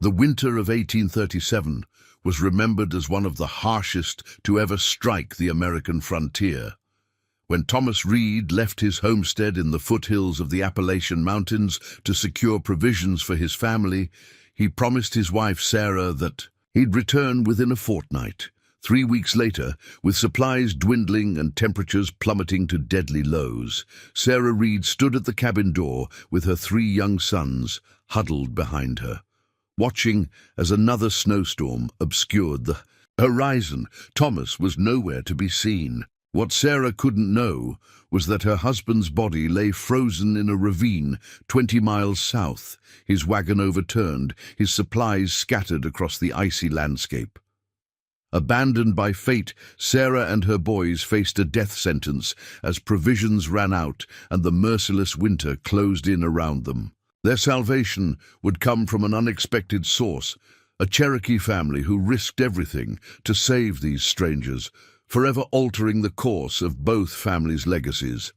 The winter of 1837 was remembered as one of the harshest to ever strike the American frontier. When Thomas Reed left his homestead in the foothills of the Appalachian Mountains to secure provisions for his family, he promised his wife Sarah that he'd return within a fortnight. 3 weeks later, with supplies dwindling and temperatures plummeting to deadly lows, Sarah Reed stood at the cabin door with her 3 young sons huddled behind her, watching as another snowstorm obscured the horizon. Thomas was nowhere to be seen. What Sarah couldn't know was that her husband's body lay frozen in a ravine 20 miles south, his wagon overturned, his supplies scattered across the icy landscape. Abandoned by fate, Sarah and her boys faced a death sentence as provisions ran out and the merciless winter closed in around them. Their salvation would come from an unexpected source, a Cherokee family who risked everything to save these strangers, forever altering the course of both families' legacies.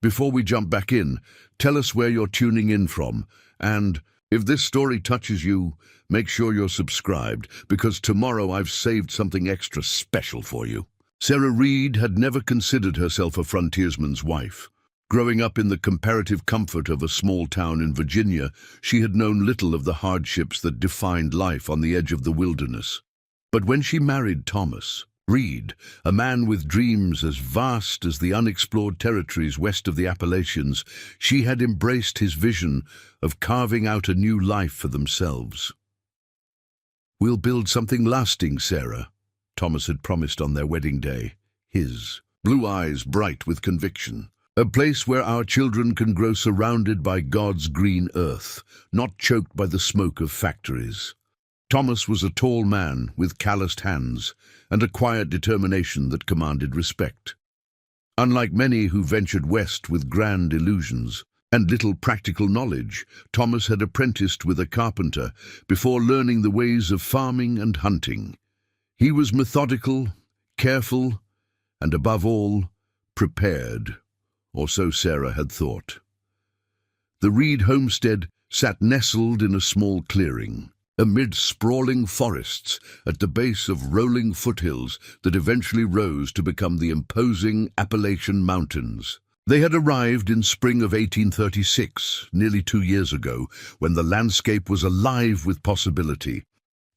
Before we jump back in, tell us where you're tuning in from, and if this story touches you, make sure you're subscribed, because tomorrow I've saved something extra special for you. Sarah Reed had never considered herself a frontiersman's wife. Growing up in the comparative comfort of a small town in Virginia, she had known little of the hardships that defined life on the edge of the wilderness. But when she married Thomas Reed, a man with dreams as vast as the unexplored territories west of the Appalachians, she had embraced his vision of carving out a new life for themselves. "We'll build something lasting, Sarah," Thomas had promised on their wedding day, his blue eyes bright with conviction. "A place where our children can grow surrounded by God's green earth, not choked by the smoke of factories." Thomas was a tall man with calloused hands and a quiet determination that commanded respect. Unlike many who ventured west with grand illusions and little practical knowledge, Thomas had apprenticed with a carpenter before learning the ways of farming and hunting. He was methodical, careful, and above all, prepared, or so Sarah had thought. The Reed homestead sat nestled in a small clearing, amid sprawling forests at the base of rolling foothills that eventually rose to become the imposing Appalachian Mountains. They had arrived in spring of 1836, nearly 2 years ago, when the landscape was alive with possibility.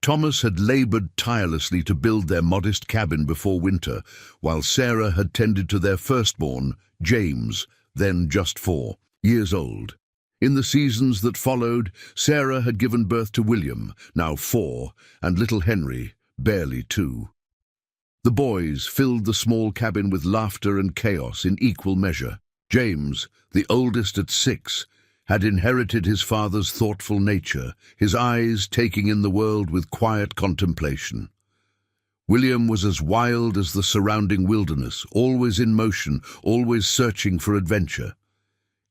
Thomas had labored tirelessly to build their modest cabin before winter, while Sarah had tended to their firstborn, James, then just 4 years old. In the seasons that followed, Sarah had given birth to William, now 4, and little Henry, barely 2. The boys filled the small cabin with laughter and chaos in equal measure. James, the oldest at 6, had inherited his father's thoughtful nature, his eyes taking in the world with quiet contemplation. William was as wild as the surrounding wilderness, always in motion, always searching for adventure.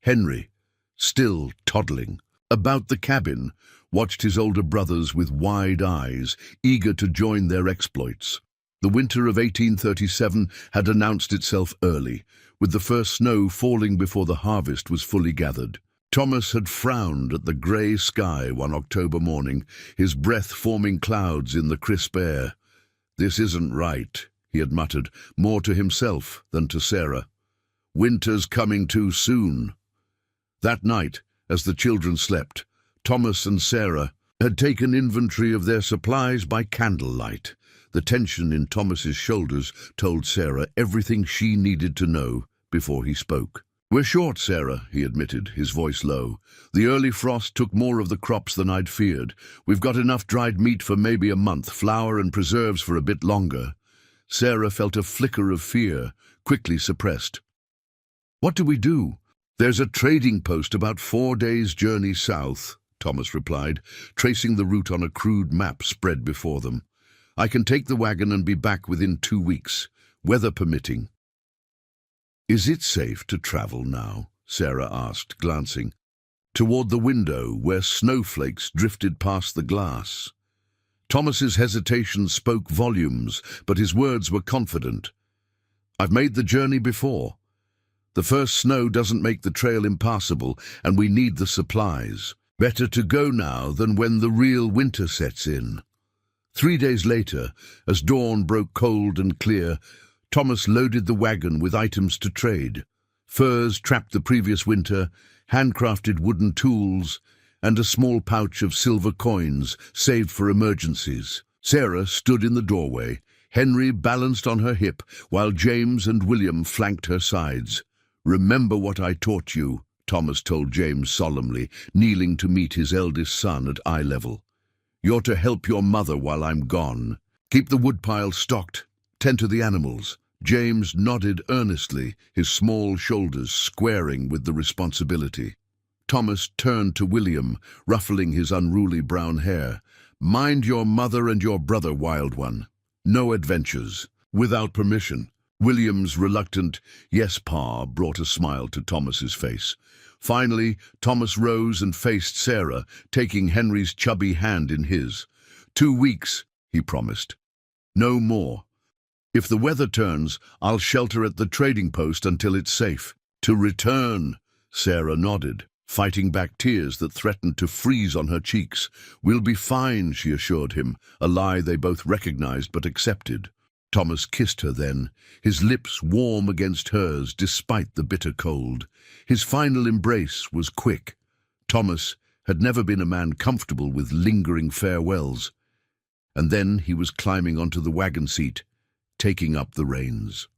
Henry, still toddling, about the cabin, watched his older brothers with wide eyes, eager to join their exploits. The winter of 1837 had announced itself early, with the first snow falling before the harvest was fully gathered. Thomas had frowned at the grey sky one October morning, his breath forming clouds in the crisp air. "This isn't right," he had muttered, more to himself than to Sarah. "Winter's coming too soon." That night, as the children slept, Thomas and Sarah had taken inventory of their supplies by candlelight. The tension in Thomas's shoulders told Sarah everything she needed to know before he spoke. "We're short, Sarah," he admitted, his voice low. "The early frost took more of the crops than I'd feared. We've got enough dried meat for maybe a month, flour and preserves for a bit longer." Sarah felt a flicker of fear, quickly suppressed. "What do we do?" "There's a trading post about 4 days' journey south," Thomas replied, tracing the route on a crude map spread before them. "I can take the wagon and be back within 2 weeks, weather permitting." "Is it safe to travel now?" Sarah asked, glancing toward the window where snowflakes drifted past the glass. Thomas's hesitation spoke volumes, but his words were confident. "I've made the journey before. The first snow doesn't make the trail impassable, and we need the supplies." Better to go now than when the real winter sets in. 3 days later, as dawn broke cold and clear, Thomas loaded the wagon with items to trade. Furs trapped the previous winter, handcrafted wooden tools, and a small pouch of silver coins saved for emergencies. Sarah stood in the doorway. Henry balanced on her hip, while James and William flanked her sides. "Remember what I taught you," Thomas told James solemnly, kneeling to meet his eldest son at eye level. "You're to help your mother while I'm gone. Keep the woodpile stocked. Tend to the animals." James nodded earnestly, his small shoulders squaring with the responsibility. Thomas turned to William, ruffling his unruly brown hair. "Mind your mother and your brother, wild one. No adventures without permission." William's reluctant "Yes, Pa" brought a smile to Thomas's face. Finally, Thomas rose and faced Sarah, taking Henry's chubby hand in his. 2 weeks, he promised. No more. If the weather turns, I'll shelter at the trading post until it's safe. To return, Sarah nodded, fighting back tears that threatened to freeze on her cheeks. "We'll be fine," she assured him, a lie they both recognized but accepted. Thomas kissed her then, his lips warm against hers despite the bitter cold. His final embrace was quick. Thomas had never been a man comfortable with lingering farewells. And then he was climbing onto the wagon seat, taking up the reins.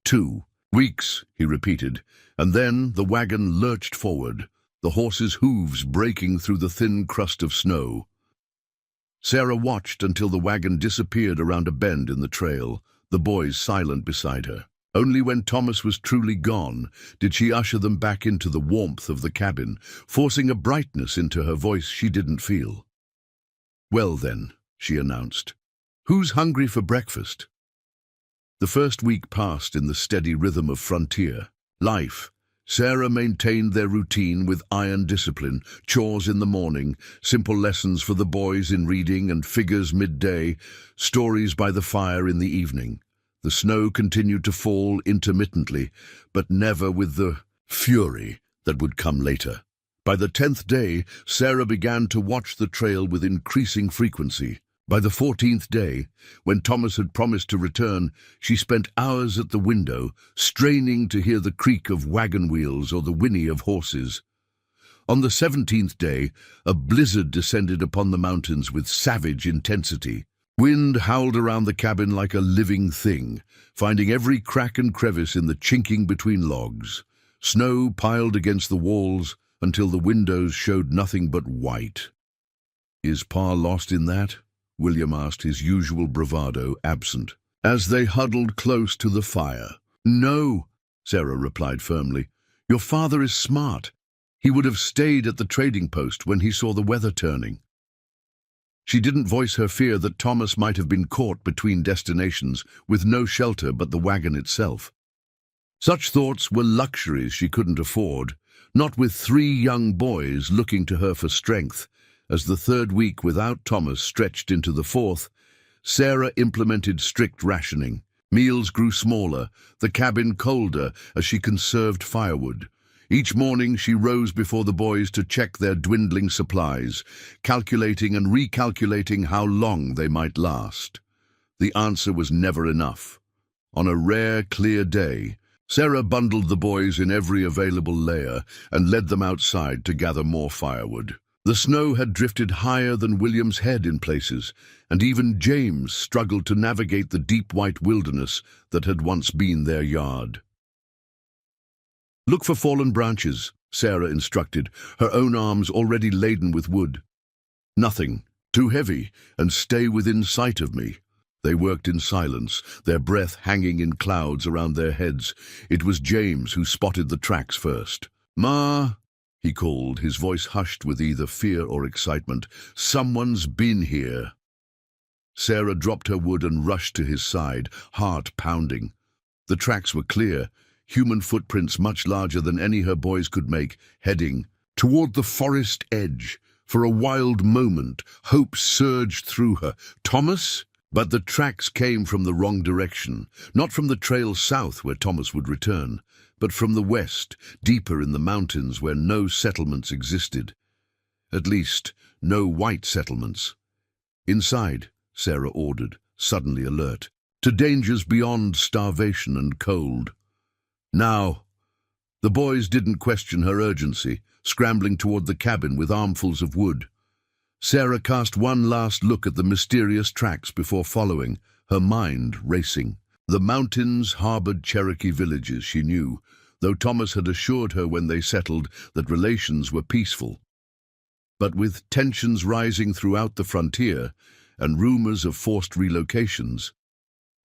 2 weeks, he repeated, and then the wagon lurched forward, the horses' hooves breaking through the thin crust of snow. Sarah watched until the wagon disappeared around a bend in the trail, the boys silent beside her. Only when Thomas was truly gone did she usher them back into the warmth of the cabin, forcing a brightness into her voice she didn't feel. "Well then," she announced, "who's hungry for breakfast?" The first week passed in the steady rhythm of frontier life. Sarah maintained their routine with iron discipline, chores in the morning, simple lessons for the boys in reading and figures midday, stories by the fire in the evening. The snow continued to fall intermittently, but never with the fury that would come later. By the 10th day, Sarah began to watch the trail with increasing frequency. By the 14th day, when Thomas had promised to return, she spent hours at the window, straining to hear the creak of wagon wheels or the whinny of horses. On the 17th day, a blizzard descended upon the mountains with savage intensity. Wind howled around the cabin like a living thing, finding every crack and crevice in the chinking between logs. Snow piled against the walls until the windows showed nothing but white. "Is Pa lost in that?" William asked, his usual bravado absent, as they huddled close to the fire. "No," Sarah replied firmly. "Your father is smart. He would have stayed at the trading post when he saw the weather turning." She didn't voice her fear that Thomas might have been caught between destinations with no shelter but the wagon itself. Such thoughts were luxuries she couldn't afford, not with 3 young boys looking to her for strength. As the 3rd week without Thomas stretched into the 4th, Sarah implemented strict rationing. Meals grew smaller, the cabin colder as she conserved firewood. Each morning she rose before the boys to check their dwindling supplies, calculating and recalculating how long they might last. The answer was never enough. On a rare, clear day, Sarah bundled the boys in every available layer and led them outside to gather more firewood. The snow had drifted higher than William's head in places, and even James struggled to navigate the deep white wilderness that had once been their yard. "Look for fallen branches," Sarah instructed, her own arms already laden with wood. "Nothing. Too heavy, and stay within sight of me." They worked in silence, their breath hanging in clouds around their heads. It was James who spotted the tracks first. "Ma," he called, his voice hushed with either fear or excitement. "Someone's been here." Sarah dropped her wood and rushed to his side, heart pounding. The tracks were clear, human footprints much larger than any her boys could make, heading toward the forest edge. For a wild moment, hope surged through her. Thomas? But the tracks came from the wrong direction, not from the trail south where Thomas would return, but from the west, deeper in the mountains where no settlements existed. At least, no white settlements. "Inside," Sarah ordered, suddenly alert, to dangers beyond starvation and cold. "Now." The boys didn't question her urgency, scrambling toward the cabin with armfuls of wood. Sarah cast one last look at the mysterious tracks before following, her mind racing. The mountains harbored Cherokee villages, she knew, though Thomas had assured her when they settled that relations were peaceful. But with tensions rising throughout the frontier and rumors of forced relocations,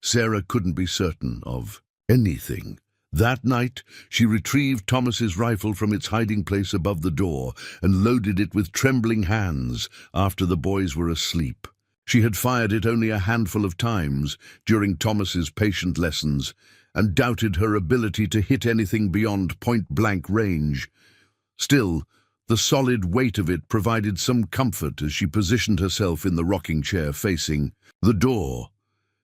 Sarah couldn't be certain of anything. That night, she retrieved Thomas's rifle from its hiding place above the door and loaded it with trembling hands after the boys were asleep. She had fired it only a handful of times during Thomas's patient lessons and doubted her ability to hit anything beyond point-blank range. Still, the solid weight of it provided some comfort as she positioned herself in the rocking chair facing the door.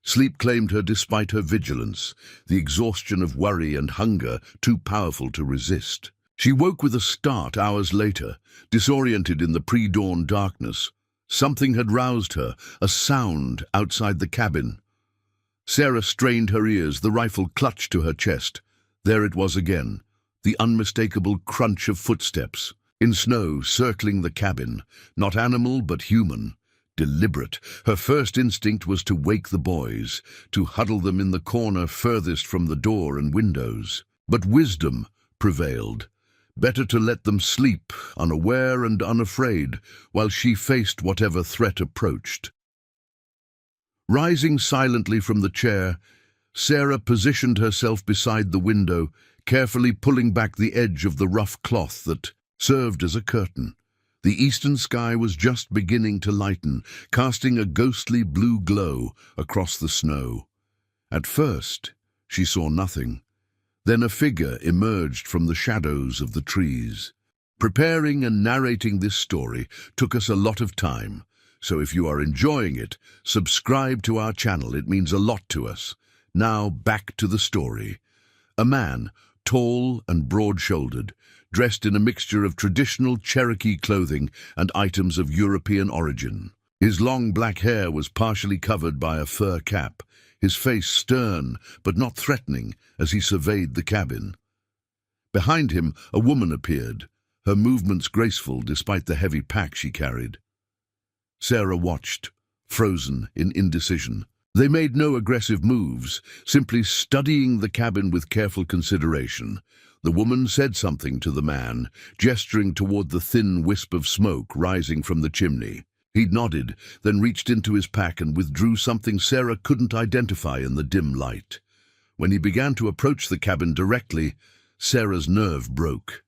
Sleep claimed her despite her vigilance, the exhaustion of worry and hunger too powerful to resist. She woke with a start hours later, disoriented in the pre-dawn darkness. Something had roused her, a sound outside the cabin. Sarah strained her ears, the rifle clutched to her chest. There it was again, the unmistakable crunch of footsteps. In snow, circling the cabin, not animal but human. Deliberate. Her first instinct was to wake the boys, to huddle them in the corner furthest from the door and windows. But wisdom prevailed. Better to let them sleep, unaware and unafraid, while she faced whatever threat approached. Rising silently from the chair, Sarah positioned herself beside the window, carefully pulling back the edge of the rough cloth that served as a curtain. The eastern sky was just beginning to lighten, casting a ghostly blue glow across the snow. At first, she saw nothing. Then a figure emerged from the shadows of the trees. Preparing and narrating this story took us a lot of time, so if you are enjoying it, subscribe to our channel. It means a lot to us. Now back to the story. A man, tall and broad-shouldered, dressed in a mixture of traditional Cherokee clothing and items of European origin. His long black hair was partially covered by a fur cap, his face stern but not threatening as he surveyed the cabin. Behind him, a woman appeared, her movements graceful despite the heavy pack she carried. Sarah watched, frozen in indecision. They made no aggressive moves, simply studying the cabin with careful consideration. The woman said something to the man, gesturing toward the thin wisp of smoke rising from the chimney. He nodded, then reached into his pack and withdrew something Sarah couldn't identify in the dim light. When he began to approach the cabin directly, Sarah's nerve broke.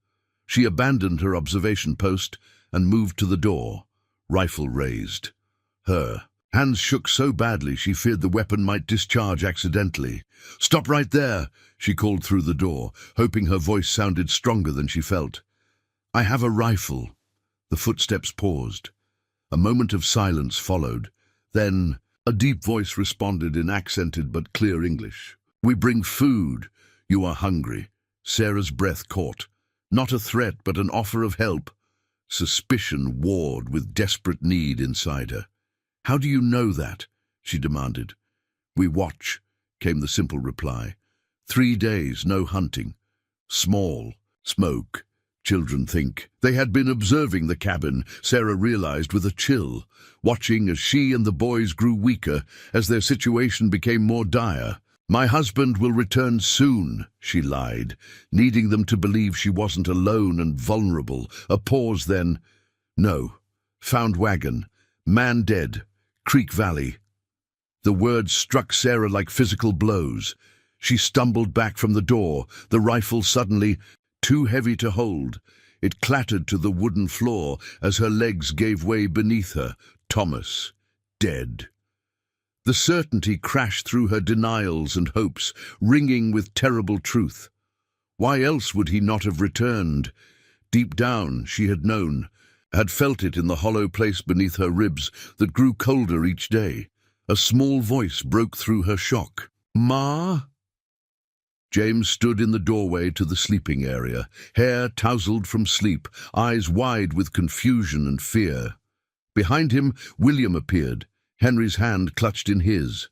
She abandoned her observation post and moved to the door, rifle raised. Her hands shook so badly she feared the weapon might discharge accidentally. "Stop right there," she called through the door, hoping her voice sounded stronger than she felt. "I have a rifle." The footsteps paused. A moment of silence followed. Then a deep voice responded in accented but clear English. "We bring food. You are hungry." Sarah's breath caught. Not a threat, but an offer of help. Suspicion warred with desperate need inside her. "How do you know that?" she demanded. "We watch," came the simple reply. 3 days, no hunting. Small, smoke. Children think. They had been observing the cabin, Sarah realized with a chill, watching as she and the boys grew weaker, as their situation became more dire. "My husband will return soon," she lied, needing them to believe she wasn't alone and vulnerable. A pause then. "No. Found wagon. Man dead. Creek Valley." The words struck Sarah like physical blows. She stumbled back from the door, the rifle suddenly too heavy to hold. It clattered to the wooden floor as her legs gave way beneath her. Thomas, dead. The certainty crashed through her denials and hopes, ringing with terrible truth. Why else would he not have returned? Deep down, she had known, had felt it in the hollow place beneath her ribs that grew colder each day. A small voice broke through her shock. "Ma?" James stood in the doorway to the sleeping area, hair tousled from sleep, eyes wide with confusion and fear. Behind him, William appeared, Henry's hand clutched in his.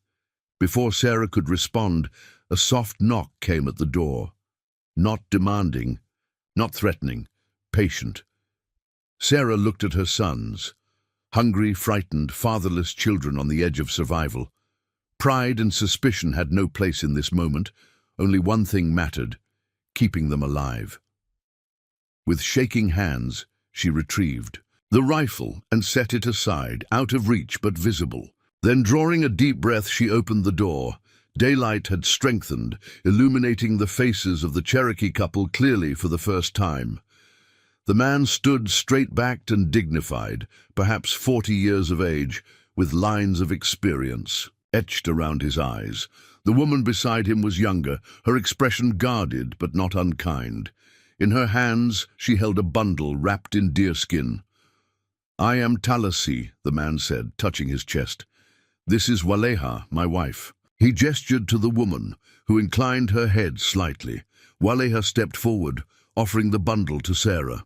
Before Sarah could respond, a soft knock came at the door. Not demanding, not threatening, patient. Sarah looked at her sons, hungry, frightened, fatherless children on the edge of survival. Pride and suspicion had no place in this moment. Only one thing mattered, keeping them alive. With shaking hands, she retrieved the rifle and set it aside, out of reach but visible. Then, drawing a deep breath, she opened the door. Daylight had strengthened, illuminating the faces of the Cherokee couple clearly for the first time. The man stood straight-backed and dignified, perhaps 40 years of age, with lines of experience etched around his eyes. The woman beside him was younger, her expression guarded but not unkind. In her hands she held a bundle wrapped in deerskin. "I am Talassi," the man said, touching his chest. "This is Waleha, my wife." He gestured to the woman, who inclined her head slightly. Waleha stepped forward, offering the bundle to Sarah.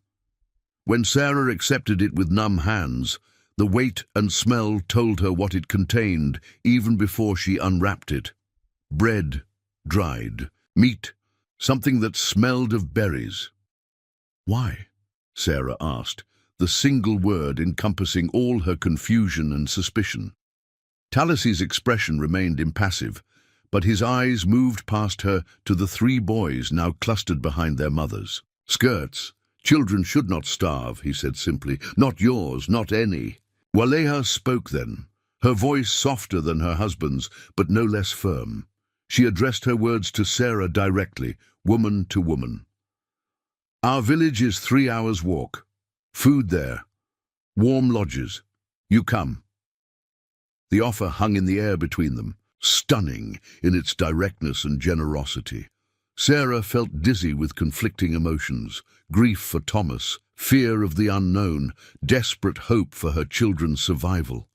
When Sarah accepted it with numb hands, the weight and smell told her what it contained even before she unwrapped it. Bread, dried, meat, something that smelled of berries. "Why?" Sarah asked, the single word encompassing all her confusion and suspicion. Talassi's expression remained impassive, but his eyes moved past her to the 3 boys now clustered behind their mothers. "Skirts. Children should not starve," he said simply. "Not yours, not any." Waleha spoke then, her voice softer than her husband's, but no less firm. She addressed her words to Sarah directly, woman to woman. "Our village is 3 hours' walk. Food there. Warm lodges. You come." The offer hung in the air between them, stunning in its directness and generosity. Sarah felt dizzy with conflicting emotions, grief for Thomas, fear of the unknown, desperate hope for her children's survival.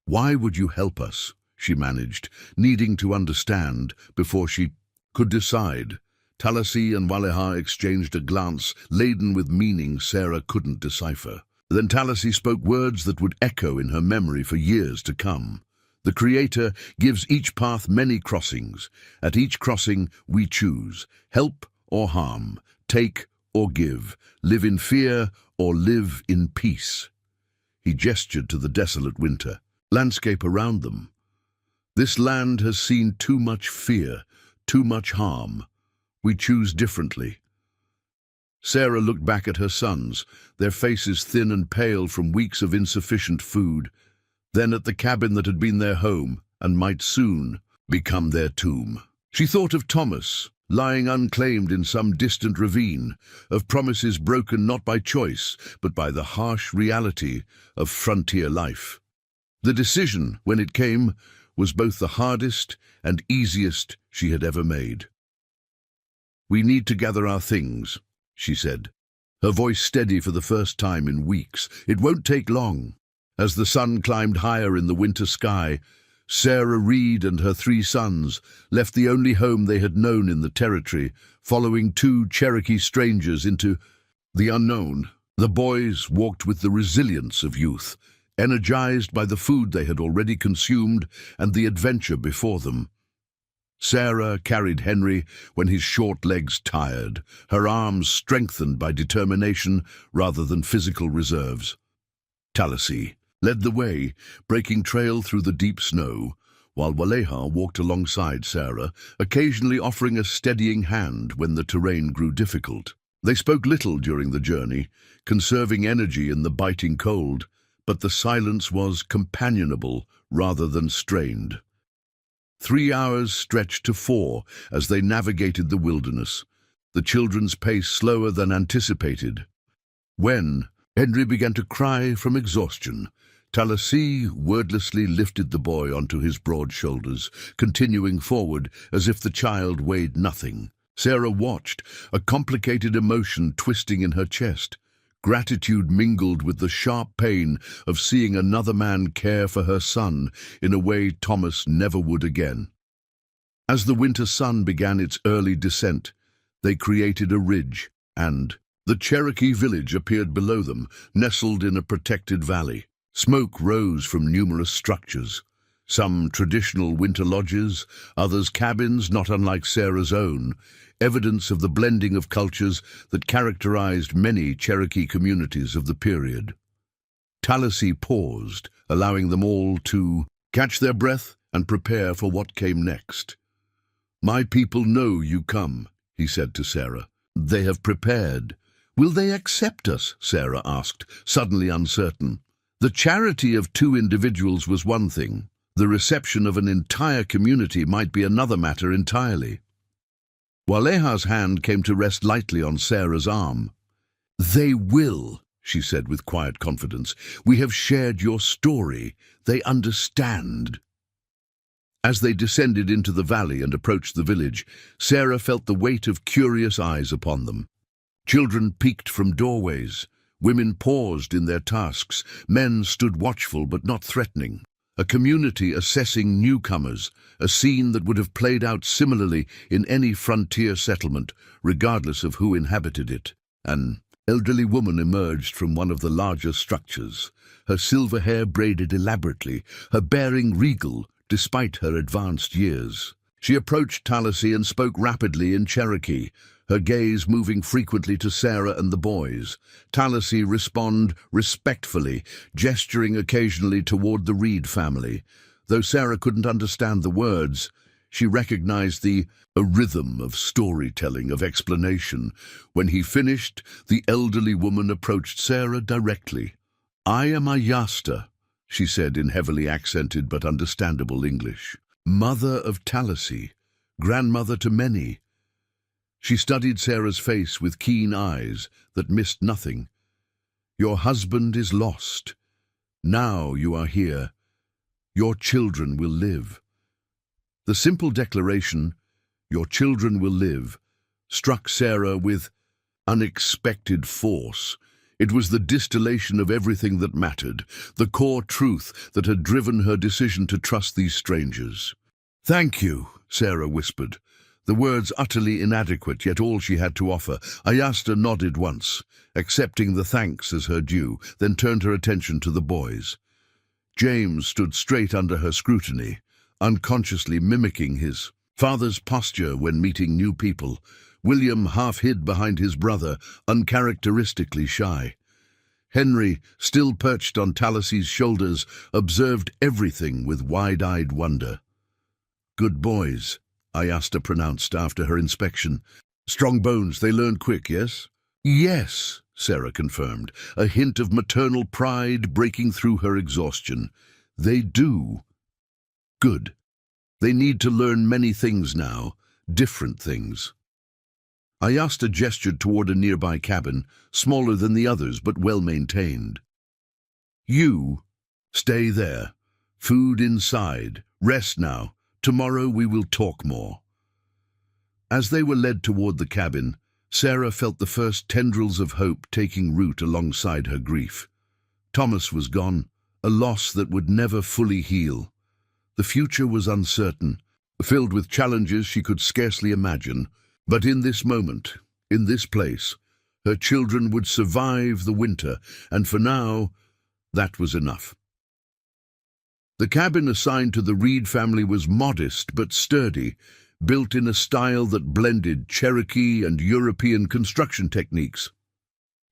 "Why would you help us?" she managed, needing to understand before she could decide. Talassi and Waleha exchanged a glance laden with meaning Sarah couldn't decipher. Then Talassi spoke words that would echo in her memory for years to come. "The Creator gives each path many crossings. At each crossing we choose, help or harm, take or give, live in fear or live in peace." He gestured to the desolate winter landscape around them. "This land has seen too much fear, too much harm. We choose differently." Sarah looked back at her sons, their faces thin and pale from weeks of insufficient food, then at the cabin that had been their home and might soon become their tomb. She thought of Thomas, lying unclaimed in some distant ravine, of promises broken not by choice, but by the harsh reality of frontier life. The decision, when it came, was both the hardest and easiest she had ever made. "We need to gather our things," she said, her voice steady for the first time in weeks. "It won't take long." As the sun climbed higher in the winter sky, Sarah Reed and her 3 sons left the only home they had known in the territory, following 2 Cherokee strangers into the unknown. The boys walked with the resilience of youth, energized by the food they had already consumed and the adventure before them. Sarah carried Henry when his short legs tired, her arms strengthened by determination rather than physical reserves. Talassi led the way, breaking trail through the deep snow, while Waleha walked alongside Sarah, occasionally offering a steadying hand when the terrain grew difficult. They spoke little during the journey, conserving energy in the biting cold, but the silence was companionable rather than strained. 3 hours stretched to 4 as they navigated the wilderness, the children's pace slower than anticipated. When Henry began to cry from exhaustion, Talassi wordlessly lifted the boy onto his broad shoulders, continuing forward as if the child weighed nothing. Sarah watched, a complicated emotion twisting in her chest. Gratitude mingled with the sharp pain of seeing another man care for her son in a way Thomas never would again. As the winter sun began its early descent, they created a ridge, and the Cherokee village appeared below them, nestled in a protected valley. Smoke rose from numerous structures, some traditional winter lodges, others cabins not unlike Sarah's own, evidence of the blending of cultures that characterized many Cherokee communities of the period. Tallahassee paused, allowing them all to catch their breath and prepare for what came next. "My people know you come," he said to Sarah. "They have prepared." "Will they accept us?" Sarah asked, suddenly uncertain. The charity of 2 individuals was one thing. The reception of an entire community might be another matter entirely. Waleha's hand came to rest lightly on Sarah's arm. "They will," she said with quiet confidence. "We have shared your story. They understand." As they descended into the valley and approached the village, Sarah felt the weight of curious eyes upon them. Children peeked from doorways. Women paused in their tasks. Men stood watchful but not threatening. A community assessing newcomers, a scene that would have played out similarly in any frontier settlement, regardless of who inhabited it. An elderly woman emerged from one of the larger structures, her silver hair braided elaborately, her bearing regal despite her advanced years. She approached Tallahassee and spoke rapidly in Cherokee, her gaze moving frequently to Sarah and the boys. Tallahassee responded respectfully, gesturing occasionally toward the Reed family. Though Sarah couldn't understand the words, she recognized a rhythm of storytelling, of explanation. When he finished, the elderly woman approached Sarah directly. "I am Ayasta," she said in heavily accented but understandable English. "Mother of Tallahassee, grandmother to many." She studied Sarah's face with keen eyes that missed nothing. "Your husband is lost. Now you are here. Your children will live." The simple declaration, "Your children will live," struck Sarah with unexpected force. It was the distillation of everything that mattered, the core truth that had driven her decision to trust these strangers. "Thank you," Sarah whispered, the words utterly inadequate, yet all she had to offer. Ayasta nodded once, accepting the thanks as her due, then turned her attention to the boys. James stood straight under her scrutiny, unconsciously mimicking his father's posture when meeting new people. William half hid behind his brother, uncharacteristically shy. Henry, still perched on Tallahassee's shoulders, observed everything with wide-eyed wonder. "Good boys," Ayasta pronounced after her inspection. "Strong bones, they learn quick, yes?" "Yes," Sarah confirmed, a hint of maternal pride breaking through her exhaustion. "They do." "Good. They need to learn many things now, different things." Ayasta gestured toward a nearby cabin, smaller than the others but well-maintained. "You, stay there. Food inside. Rest now. Tomorrow we will talk more." As they were led toward the cabin, Sarah felt the first tendrils of hope taking root alongside her grief. Thomas was gone, a loss that would never fully heal. The future was uncertain, filled with challenges she could scarcely imagine. But in this moment, in this place, her children would survive the winter, and for now, that was enough. The cabin assigned to the Reed family was modest but sturdy, built in a style that blended Cherokee and European construction techniques.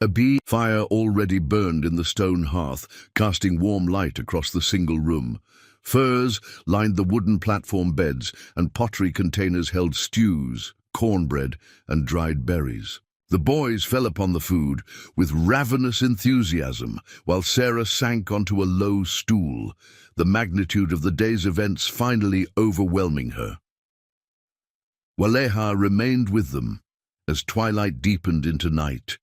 A fire already burned in the stone hearth, casting warm light across the single room. Furs lined the wooden platform beds, and pottery containers held stews, cornbread, and dried berries. The boys fell upon the food with ravenous enthusiasm, while Sarah sank onto a low stool, the magnitude of the day's events finally overwhelming her. Waleha remained with them as twilight deepened into night,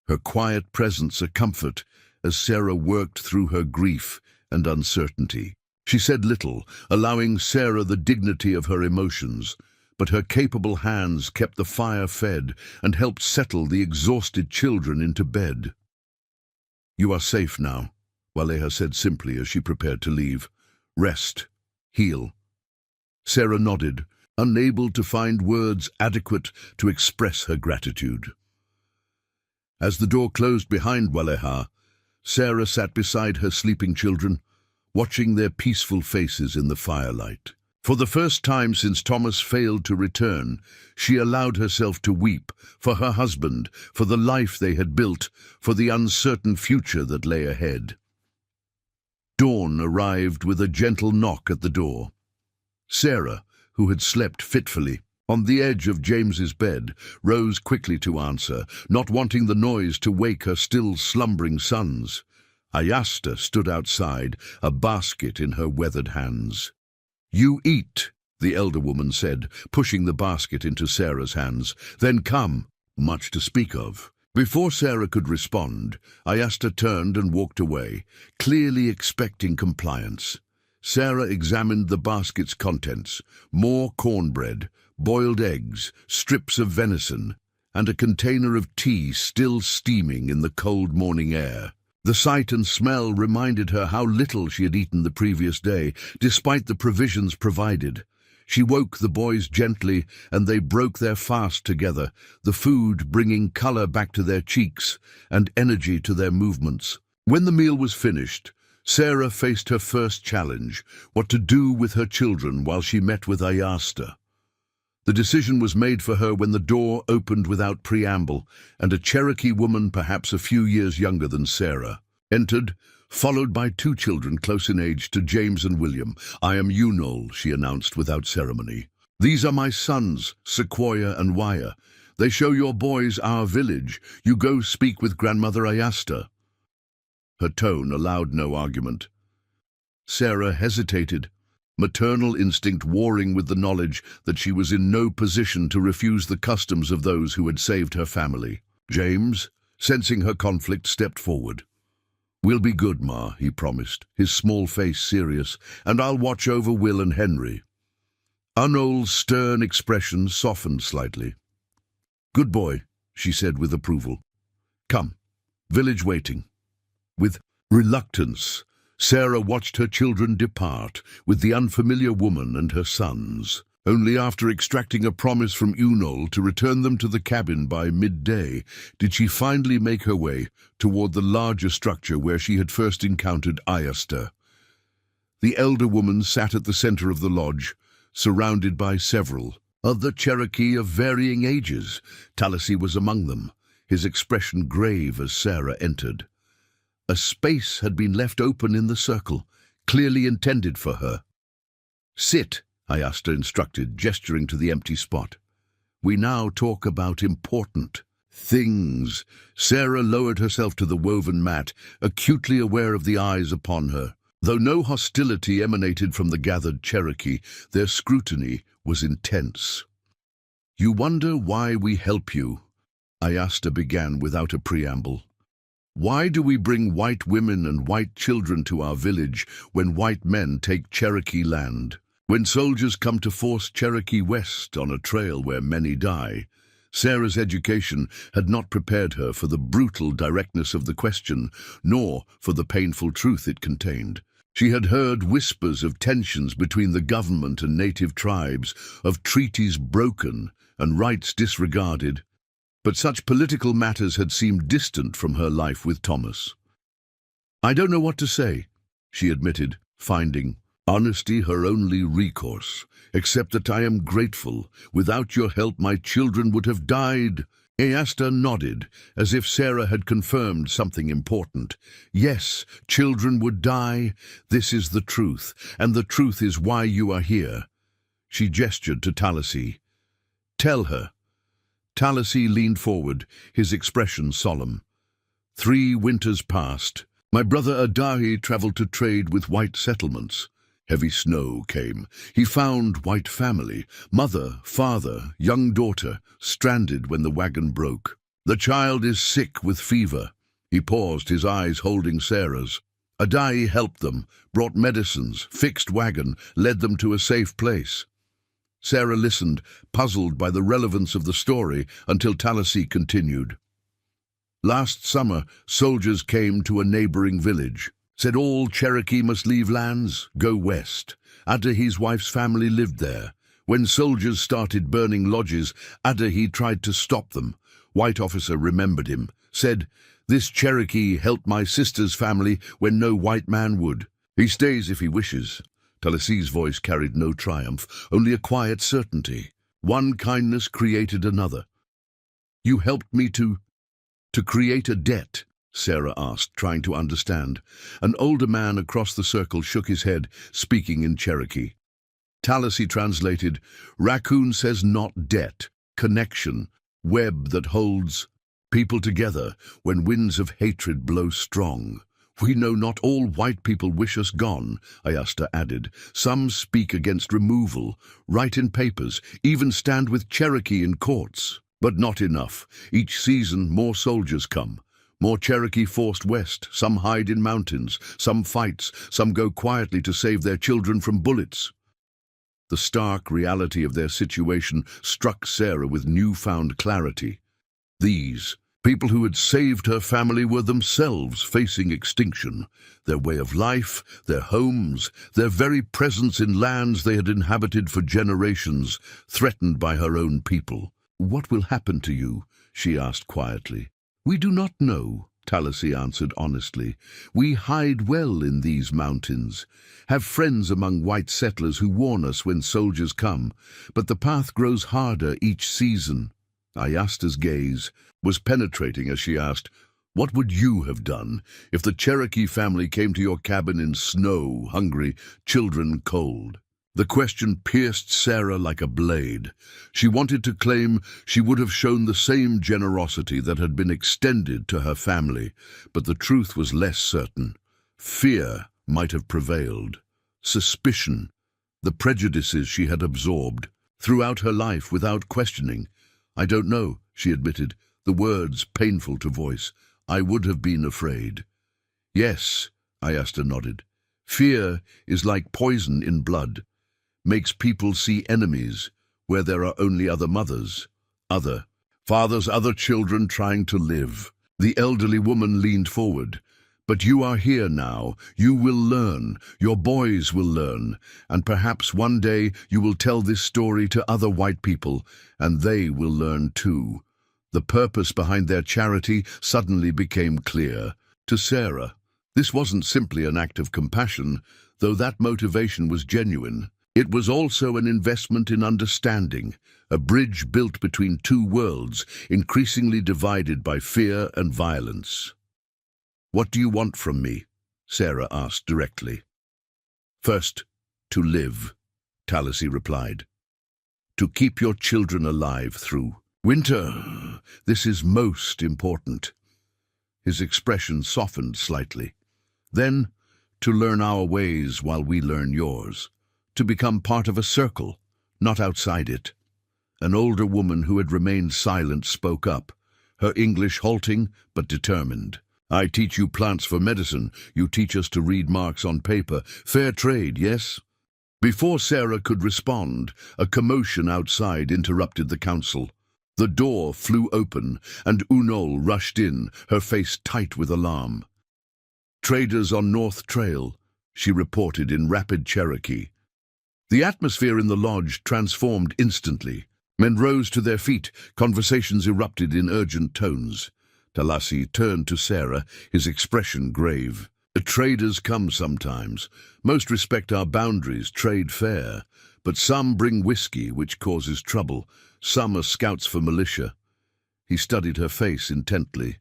her quiet presence a comfort as Sarah worked through her grief and uncertainty. She said little, allowing Sarah the dignity of her emotions, but her capable hands kept the fire fed and helped settle the exhausted children into bed. "You are safe now," Waleha said simply as she prepared to leave. "Rest. Heal." Sarah nodded, unable to find words adequate to express her gratitude. As the door closed behind Waleha, Sarah sat beside her sleeping children, watching their peaceful faces in the firelight. For the first time since Thomas failed to return, she allowed herself to weep for her husband, for the life they had built, for the uncertain future that lay ahead. Dawn arrived with a gentle knock at the door. Sarah, who had slept fitfully on the edge of James's bed, rose quickly to answer, not wanting the noise to wake her still slumbering sons. Ayasta stood outside, a basket in her weathered hands. "You eat," the elder woman said, pushing the basket into Sarah's hands. "Then come." Much to speak of. Before Sarah could respond, Ayasta turned and walked away, clearly expecting compliance. Sarah examined the basket's contents: more cornbread, boiled eggs, strips of venison, and a container of tea still steaming in the cold morning air. The sight and smell reminded her how little she had eaten the previous day, despite the provisions provided. She woke the boys gently, and they broke their fast together, the food bringing color back to their cheeks and energy to their movements. When the meal was finished, Sarah faced her first challenge: what to do with her children while she met with Ayasta. The decision was made for her when the door opened without preamble, and a Cherokee woman, perhaps a few years younger than Sarah, entered, followed by two children close in age to James and William. "I am Unol," she announced without ceremony. "These are my sons, Sequoia and Waya. They show your boys our village. You go speak with Grandmother Ayasta." Her tone allowed no argument. Sarah hesitated, maternal instinct warring with the knowledge that she was in no position to refuse the customs of those who had saved her family. James, sensing her conflict, stepped forward. "We'll be good, Ma," he promised, his small face serious, "and I'll watch over Will and Henry." Unol's stern expression softened slightly. "Good boy," she said with approval. "Come, village waiting." With reluctance, Sarah watched her children depart with the unfamiliar woman and her sons. Only after extracting a promise from Unol to return them to the cabin by midday did she finally make her way toward the larger structure where she had first encountered Ayasta. The elder woman sat at the center of the lodge, surrounded by several other Cherokee of varying ages. Tallahassee was among them, his expression grave as Sarah entered. A space had been left open in the circle, clearly intended for her. "Sit," Ayasta instructed, gesturing to the empty spot. "We now talk about important things." Sarah lowered herself to the woven mat, acutely aware of the eyes upon her. Though no hostility emanated from the gathered Cherokee, their scrutiny was intense. "You wonder why we help you," Ayasta began without a preamble. "Why do we bring white women and white children to our village when white men take Cherokee land? When soldiers come to force Cherokee west on a trail where many die?" Sarah's education had not prepared her for the brutal directness of the question, nor for the painful truth it contained. She had heard whispers of tensions between the government and native tribes, of treaties broken and rights disregarded, but such political matters had seemed distant from her life with Thomas. "I don't know what to say," she admitted, finding honesty her only recourse, "except that I am grateful. Without your help, my children would have died." Ayasta nodded, as if Sarah had confirmed something important. "Yes, children would die. This is the truth, and the truth is why you are here." She gestured to Tallahassee. "Tell her." Tallahassee leaned forward, his expression solemn. 3 winters passed. My brother Adahi traveled to trade with white settlements. Heavy snow came. He found white family, mother, father, young daughter, stranded when the wagon broke. "The child is sick with fever." He paused, his eyes holding Sarah's. Adahi helped them, brought medicines, fixed wagon, led them to a safe place. Sarah listened, puzzled by the relevance of the story, until Tallahassee continued. "Last summer, soldiers came to a neighboring village, said all Cherokee must leave lands, go west. Adahi's wife's family lived there. When soldiers started burning lodges, Adahy tried to stop them. White officer remembered him, said, "This Cherokee helped my sister's family when no white man would. He stays if he wishes." Talasi's voice carried no triumph, only a quiet certainty. One kindness created another. "You helped me to create a debt?" Sarah asked, trying to understand. An older man across the circle shook his head, speaking in Cherokee. Talasi translated, "Raccoon says not debt, connection, web that holds people together when winds of hatred blow strong. We know not all white people wish us gone," Ayasta added. "Some speak against removal, write in papers, even stand with Cherokee in courts. But not enough. Each season more soldiers come. More Cherokee forced west. Some hide in mountains, some fights, some go quietly to save their children from bullets." The stark reality of their situation struck Sarah with newfound clarity. These people who had saved her family were themselves facing extinction. Their way of life, their homes, their very presence in lands they had inhabited for generations, threatened by her own people. "What will happen to you?" she asked quietly. "We do not know," Talasi answered honestly. "We hide well in these mountains, have friends among white settlers who warn us when soldiers come, but the path grows harder each season." Ayasta's gaze was penetrating as she asked, "What would you have done if the Cherokee family came to your cabin in snow, hungry, children cold?" The question pierced Sarah like a blade. She wanted to claim she would have shown the same generosity that had been extended to her family, but the truth was less certain. Fear might have prevailed. Suspicion, the prejudices she had absorbed throughout her life without questioning. "I don't know," she admitted, the words painful to voice. "I would have been afraid." "Yes," Ayasta nodded. "Fear is like poison in blood. Makes people see enemies where there are only other mothers, other fathers, other children trying to live." The elderly woman leaned forward. "But you are here now. You will learn. Your boys will learn. And perhaps one day you will tell this story to other white people, and they will learn too." The purpose behind their charity suddenly became clear. To Sarah, this wasn't simply an act of compassion, though that motivation was genuine. It was also an investment in understanding, a bridge built between two worlds, increasingly divided by fear and violence. "What do you want from me?" Sarah asked directly. "First, to live," Talasi replied. "To keep your children alive through winter. This is most important." His expression softened slightly. "Then, to learn our ways while we learn yours. To become part of a circle, not outside it." An older woman who had remained silent spoke up, her English halting but determined. "I teach you plants for medicine. You teach us to read marks on paper. Fair trade, yes?" Before Sarah could respond, a commotion outside interrupted the council. The door flew open, and Unol rushed in, her face tight with alarm. "Traders on North Trail," she reported in rapid Cherokee. The atmosphere in the lodge transformed instantly. Men rose to their feet, conversations erupted in urgent tones. Talasi turned to Sarah, his expression grave. "The traders come sometimes. Most respect our boundaries, trade fair. But some bring whiskey, which causes trouble. Some are scouts for militia." He studied her face intently.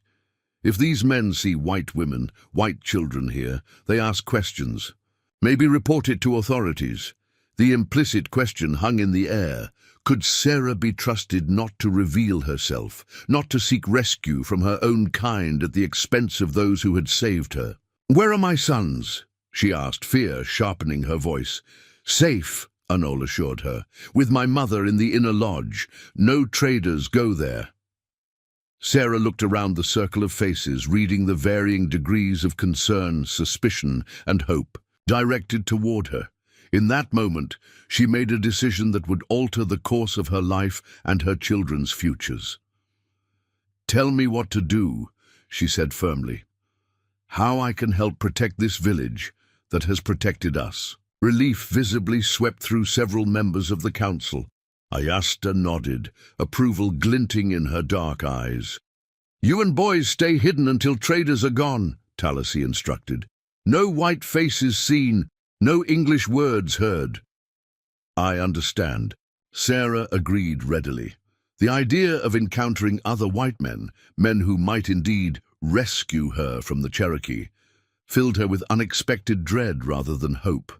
"If these men see white women, white children here, they ask questions. Maybe report it to authorities." The implicit question hung in the air. Could Sarah be trusted not to reveal herself, not to seek rescue from her own kind at the expense of those who had saved her? "Where are my sons?" she asked, fear sharpening her voice. "Safe," Unol assured her, "with my mother in the inner lodge. No traders go there." Sarah looked around the circle of faces, reading the varying degrees of concern, suspicion, and hope, directed toward her. In that moment, she made a decision that would alter the course of her life and her children's futures. "Tell me what to do," she said firmly. "How I can help protect this village that has protected us." Relief visibly swept through several members of the council. Ayasta nodded, approval glinting in her dark eyes. "You and boys stay hidden until traders are gone," Talasy instructed. "No white faces seen, no English words heard." "I understand." Sarah agreed readily. The idea of encountering other white men, men who might indeed rescue her from the Cherokee, filled her with unexpected dread rather than hope.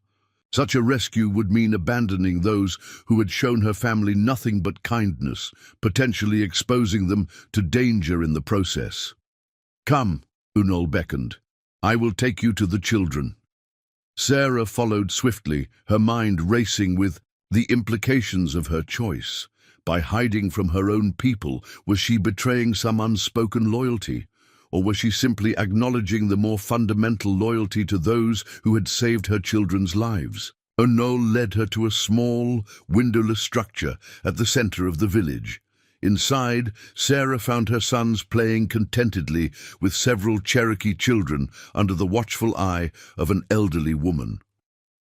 Such a rescue would mean abandoning those who had shown her family nothing but kindness, potentially exposing them to danger in the process. "Come," Unol beckoned. "I will take you to the children." Sarah followed swiftly, her mind racing with the implications of her choice. By hiding from her own people, was she betraying some unspoken loyalty? Or was she simply acknowledging the more fundamental loyalty to those who had saved her children's lives? Unol led her to a small, windowless structure at the center of the village. Inside, Sarah found her sons playing contentedly with several Cherokee children under the watchful eye of an elderly woman.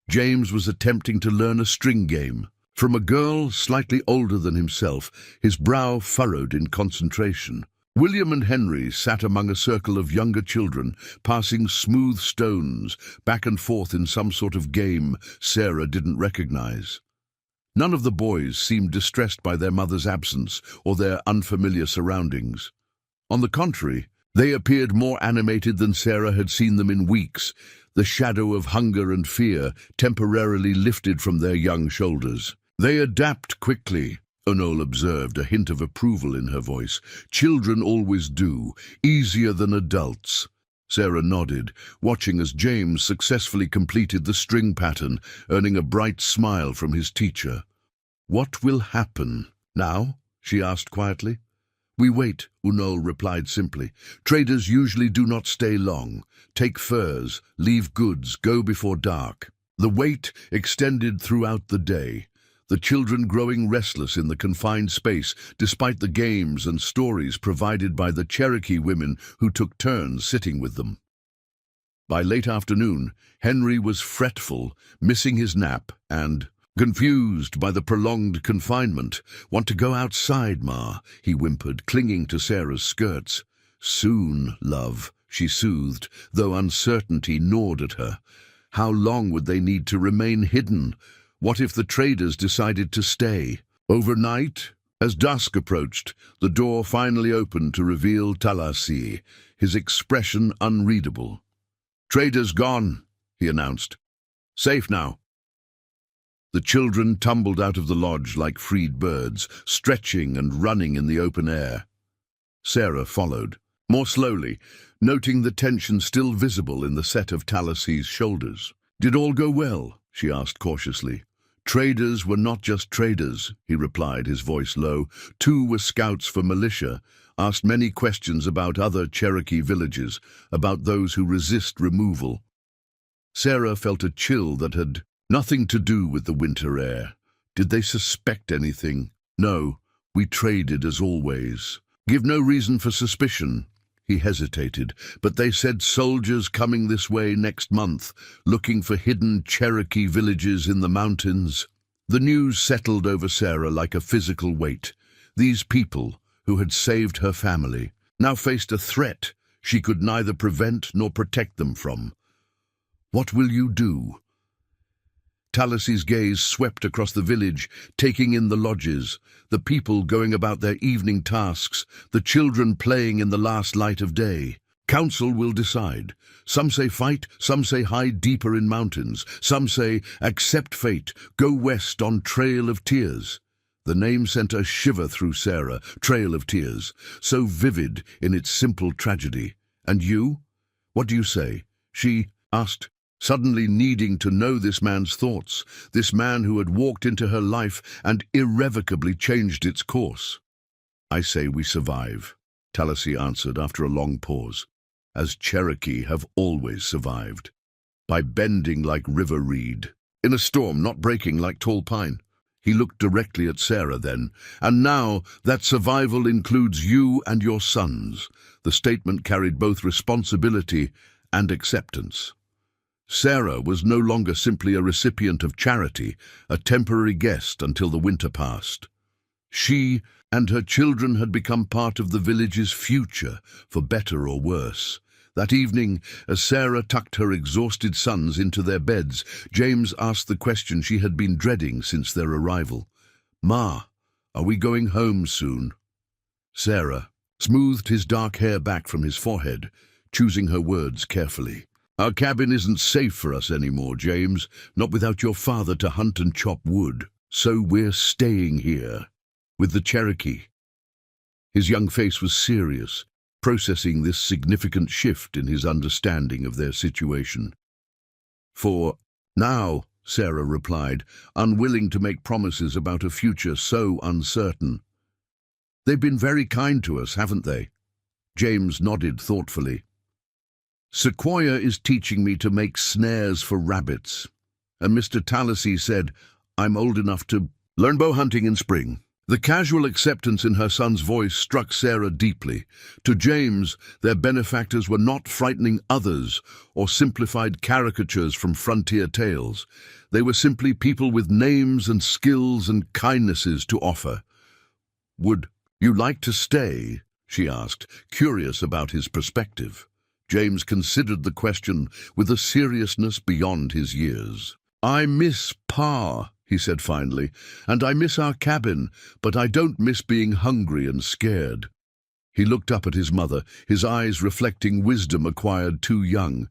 James was attempting to learn a string game. From a girl slightly older than himself, his brow furrowed in concentration. William and Henry sat among a circle of younger children, passing smooth stones back and forth in some sort of game Sarah didn't recognize. None of the boys seemed distressed by their mother's absence or their unfamiliar surroundings. On the contrary, they appeared more animated than Sarah had seen them in weeks, the shadow of hunger and fear temporarily lifted from their young shoulders. "They adapt quickly," Unol observed, a hint of approval in her voice. "Children always do, easier than adults." Sarah nodded, watching as James successfully completed the string pattern, earning a bright smile from his teacher. "What will happen now?" she asked quietly. "We wait," Unol replied simply. "Traders usually do not stay long. Take furs, leave goods, go before dark." The wait extended throughout the day, the children growing restless in the confined space despite the games and stories provided by the Cherokee women who took turns sitting with them. By late afternoon, Henry was fretful, missing his nap, and confused by the prolonged confinement. "Want to go outside, Ma?" he whimpered, clinging to Sarah's skirts. "Soon, love," she soothed, though uncertainty gnawed at her. How long would they need to remain hidden? What if the traders decided to stay? Overnight, as dusk approached, the door finally opened to reveal Talasy, his expression unreadable. "Traders gone," he announced. "Safe now." The children tumbled out of the lodge like freed birds, stretching and running in the open air. Sarah followed, more slowly, noting the tension still visible in the set of Talasy's shoulders. "Did all go well?" she asked cautiously. "Traders were not just traders," he replied, his voice low. "Two were scouts for militia, asked many questions about other Cherokee villages, about those who resist removal." Sarah felt a chill that had nothing to do with the winter air. Did they suspect anything? "No, we traded as always. Give no reason for suspicion." He hesitated, "but they said soldiers coming this way next month, looking for hidden Cherokee villages in the mountains." The news settled over Sarah like a physical weight. These people, who had saved her family, now faced a threat she could neither prevent nor protect them from. "What will you do?" Talasy's gaze swept across the village, taking in the lodges, the people going about their evening tasks, the children playing in the last light of day. "Council will decide. Some say fight, some say hide deeper in mountains, some say accept fate, go west on Trail of Tears." The name sent a shiver through Sarah, Trail of Tears, so vivid in its simple tragedy. "And you? What do you say?" she asked, suddenly needing to know this man's thoughts, this man who had walked into her life and irrevocably changed its course. "I say we survive," Talasy answered after a long pause, "as Cherokee have always survived. By bending like river reed, in a storm not breaking like tall pine." He looked directly at Sarah then. "And now that survival includes you and your sons." The statement carried both responsibility and acceptance. Sarah was no longer simply a recipient of charity, a temporary guest until the winter passed. She and her children had become part of the village's future, for better or worse. That evening, as Sarah tucked her exhausted sons into their beds, James asked the question she had been dreading since their arrival. "Ma, are we going home soon?" Sarah smoothed his dark hair back from his forehead, choosing her words carefully. "Our cabin isn't safe for us anymore, James, not without your father to hunt and chop wood. So we're staying here, with the Cherokee." His young face was serious, processing this significant shift in his understanding of their situation. "For now," Sarah replied, unwilling to make promises about a future so uncertain. "They've been very kind to us, haven't they?" James nodded thoughtfully. "Sequoia is teaching me to make snares for rabbits, and Mr. Tallassee said I'm old enough to learn bow hunting in spring." The casual acceptance in her son's voice struck Sarah deeply. To James, their benefactors were not frightening others or simplified caricatures from frontier tales. They were simply people with names and skills and kindnesses to offer. "Would you like to stay?" she asked, curious about his perspective. James considered the question with a seriousness beyond his years. "I miss Pa," he said finally, "and I miss our cabin, but I don't miss being hungry and scared." He looked up at his mother, his eyes reflecting wisdom acquired too young.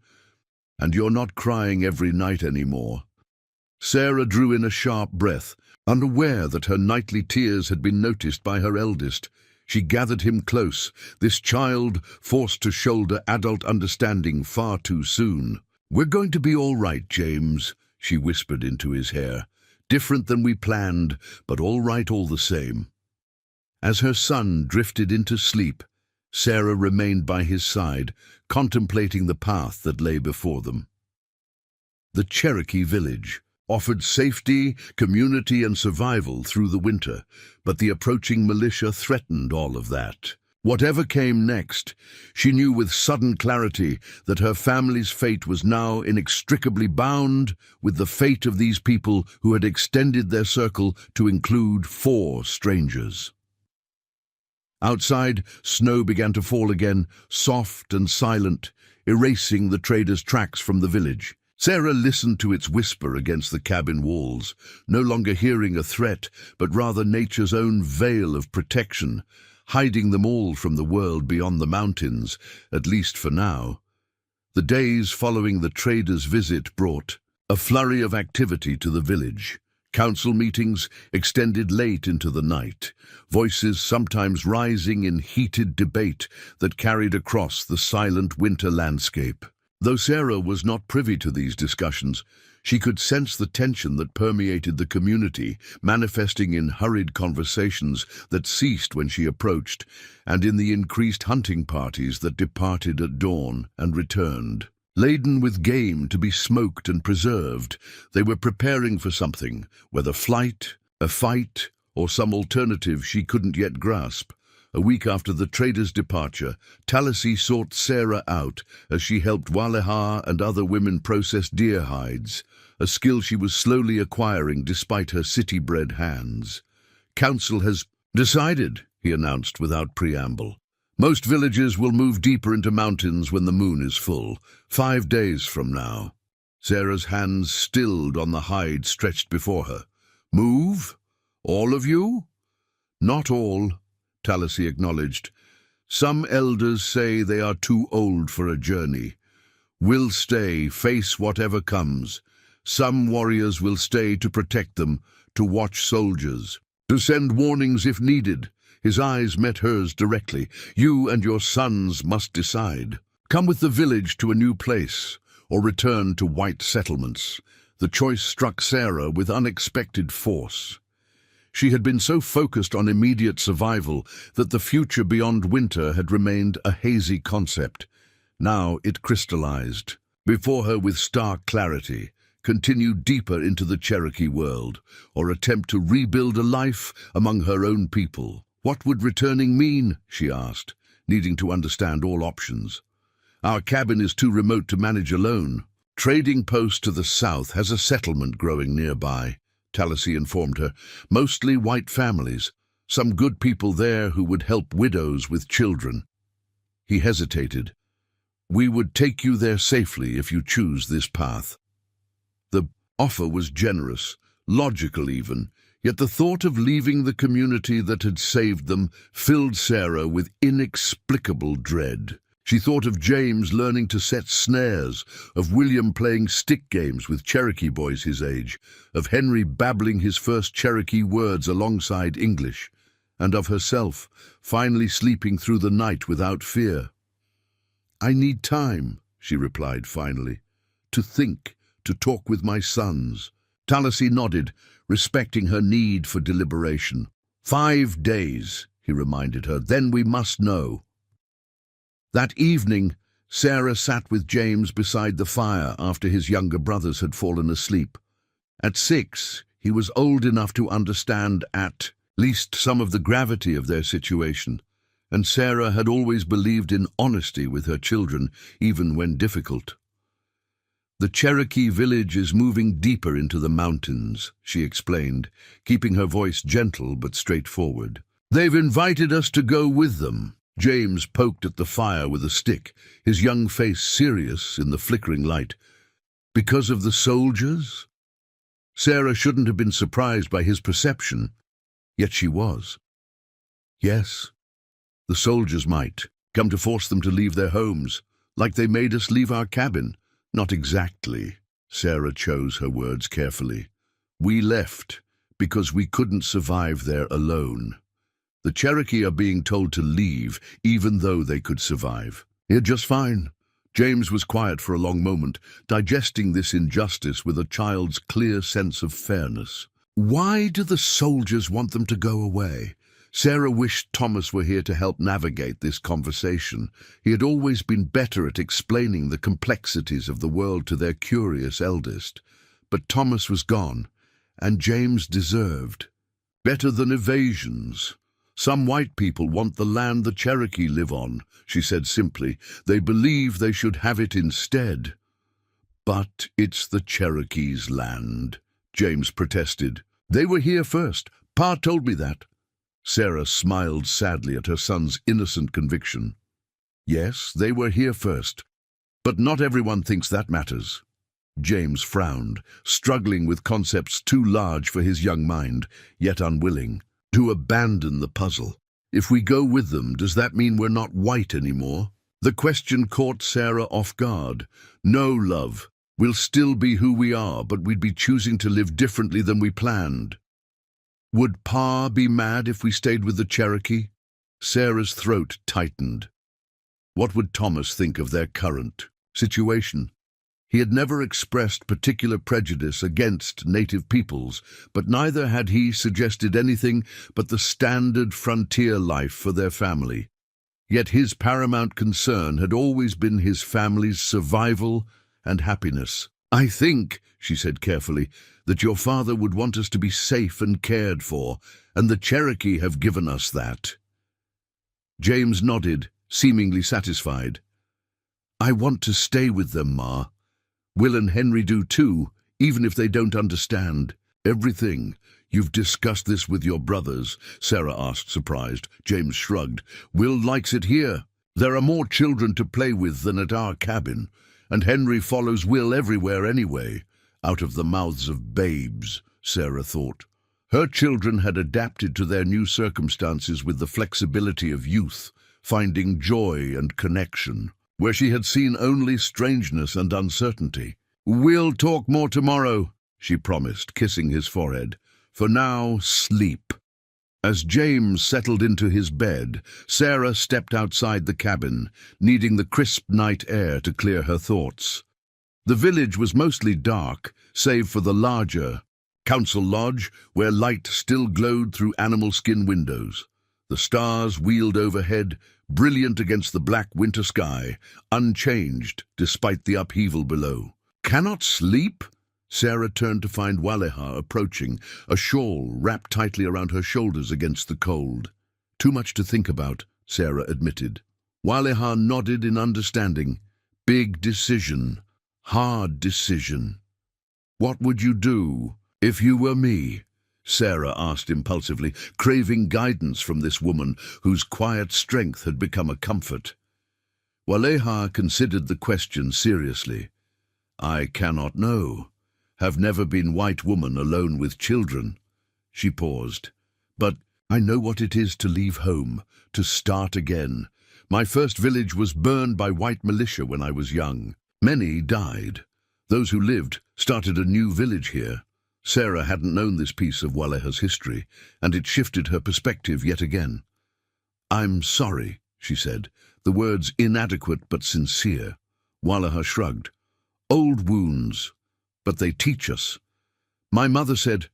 "And you're not crying every night anymore." Sarah drew in a sharp breath, unaware that her nightly tears had been noticed by her eldest. She gathered him close, this child forced to shoulder adult understanding far too soon. "We're going to be all right, James," she whispered into his hair. "Different than we planned, but all right all the same." As her son drifted into sleep, Sarah remained by his side, contemplating the path that lay before them. The Cherokee village offered safety, community, and survival through the winter, but the approaching militia threatened all of that. Whatever came next, she knew with sudden clarity that her family's fate was now inextricably bound with the fate of these people who had extended their circle to include 4 strangers. Outside, snow began to fall again, soft and silent, erasing the traders' tracks from the village. Sarah listened to its whisper against the cabin walls, no longer hearing a threat, but rather nature's own veil of protection, hiding them all from the world beyond the mountains, at least for now. The days following the traders' visit brought a flurry of activity to the village. Council meetings extended late into the night, voices sometimes rising in heated debate that carried across the silent winter landscape. Though Sarah was not privy to these discussions, she could sense the tension that permeated the community, manifesting in hurried conversations that ceased when she approached, and in the increased hunting parties that departed at dawn and returned. Laden with game to be smoked and preserved, they were preparing for something, whether flight, a fight, or some alternative she couldn't yet grasp. A week after the trader's departure, Tallassee sought Sarah out as she helped Waleha and other women process deer hides, a skill she was slowly acquiring despite her city-bred hands. "Council has decided," he announced without preamble. "Most villages will move deeper into mountains when the moon is full, 5 days from now." Sarah's hands stilled on the hide stretched before her. "Move? All of you?" "Not all," Tallassee acknowledged. "Some elders say they are too old for a journey. We'll stay, face whatever comes. Some warriors will stay to protect them, to watch soldiers, to send warnings if needed." His eyes met hers directly. "You and your sons must decide. Come with the village to a new place, or return to white settlements." The choice struck Sarah with unexpected force. She had been so focused on immediate survival that the future beyond winter had remained a hazy concept. Now it crystallized before her with stark clarity. Continue deeper into the Cherokee world, or attempt to rebuild a life among her own people. "What would returning mean?" she asked, needing to understand all options. "Our cabin is too remote to manage alone." Trading post to the south has a settlement growing nearby, Talasy informed her. Mostly white families, some good people there who would help widows with children. He hesitated. We would take you there safely if you choose this path. The offer was generous, logical even, yet the thought of leaving the community that had saved them filled Sarah with inexplicable dread. She thought of James learning to set snares, of William playing stick games with Cherokee boys his age, of Henry babbling his first Cherokee words alongside English, and of herself finally sleeping through the night without fear. I need time, she replied finally, to think, to talk with my sons. Talasy nodded, respecting her need for deliberation. 5 days, he reminded her, then we must know. That evening, Sarah sat with James beside the fire after his younger brothers had fallen asleep. At 6, he was old enough to understand at least some of the gravity of their situation, and Sarah had always believed in honesty with her children, even when difficult. The Cherokee village is moving deeper into the mountains, she explained, keeping her voice gentle but straightforward. They've invited us to go with them. James poked at the fire with a stick, his young face serious in the flickering light. Because of the soldiers? Sarah shouldn't have been surprised by his perception, yet she was. Yes, the soldiers might come to force them to leave their homes, like they made us leave our cabin. Not exactly, Sarah chose her words carefully. We left because we couldn't survive there alone. The Cherokee are being told to leave, even though they could survive. You're just fine. James was quiet for a long moment, digesting this injustice with a child's clear sense of fairness. Why do the soldiers want them to go away? Sarah wished Thomas were here to help navigate this conversation. He had always been better at explaining the complexities of the world to their curious eldest. But Thomas was gone, and James deserved better than evasions. Some white people want the land the Cherokee live on, she said simply. They believe they should have it instead. But it's the Cherokee's land, James protested. They were here first. Pa told me that. Sarah smiled sadly at her son's innocent conviction. Yes, they were here first, but not everyone thinks that matters. James frowned, struggling with concepts too large for his young mind, yet unwilling to abandon the puzzle. If we go with them, does that mean we're not white anymore? The question caught Sarah off guard. No, love. We'll still be who we are, but we'd be choosing to live differently than we planned. Would Pa be mad if we stayed with the Cherokee? Sarah's throat tightened. What would Thomas think of their current situation? He had never expressed particular prejudice against native peoples, but neither had he suggested anything but the standard frontier life for their family. Yet his paramount concern had always been his family's survival and happiness. I think, she said carefully, that your father would want us to be safe and cared for, and the Cherokee have given us that. James nodded, seemingly satisfied. I want to stay with them, Ma. Will and Henry do too, even if they don't understand everything. You've discussed this with your brothers, Sarah asked, surprised. James shrugged. Will likes it here. There are more children to play with than at our cabin, and Henry follows Will everywhere anyway. Out of the mouths of babes, Sarah thought. Her children had adapted to their new circumstances with the flexibility of youth, finding joy and connection, where she had seen only strangeness and uncertainty. We'll talk more tomorrow, she promised, kissing his forehead. For now, sleep. As James settled into his bed, Sarah stepped outside the cabin, needing the crisp night air to clear her thoughts. The village was mostly dark, save for the larger council lodge, where light still glowed through animal skin windows. The stars wheeled overhead, brilliant against the black winter sky, unchanged despite the upheaval below. Cannot sleep? Sarah turned to find Waleha approaching, a shawl wrapped tightly around her shoulders against the cold. Too much to think about, Sarah admitted. Waleha nodded in understanding. Big decision. hard decision. What would you do if you were me? Sarah asked impulsively, craving guidance from this woman whose quiet strength had become a comfort. Waleha considered the question seriously. I cannot know. Have never been white woman alone with children. She paused. But I know what it is to leave home, to start again. My first village was burned by white militia when I was young. Many died. Those who lived started a new village here. Sarah hadn't known this piece of Waleha's history, and it shifted her perspective yet again. I'm sorry, she said, the words inadequate but sincere. Waleha shrugged. Old wounds, but they teach us. My mother said,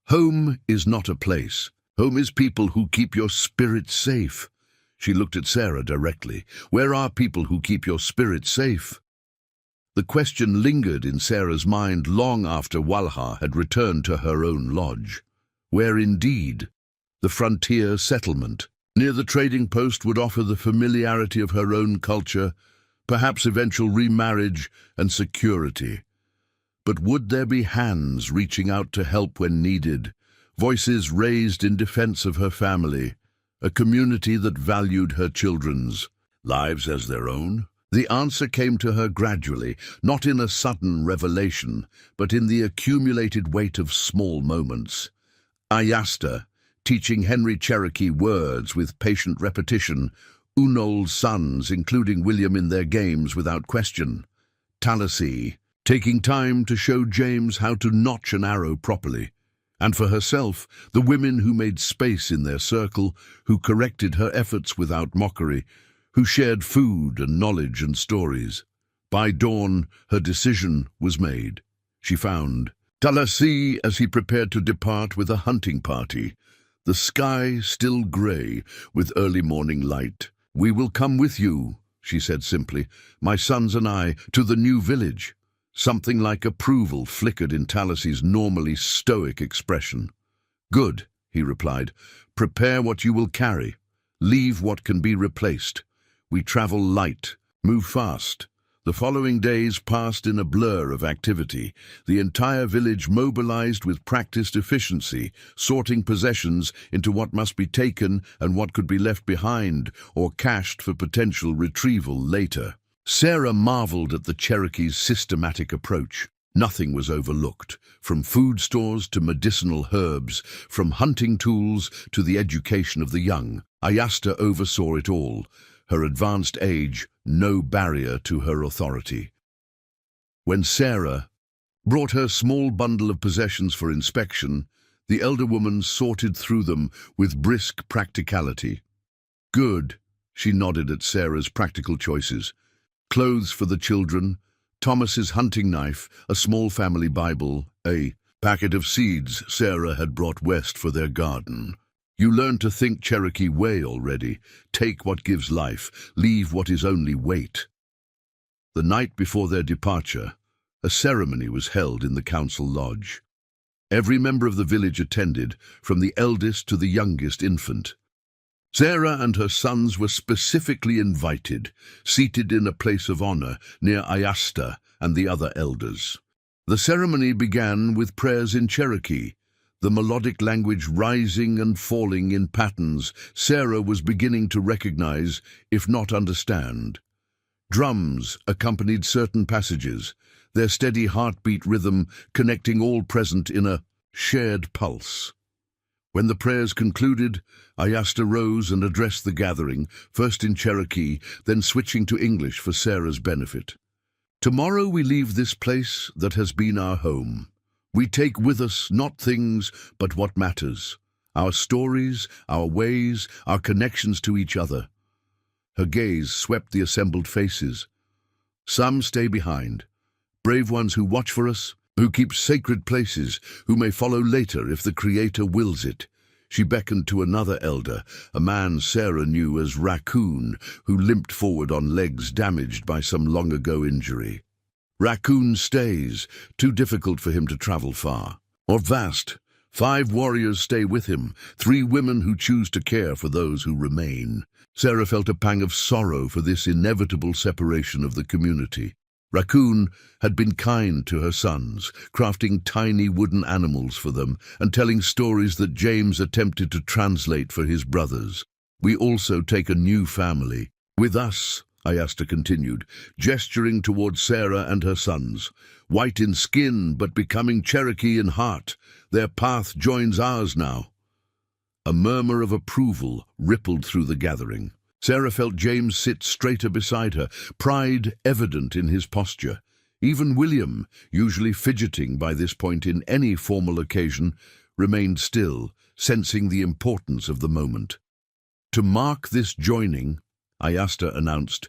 home is not a place. Home is people who keep your spirit safe. She looked at Sarah directly. Where are people who keep your spirit safe? The question lingered in Sarah's mind long after Waleha had returned to her own lodge. Where indeed? The frontier settlement. Near the trading post would offer the familiarity of her own culture, perhaps eventual remarriage and security. But would there be hands reaching out to help when needed, voices raised in defense of her family, a community that valued her children's lives as their own? The answer came to her gradually, not in a sudden revelation, but in the accumulated weight of small moments. Ayasta, teaching Henry Cherokee words with patient repetition, Unol's sons, including William in their games without question. Talassie, taking time to show James how to notch an arrow properly. And for herself, the women who made space in their circle, who corrected her efforts without mockery, who shared food and knowledge and stories. By dawn, her decision was made. She found Talassie as he prepared to depart with a hunting party, the sky still grey with early morning light. We will come with you, she said simply, my sons and I, to the new village. Something like approval flickered in Talassie's normally stoic expression. Good, he replied. Prepare what you will carry. Leave what can be replaced. We travel light, move fast. The following days passed in a blur of activity, the entire village mobilized with practiced efficiency, sorting possessions into what must be taken and what could be left behind or cached for potential retrieval later. Sarah marveled at the Cherokee's systematic approach. Nothing was overlooked, from food stores to medicinal herbs, from hunting tools to the education of the young. Ayasta oversaw it all. Her advanced age, no barrier to her authority. When Sarah brought her small bundle of possessions for inspection, the elder woman sorted through them with brisk practicality. Good, she nodded at Sarah's practical choices. Clothes for the children, Thomas's hunting knife, a small family Bible, a packet of seeds Sarah had brought west for their garden. You learn to think Cherokee way already. Take what gives life, leave what is only weight. The night before their departure, a ceremony was held in the council lodge. Every member of the village attended, from the eldest to the youngest infant. Sarah and her sons were specifically invited, seated in a place of honor near Ayasta and the other elders. The ceremony began with prayers in Cherokee, the melodic language rising and falling in patterns Sarah was beginning to recognize, if not understand. Drums accompanied certain passages, their steady heartbeat rhythm connecting all present in a shared pulse. When the prayers concluded, Ayasta rose and addressed the gathering, first in Cherokee, then switching to English for Sarah's benefit. Tomorrow we leave this place that has been our home. We take with us not things, but what matters. Our stories, our ways, our connections to each other. Her gaze swept the assembled faces. Some stay behind, brave ones who watch for us, who keep sacred places, who may follow later if the Creator wills it. She beckoned to another elder, a man Sarah knew as Raccoon, who limped forward on legs damaged by some long-ago injury. Raccoon stays, too difficult for him to travel far. Or vast, 5 warriors stay with him, 3 women who choose to care for those who remain. Sarah felt a pang of sorrow for this inevitable separation of the community. Raccoon had been kind to her sons, crafting tiny wooden animals for them and telling stories that James attempted to translate for his brothers. We also take a new family. With us, Ayasta continued, gesturing towards Sarah and her sons. White in skin, but becoming Cherokee in heart. Their path joins ours now. A murmur of approval rippled through the gathering. Sarah felt James sit straighter beside her, pride evident in his posture. Even William, usually fidgeting by this point in any formal occasion, remained still, sensing the importance of the moment. To mark this joining, Ayasta announced,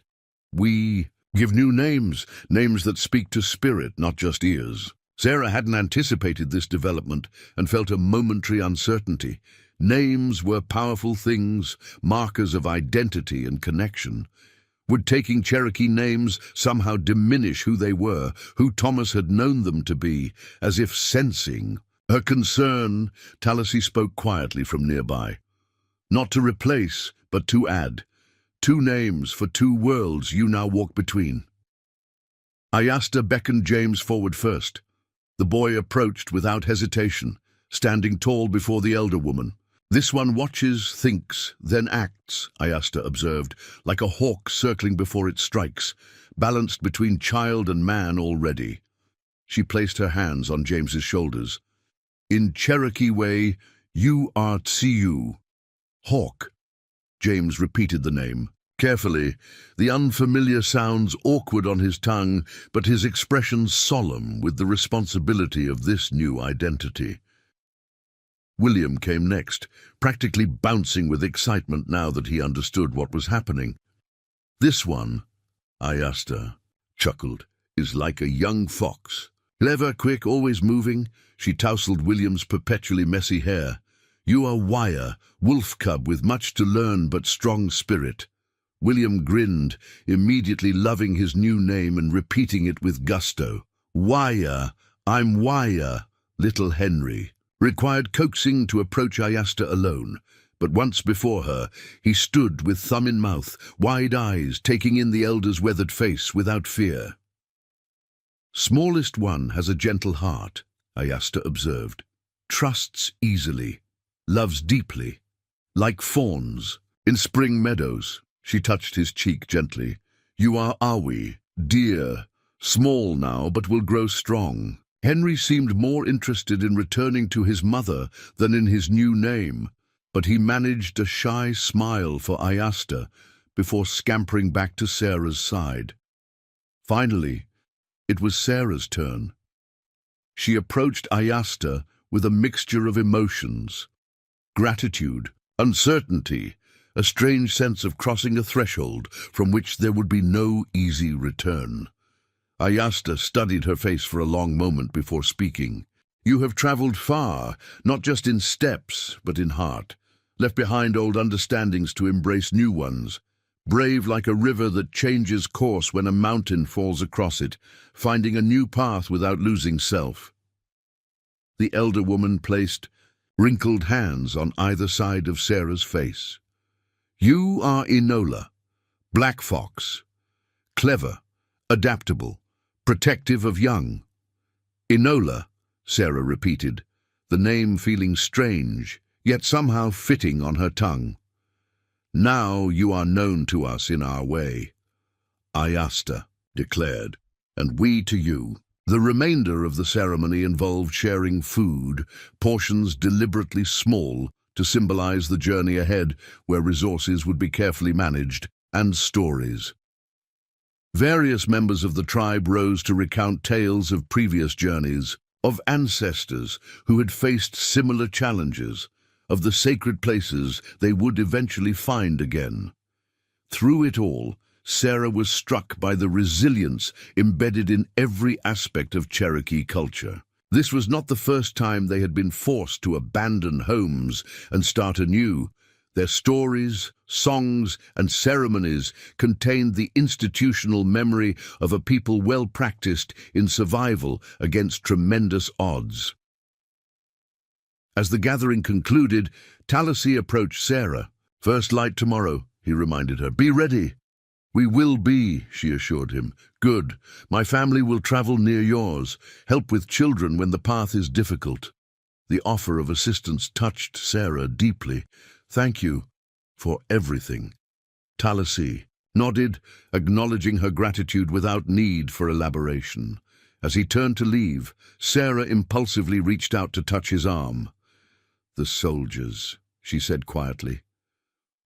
"We give new names, names that speak to spirit, not just ears." Sarah hadn't anticipated this development and felt a momentary uncertainty. Names were powerful things, markers of identity and connection. Would taking Cherokee names somehow diminish who they were, who Thomas had known them to be, as if sensing? Her concern, Tallassee spoke quietly from nearby. Not to replace, but to add. 2 names for 2 worlds you now walk between. Ayasta beckoned James forward first. The boy approached without hesitation, standing tall before the elder woman. "This one watches, thinks, then acts," Ayasta observed, like a hawk circling before it strikes, balanced between child and man already. She placed her hands on James's shoulders. "In Cherokee way, you are Tsiu." "Hawk." James repeated the name. Carefully, the unfamiliar sounds awkward on his tongue, but his expression solemn with the responsibility of this new identity. William came next, practically bouncing with excitement now that he understood what was happening. "This one," Ayasta chuckled, "is like a young fox. Clever, quick, always moving." She tousled William's perpetually messy hair. "You are Wire, wolf cub with much to learn but strong spirit." William grinned, immediately loving his new name and repeating it with gusto. "Wire, I'm Wire, little Henry." Required coaxing to approach Ayasta alone, but once before her, he stood with thumb in mouth, wide eyes, taking in the elder's weathered face without fear. "Smallest one has a gentle heart," Ayasta observed. "Trusts easily, loves deeply, like fawns. In spring meadows," she touched his cheek gently. "You are Awi, dear, small now, but will grow strong." Henry seemed more interested in returning to his mother than in his new name, but he managed a shy smile for Ayasta before scampering back to Sarah's side. Finally, it was Sarah's turn. She approached Ayasta with a mixture of emotions: gratitude, uncertainty, a strange sense of crossing a threshold from which there would be no easy return. Ayasta studied her face for a long moment before speaking. "You have traveled far, not just in steps, but in heart. Left behind old understandings to embrace new ones. Brave like a river that changes course when a mountain falls across it, finding a new path without losing self." The elder woman placed wrinkled hands on either side of Sarah's face. "You are Enola, Black Fox, clever, adaptable, protective of young." "Enola," Sarah repeated, the name feeling strange, yet somehow fitting on her tongue. "Now you are known to us in our way," Ayasta declared, "and we to you." The remainder of the ceremony involved sharing food, portions deliberately small to symbolize the journey ahead, where resources would be carefully managed, and stories. Various members of the tribe rose to recount tales of previous journeys, of ancestors who had faced similar challenges, of the sacred places they would eventually find again. Through it all, Sarah was struck by the resilience embedded in every aspect of Cherokee culture. This was not the first time they had been forced to abandon homes and start anew. Their stories, songs, and ceremonies contained the institutional memory of a people well practiced in survival against tremendous odds. As the gathering concluded, Tallassee approached Sarah. "First light tomorrow," he reminded her. "Be ready." "We will be," she assured him. "Good. My family will travel near yours, help with children when the path is difficult." The offer of assistance touched Sarah deeply. "Thank you for everything." Talassi nodded, acknowledging her gratitude without need for elaboration. As he turned to leave, Sarah impulsively reached out to touch his arm. "The soldiers," she said quietly.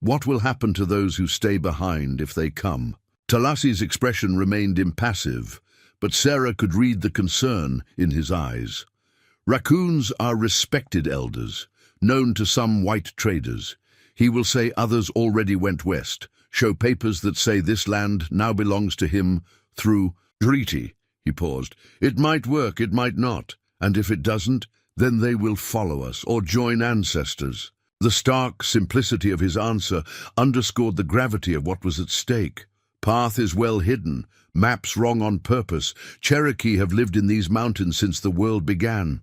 "What will happen to those who stay behind if they come?" Talassi's expression remained impassive, but Sarah could read the concern in his eyes. "Raccoons are respected elders, known to some white traders. He will say others already went west, show papers that say this land now belongs to him through treaty." He paused. "It might work, it might not, and if it doesn't, then they will follow us or join ancestors." The stark simplicity of his answer underscored the gravity of what was at stake. Path is well hidden, maps wrong on purpose. Cherokee have lived in these mountains since the world began.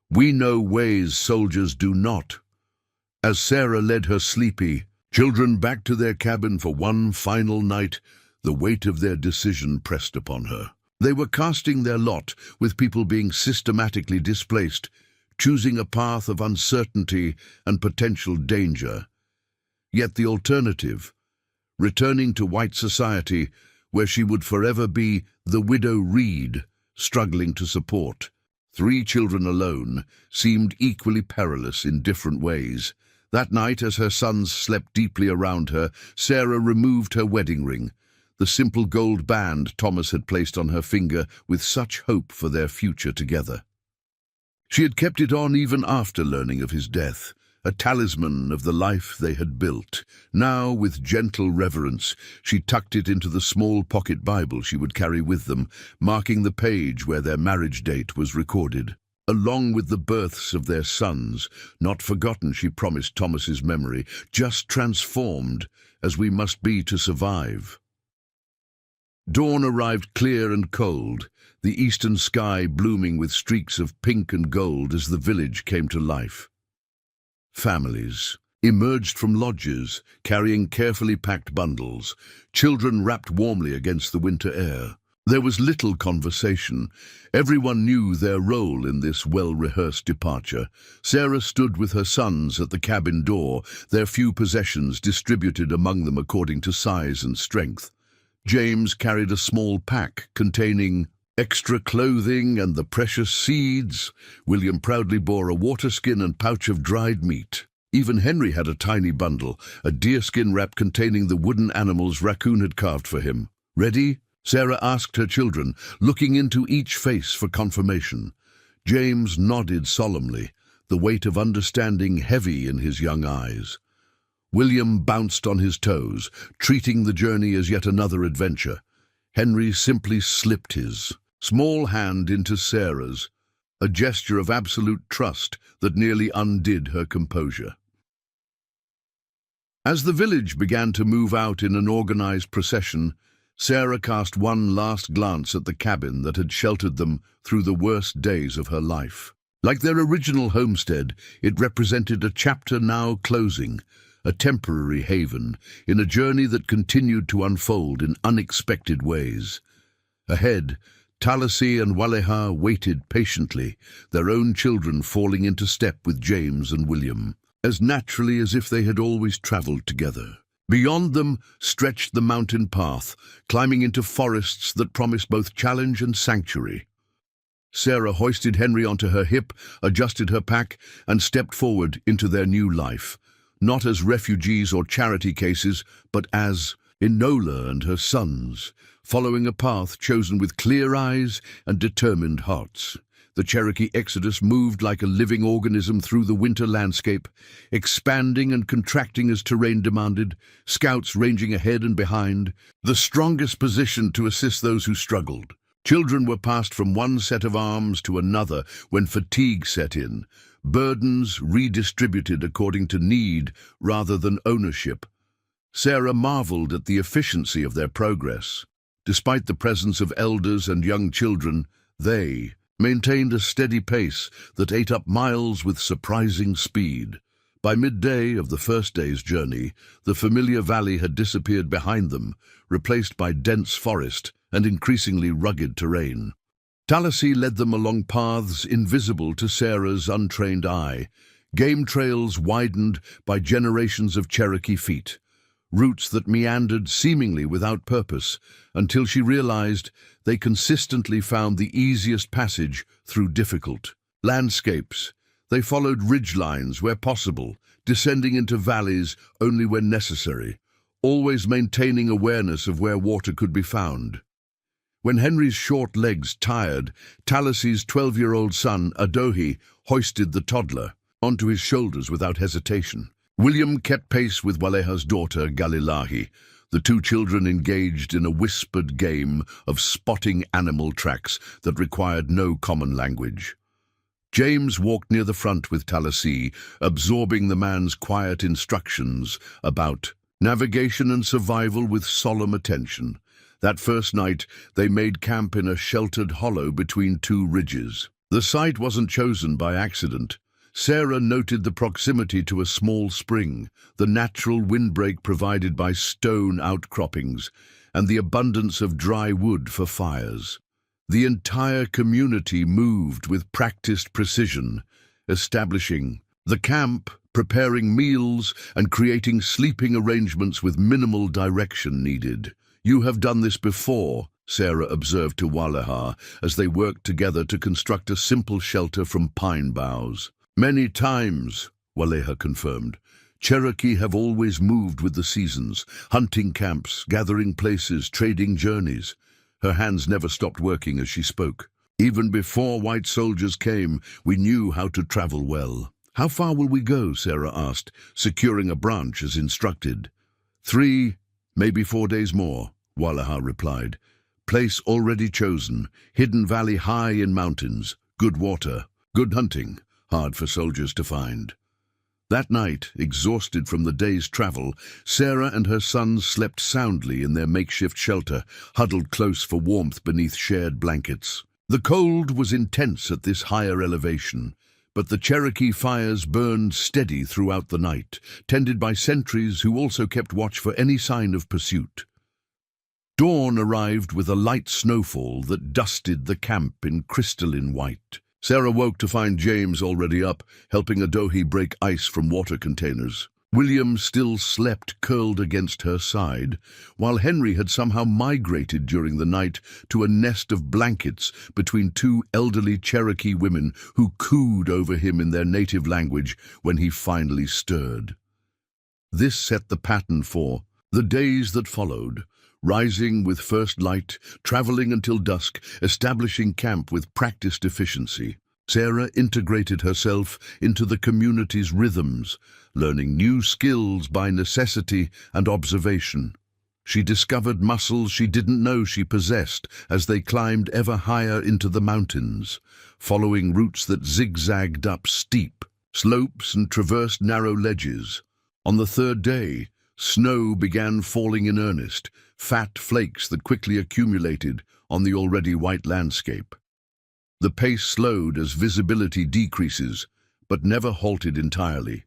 We know ways soldiers do not. As Sarah led her sleepy children back to their cabin for one final night, the weight of their decision pressed upon her. They were casting their lot with people being systematically displaced, choosing a path of uncertainty and potential danger. Yet the alternative, returning to white society, where she would forever be the widow Reed, struggling to support 3 children alone, seemed equally perilous in different ways. That night, as her sons slept deeply around her, Sarah removed her wedding ring, the simple gold band Thomas had placed on her finger with such hope for their future together. She had kept it on even after learning of his death, a talisman of the life they had built. Now, with gentle reverence, she tucked it into the small pocket Bible she would carry with them, marking the page where their marriage date was recorded. Along with the births of their sons, not forgotten, she promised Thomas's memory, just transformed, as we must be to survive. Dawn arrived clear and cold, the eastern sky blooming with streaks of pink and gold as the village came to life. Families emerged from lodges, carrying carefully packed bundles, children wrapped warmly against the winter air. There was little conversation. Everyone knew their role in this well-rehearsed departure. Sarah stood with her sons at the cabin door, their few possessions distributed among them according to size and strength. James carried a small pack containing extra clothing and the precious seeds. William proudly bore a waterskin and pouch of dried meat. Even Henry had a tiny bundle, a deerskin wrap containing the wooden animals Raccoon had carved for him. "Ready?" Sarah asked her children, looking into each face for confirmation. James nodded solemnly, the weight of understanding heavy in his young eyes. William bounced on his toes, treating the journey as yet another adventure. Henry simply slipped his small hand into Sarah's, a gesture of absolute trust that nearly undid her composure. As the village began to move out in an organized procession, Sarah cast one last glance at the cabin that had sheltered them through the worst days of her life. Like their original homestead, it represented a chapter now closing, a temporary haven, in a journey that continued to unfold in unexpected ways. Ahead, Talassi and Waleha waited patiently, their own children falling into step with James and William, as naturally as if they had always traveled together. Beyond them stretched the mountain path, climbing into forests that promised both challenge and sanctuary. Sarah hoisted Henry onto her hip, adjusted her pack, and stepped forward into their new life, not as refugees or charity cases, but as Enola and her sons, following a path chosen with clear eyes and determined hearts. The Cherokee exodus moved like a living organism through the winter landscape, expanding and contracting as terrain demanded, scouts ranging ahead and behind, the strongest positioned to assist those who struggled. Children were passed from one set of arms to another when fatigue set in, burdens redistributed according to need rather than ownership. Sarah marveled at the efficiency of their progress. Despite the presence of elders and young children, they maintained a steady pace that ate up miles with surprising speed. By midday of the first day's journey, the familiar valley had disappeared behind them, replaced by dense forest and increasingly rugged terrain. Talasy led them along paths invisible to Sarah's untrained eye, game trails widened by generations of Cherokee feet, routes that meandered seemingly without purpose until she realized they consistently found the easiest passage through difficult landscapes. They followed ridgelines where possible, descending into valleys only when necessary, always maintaining awareness of where water could be found. When Henry's short legs tired, Talasy's 12-year-old son, Adohi, hoisted the toddler onto his shoulders without hesitation. William kept pace with Waleha's daughter, Galilahi. The two children engaged in a whispered game of spotting animal tracks that required no common language. James walked near the front with Talasy, absorbing the man's quiet instructions about navigation and survival with solemn attention. That first night, they made camp in a sheltered hollow between two ridges. The site wasn't chosen by accident. Sarah noted the proximity to a small spring, the natural windbreak provided by stone outcroppings, and the abundance of dry wood for fires. The entire community moved with practiced precision, establishing the camp, preparing meals, and creating sleeping arrangements with minimal direction needed. "You have done this before," Sarah observed to Waleha as they worked together to construct a simple shelter from pine boughs. "Many times," Waleha confirmed. "Cherokee have always moved with the seasons, hunting camps, gathering places, trading journeys." Her hands never stopped working as she spoke. "Even before white soldiers came, we knew how to travel well." "How far will we go?" Sarah asked, securing a branch as instructed. 3, maybe 4 days more," Waleha replied. "Place already chosen, hidden valley high in mountains, good water, good hunting, hard for soldiers to find." That night, exhausted from the day's travel, Sarah and her sons slept soundly in their makeshift shelter, huddled close for warmth beneath shared blankets. The cold was intense at this higher elevation, but the Cherokee fires burned steady throughout the night, tended by sentries who also kept watch for any sign of pursuit. Dawn arrived with a light snowfall that dusted the camp in crystalline white. Sarah woke to find James already up, helping Adohi break ice from water containers. William still slept curled against her side, while Henry had somehow migrated during the night to a nest of blankets between two elderly Cherokee women who cooed over him in their native language when he finally stirred. This set the pattern for the days that followed, rising with first light, traveling until dusk, establishing camp with practiced efficiency. Sarah integrated herself into the community's rhythms, learning new skills by necessity and observation. She discovered muscles she didn't know she possessed as they climbed ever higher into the mountains, following routes that zigzagged up steep slopes and traversed narrow ledges. On the third day, snow began falling in earnest, fat flakes that quickly accumulated on the already white landscape. The pace slowed as visibility decreases, but never halted entirely.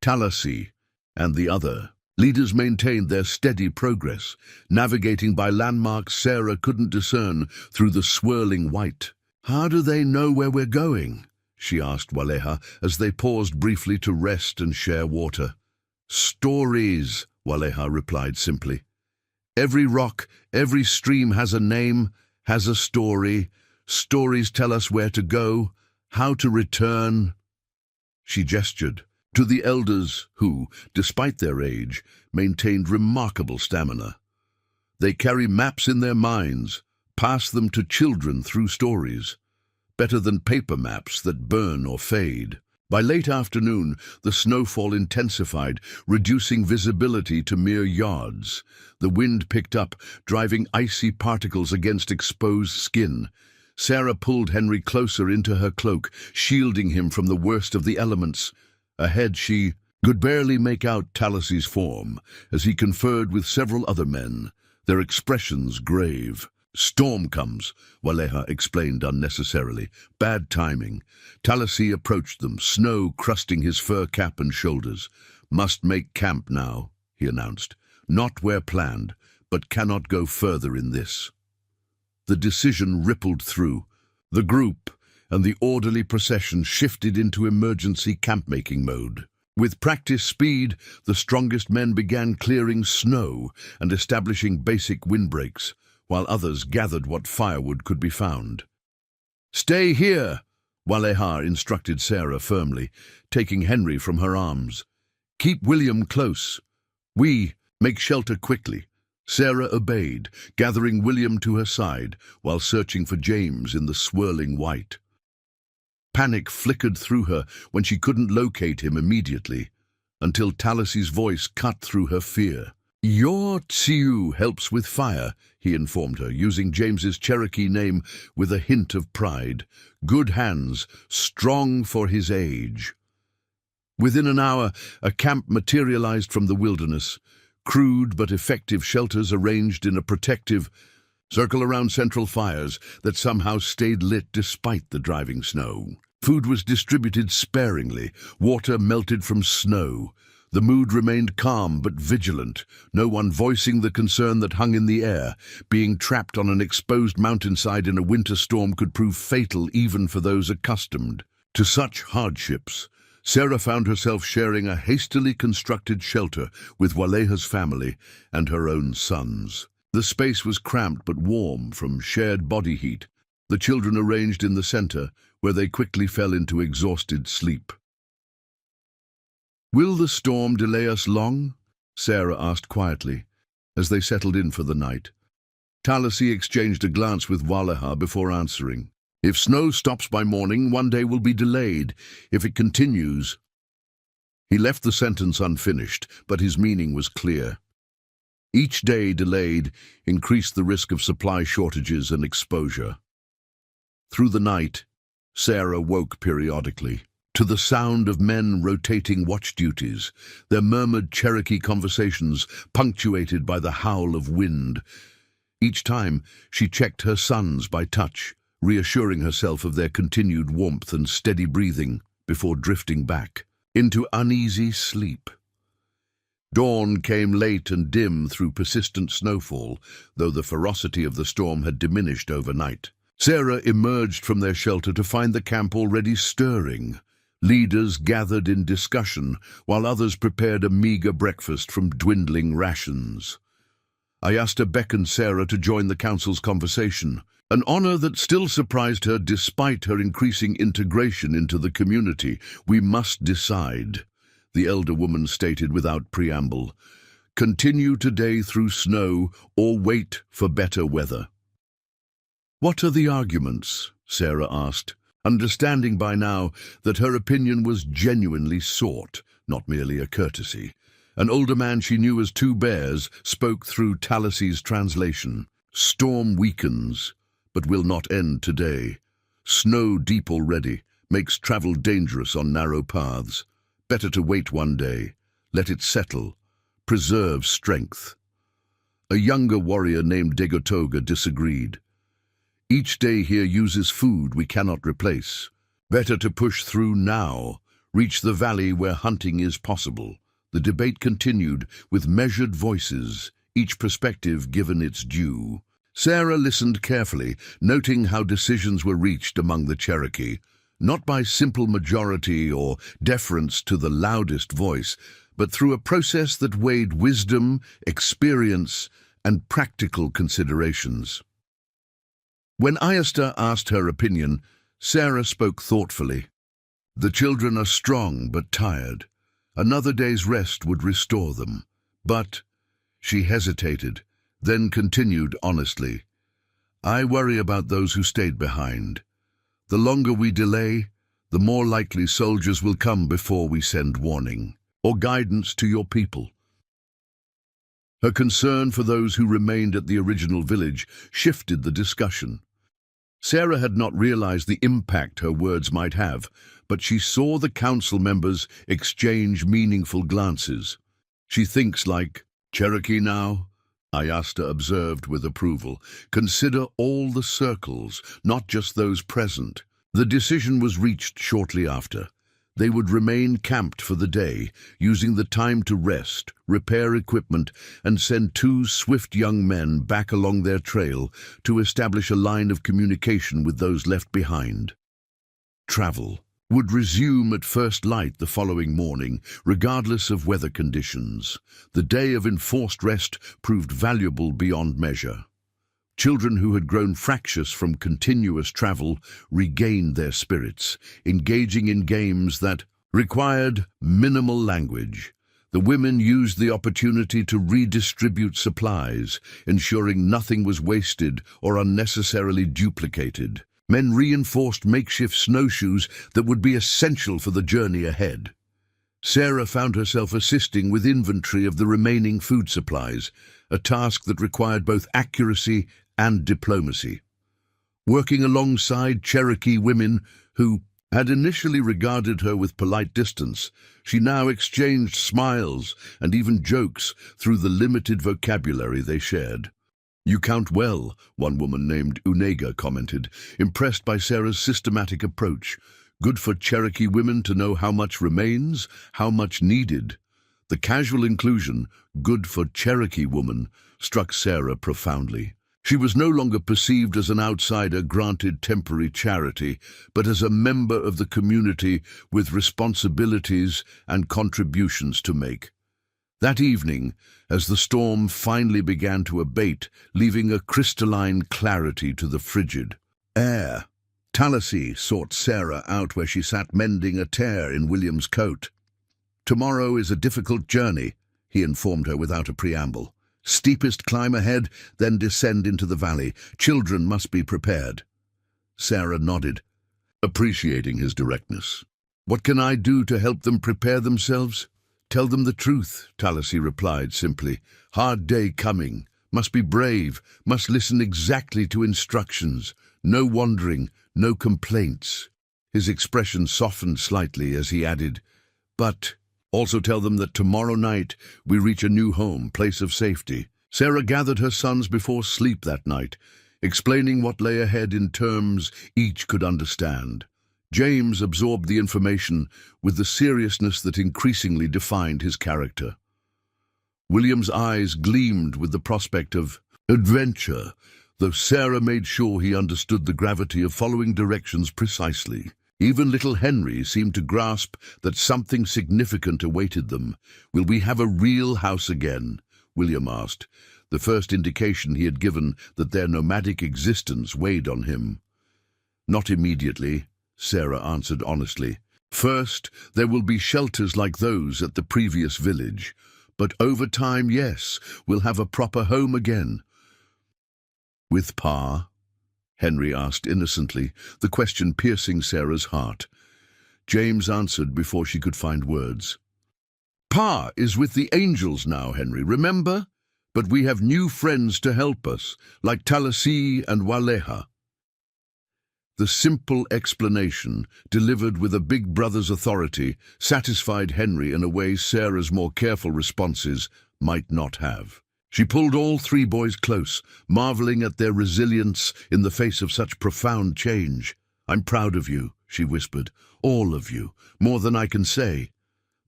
Talasy and the other leaders maintained their steady progress, navigating by landmarks Sarah couldn't discern through the swirling white. "How do they know where we're going?" she asked Waleha as they paused briefly to rest and share water. "Stories," Waleha replied simply. "Every rock, every stream has a name, has a story. Stories tell us where to go, how to return." She gestured to the elders who, despite their age, maintained remarkable stamina. They carry maps in their minds, pass them to children through stories, better than paper maps that burn or fade. By late afternoon, the snowfall intensified, reducing visibility to mere yards. The wind picked up, driving icy particles against exposed skin. Sarah pulled Henry closer into her cloak, shielding him from the worst of the elements. Ahead she could barely make out Talasy's form as he conferred with several other men, their expressions grave. Storm comes, Waleha explained unnecessarily. Bad timing. Talasy approached them, snow crusting his fur cap and shoulders. Must make camp now, he announced. Not where planned, but cannot go further in this. The decision rippled through. The group and the orderly procession shifted into emergency camp-making mode. With practice speed, the strongest men began clearing snow and establishing basic windbreaks, while others gathered what firewood could be found. "Stay here," Waleha instructed Sarah firmly, taking Henry from her arms. "Keep William close. We make shelter quickly." Sarah obeyed, gathering William to her side while searching for James in the swirling white. Panic flickered through her when she couldn't locate him immediately, until Talasy's voice cut through her fear. "Your Tsiu helps with fire," he informed her, using James's Cherokee name with a hint of pride. "Good hands, strong for his age." Within an hour, a camp materialized from the wilderness. Crude but effective shelters arranged in a protective circle around central fires that somehow stayed lit despite the driving snow. Food was distributed sparingly, water melted from snow. The mood remained calm but vigilant, no one voicing the concern that hung in the air. Being trapped on an exposed mountainside in a winter storm could prove fatal even for those accustomed to such hardships. Sarah found herself sharing a hastily constructed shelter with Waleha's family and her own sons. The space was cramped but warm from shared body heat, the children arranged in the center, where they quickly fell into exhausted sleep. "Will the storm delay us long?" Sarah asked quietly, as they settled in for the night. Talasy exchanged a glance with Waleha before answering. "If snow stops by morning, one day will be delayed. If it continues—" He left the sentence unfinished, but his meaning was clear. Each day delayed increased the risk of supply shortages and exposure. Through the night, Sarah woke periodically to the sound of men rotating watch duties, their murmured Cherokee conversations punctuated by the howl of wind. Each time, she checked her sons by touch, reassuring herself of their continued warmth and steady breathing before drifting back into uneasy sleep. Dawn came late and dim through persistent snowfall, though the ferocity of the storm had diminished overnight. Sarah emerged from their shelter to find the camp already stirring. Leaders gathered in discussion, while others prepared a meager breakfast from dwindling rations. Ayasta beckoned Sarah to join the council's conversation, an honor that still surprised her despite her increasing integration into the community. "We must decide," the elder woman stated without preamble. "Continue today through snow or wait for better weather." "What are the arguments?" Sarah asked, understanding by now that her opinion was genuinely sought, not merely a courtesy. An older man she knew as Two Bears spoke through Talasy's translation. "Storm weakens, but will not end today. Snow deep already, makes travel dangerous on narrow paths. Better to wait one day, let it settle, preserve strength." A younger warrior named Degotoga disagreed. "Each day here uses food we cannot replace. Better to push through now, reach the valley where hunting is possible." The debate continued with measured voices, each perspective given its due. Sarah listened carefully, noting how decisions were reached among the Cherokee, not by simple majority or deference to the loudest voice, but through a process that weighed wisdom, experience, and practical considerations. When Ayasta asked her opinion, Sarah spoke thoughtfully. "The children are strong but tired. Another day's rest would restore them. But," she hesitated, then continued honestly, "I worry about those who stayed behind. The longer we delay, the more likely soldiers will come before we send warning or guidance to your people." Her concern for those who remained at the original village shifted the discussion. Sarah had not realized the impact her words might have, but she saw the council members exchange meaningful glances. "She thinks like Cherokee now?" Ayasta observed with approval. Consider all the circles, not just those present. The decision was reached shortly after. They would remain camped for the day, using the time to rest, repair equipment, and send two swift young men back along their trail to establish a line of communication with those left behind. Travel would resume at first light the following morning, regardless of weather conditions. The day of enforced rest proved valuable beyond measure. Children who had grown fractious from continuous travel regained their spirits, engaging in games that required minimal language. The women used the opportunity to redistribute supplies, ensuring nothing was wasted or unnecessarily duplicated. Men reinforced makeshift snowshoes that would be essential for the journey ahead. Sarah found herself assisting with inventory of the remaining food supplies, a task that required both accuracy and diplomacy. Working alongside Cherokee women who had initially regarded her with polite distance, she now exchanged smiles and even jokes through the limited vocabulary they shared. "You count well," one woman named Unega commented, impressed by Sarah's systematic approach. "Good for Cherokee women to know how much remains, how much needed." The casual inclusion, "good for Cherokee woman," struck Sarah profoundly. She was no longer perceived as an outsider granted temporary charity, but as a member of the community with responsibilities and contributions to make. That evening, as the storm finally began to abate, leaving a crystalline clarity to the frigid air, Tallassee sought Sarah out where she sat mending a tear in William's coat. "Tomorrow is a difficult journey," he informed her without a preamble. "Steepest climb ahead, then descend into the valley. Children must be prepared." Sarah nodded, appreciating his directness. "What can I do to help them prepare themselves?" "Tell them the truth," Tallassee replied simply. "Hard day coming. Must be brave. Must listen exactly to instructions. No wandering, no complaints." His expression softened slightly as he added, "But also tell them that tomorrow night we reach a new home, place of safety." Sarah gathered her sons before sleep that night, explaining what lay ahead in terms each could understand. James absorbed the information with the seriousness that increasingly defined his character. William's eyes gleamed with the prospect of adventure, though Sarah made sure he understood the gravity of following directions precisely. Even little Henry seemed to grasp that something significant awaited them. "Will we have a real house again?" William asked, the first indication he had given that their nomadic existence weighed on him. "Not immediately," Sarah answered honestly. "First, there will be shelters like those at the previous village. But over time, yes, we'll have a proper home again." "With Pa?" Henry asked innocently, the question piercing Sarah's heart. James answered before she could find words. "Pa is with the angels now, Henry, remember? But we have new friends to help us, like Tallassee and Waleha." The simple explanation, delivered with a big brother's authority, satisfied Henry in a way Sarah's more careful responses might not have. She pulled all three boys close, marveling at their resilience in the face of such profound change. "I'm proud of you," she whispered, "all of you, more than I can say."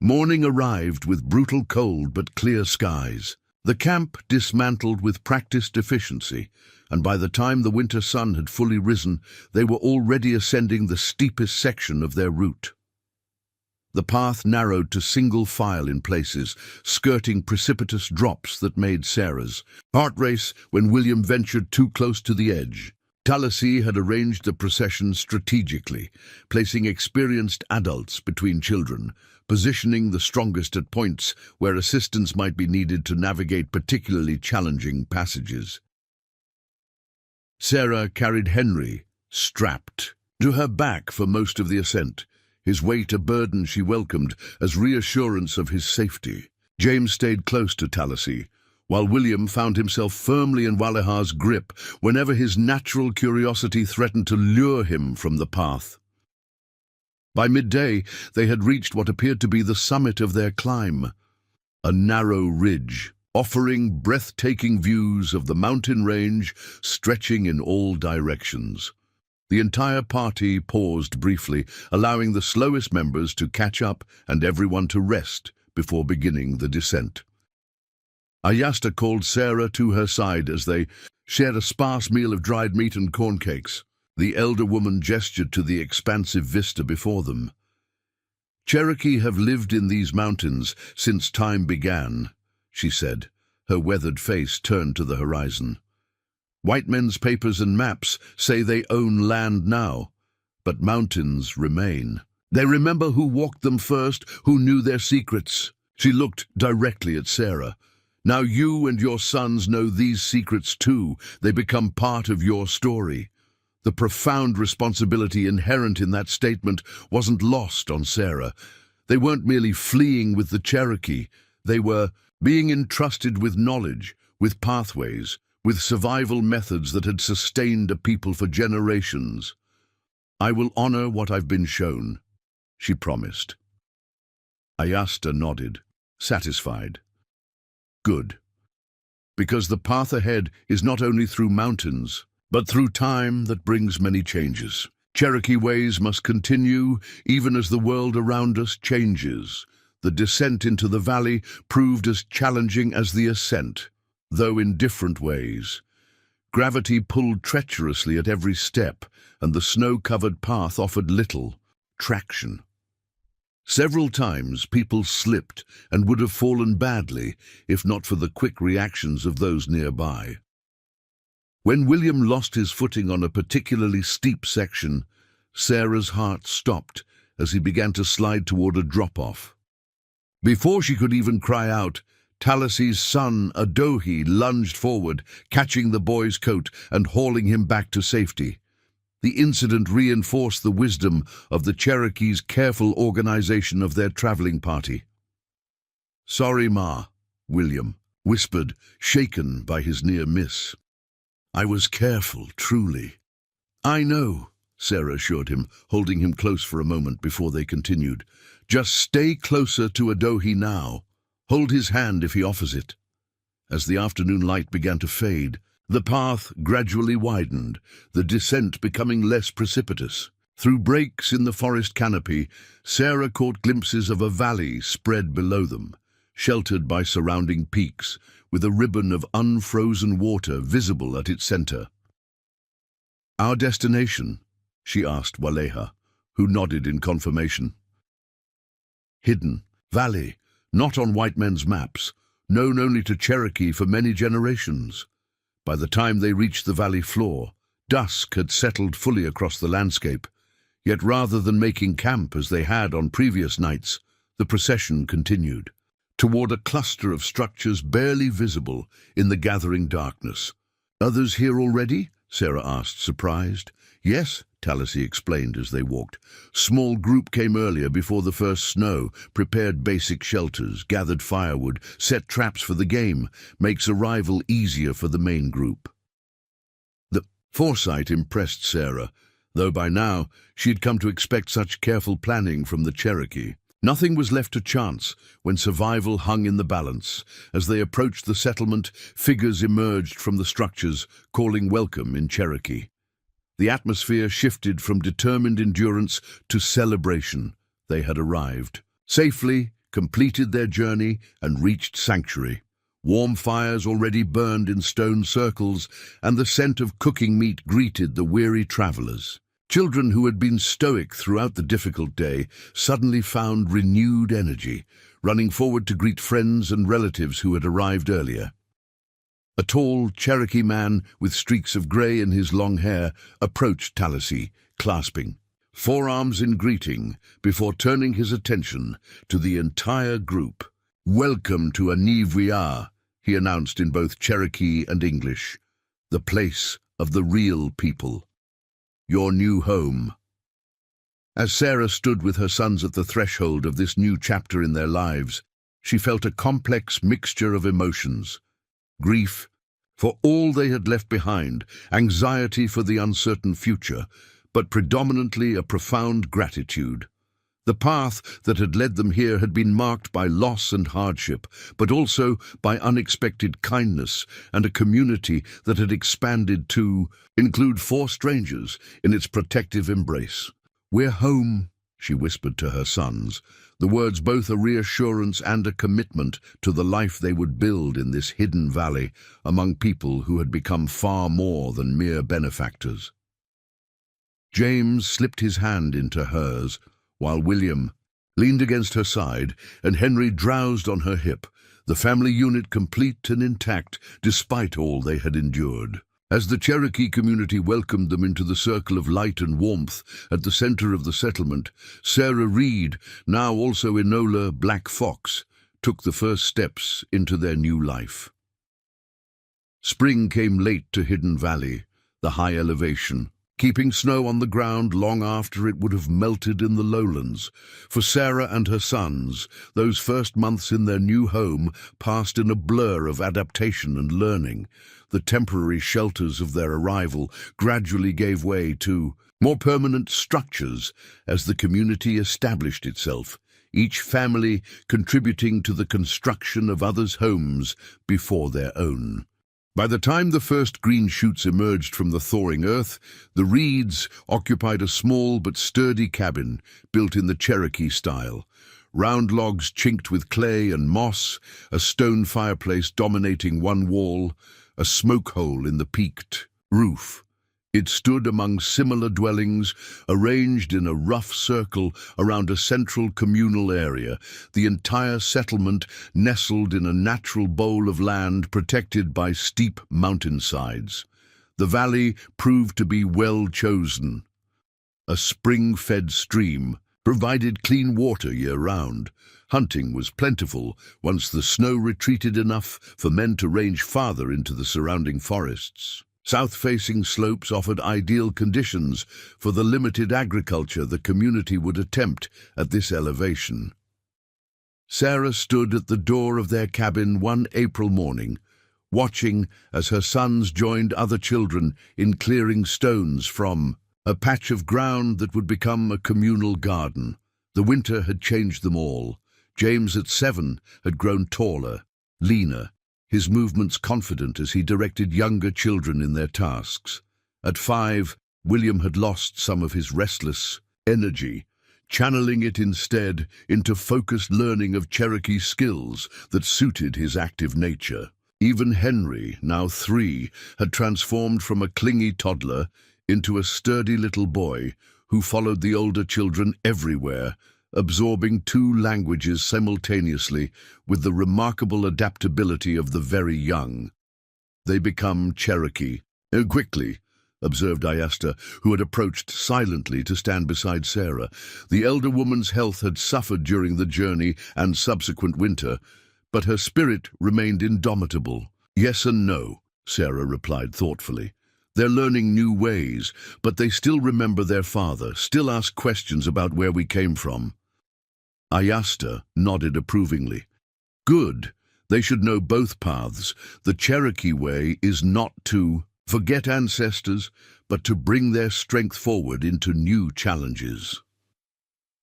Morning arrived with brutal cold but clear skies. The camp dismantled with practiced efficiency, and by the time the winter sun had fully risen, they were already ascending the steepest section of their route. The path narrowed to single file in places, skirting precipitous drops that made Sarah's heart race when William ventured too close to the edge. Tallassee had arranged the procession strategically, placing experienced adults between children, positioning the strongest at points where assistance might be needed to navigate particularly challenging passages. Sarah carried Henry, strapped, to her back for most of the ascent, his weight a burden she welcomed as reassurance of his safety. James stayed close to Tallassee, while William found himself firmly in Waleha's grip whenever his natural curiosity threatened to lure him from the path. By midday, they had reached what appeared to be the summit of their climb, a narrow ridge offering breathtaking views of the mountain range stretching in all directions. The entire party paused briefly, allowing the slowest members to catch up and everyone to rest before beginning the descent. Ayasta called Sarah to her side as they shared a sparse meal of dried meat and corn cakes. The elder woman gestured to the expansive vista before them. "Cherokee have lived in these mountains since time began," she said, her weathered face turned to the horizon. "White men's papers and maps say they own land now, but mountains remain. They remember who walked them first, who knew their secrets." She looked directly at Sarah. "Now you and your sons know these secrets too. They become part of your story." The profound responsibility inherent in that statement wasn't lost on Sarah. They weren't merely fleeing with the Cherokee. They were being entrusted with knowledge, with pathways, with survival methods that had sustained a people for generations. "I will honor what I've been shown," she promised. Ayasta nodded, satisfied. "Good. Because the path ahead is not only through mountains, but through time that brings many changes. Cherokee ways must continue even as the world around us changes. The descent into the valley proved as challenging as the ascent, though in different ways. Gravity pulled treacherously at every step, and the snow-covered path offered little traction. Several times people slipped and would have fallen badly if not for the quick reactions of those nearby. When William lost his footing on a particularly steep section, Sarah's heart stopped as he began to slide toward a drop-off. Before she could even cry out, Talassy's son, Adohi, lunged forward, catching the boy's coat and hauling him back to safety. The incident reinforced the wisdom of the Cherokee's careful organization of their traveling party. "Sorry, Ma," William whispered, shaken by his near miss. "I was careful, truly." "I know," Sarah assured him, holding him close for a moment before they continued. "Just stay closer to Adohi now. Hold his hand if he offers it." As the afternoon light began to fade, the path gradually widened, the descent becoming less precipitous. Through breaks in the forest canopy, Sarah caught glimpses of a valley spread below them, sheltered by surrounding peaks, with a ribbon of unfrozen water visible at its center. "Our destination?" she asked Waleha, who nodded in confirmation. "Hidden valley, not on white men's maps, known only to Cherokee for many generations." By the time they reached the valley floor, dusk had settled fully across the landscape. Yet rather than making camp as they had on previous nights, the procession continued, toward a cluster of structures barely visible in the gathering darkness. "Others here already?" Sarah asked, surprised. "Yes," Talasy explained as they walked. "Small group came earlier before the first snow, prepared basic shelters, gathered firewood, set traps for the game, makes arrival easier for the main group." The foresight impressed Sarah, though by now she had come to expect such careful planning from the Cherokee. Nothing was left to chance when survival hung in the balance. As they approached the settlement, figures emerged from the structures, calling welcome in Cherokee. The atmosphere shifted from determined endurance to celebration. They had arrived, safely completed their journey, and reached sanctuary. Warm fires already burned in stone circles, and the scent of cooking meat greeted the weary travelers. Children who had been stoic throughout the difficult day suddenly found renewed energy, running forward to greet friends and relatives who had arrived earlier. A tall Cherokee man with streaks of grey in his long hair approached Talasy, clasping forearms in greeting before turning his attention to the entire group. "Welcome to Anivia," he announced in both Cherokee and English, "the place of the real people. Your new home." As Sarah stood with her sons at the threshold of this new chapter in their lives, she felt a complex mixture of emotions. Grief for all they had left behind, anxiety for the uncertain future, but predominantly a profound gratitude. The path that had led them here had been marked by loss and hardship, but also by unexpected kindness and a community that had expanded to include 4 strangers in its protective embrace. "We're home," she whispered to her sons, the words both a reassurance and a commitment to the life they would build in this hidden valley among people who had become far more than mere benefactors. James slipped his hand into hers, while William leaned against her side and Henry drowsed on her hip, the family unit complete and intact despite all they had endured. As the Cherokee community welcomed them into the circle of light and warmth at the center of the settlement, Sarah Reed, now also Enola Black Fox, took the first steps into their new life. Spring came late to Hidden Valley, the high elevation, keeping snow on the ground long after it would have melted in the lowlands. For Sarah and her sons, those first months in their new home passed in a blur of adaptation and learning. The temporary shelters of their arrival gradually gave way to more permanent structures as the community established itself, each family contributing to the construction of others' homes before their own. By the time the first green shoots emerged from the thawing earth, the Reeds occupied a small but sturdy cabin built in the Cherokee style. Round logs chinked with clay and moss, a stone fireplace dominating one wall, a smoke hole in the peaked roof. It stood among similar dwellings, arranged in a rough circle around a central communal area, the entire settlement nestled in a natural bowl of land protected by steep mountainsides. The valley proved to be well chosen. A spring-fed stream provided clean water year-round. Hunting was plentiful once the snow retreated enough for men to range farther into the surrounding forests. South-facing slopes offered ideal conditions for the limited agriculture the community would attempt at this elevation. Sarah stood at the door of their cabin one April morning, watching as her sons joined other children in clearing stones from a patch of ground that would become a communal garden. The winter had changed them all. James at 7 had grown taller, leaner, his movements confident as he directed younger children in their tasks. At 5, William had lost some of his restless energy, channeling it instead into focused learning of Cherokee skills that suited his active nature. Even Henry, now 3, had transformed from a clingy toddler into a sturdy little boy who followed the older children everywhere, absorbing 2 languages simultaneously with the remarkable adaptability of the very young. "They become Cherokee." "Quickly," observed Ayasta, who had approached silently to stand beside Sarah. The elder woman's health had suffered during the journey and subsequent winter, but her spirit remained indomitable. "Yes and no," Sarah replied thoughtfully. "They're learning new ways, but they still remember their father, still ask questions about where we came from." Ayasta nodded approvingly. "Good. They should know both paths. The Cherokee way is not to forget ancestors, but to bring their strength forward into new challenges."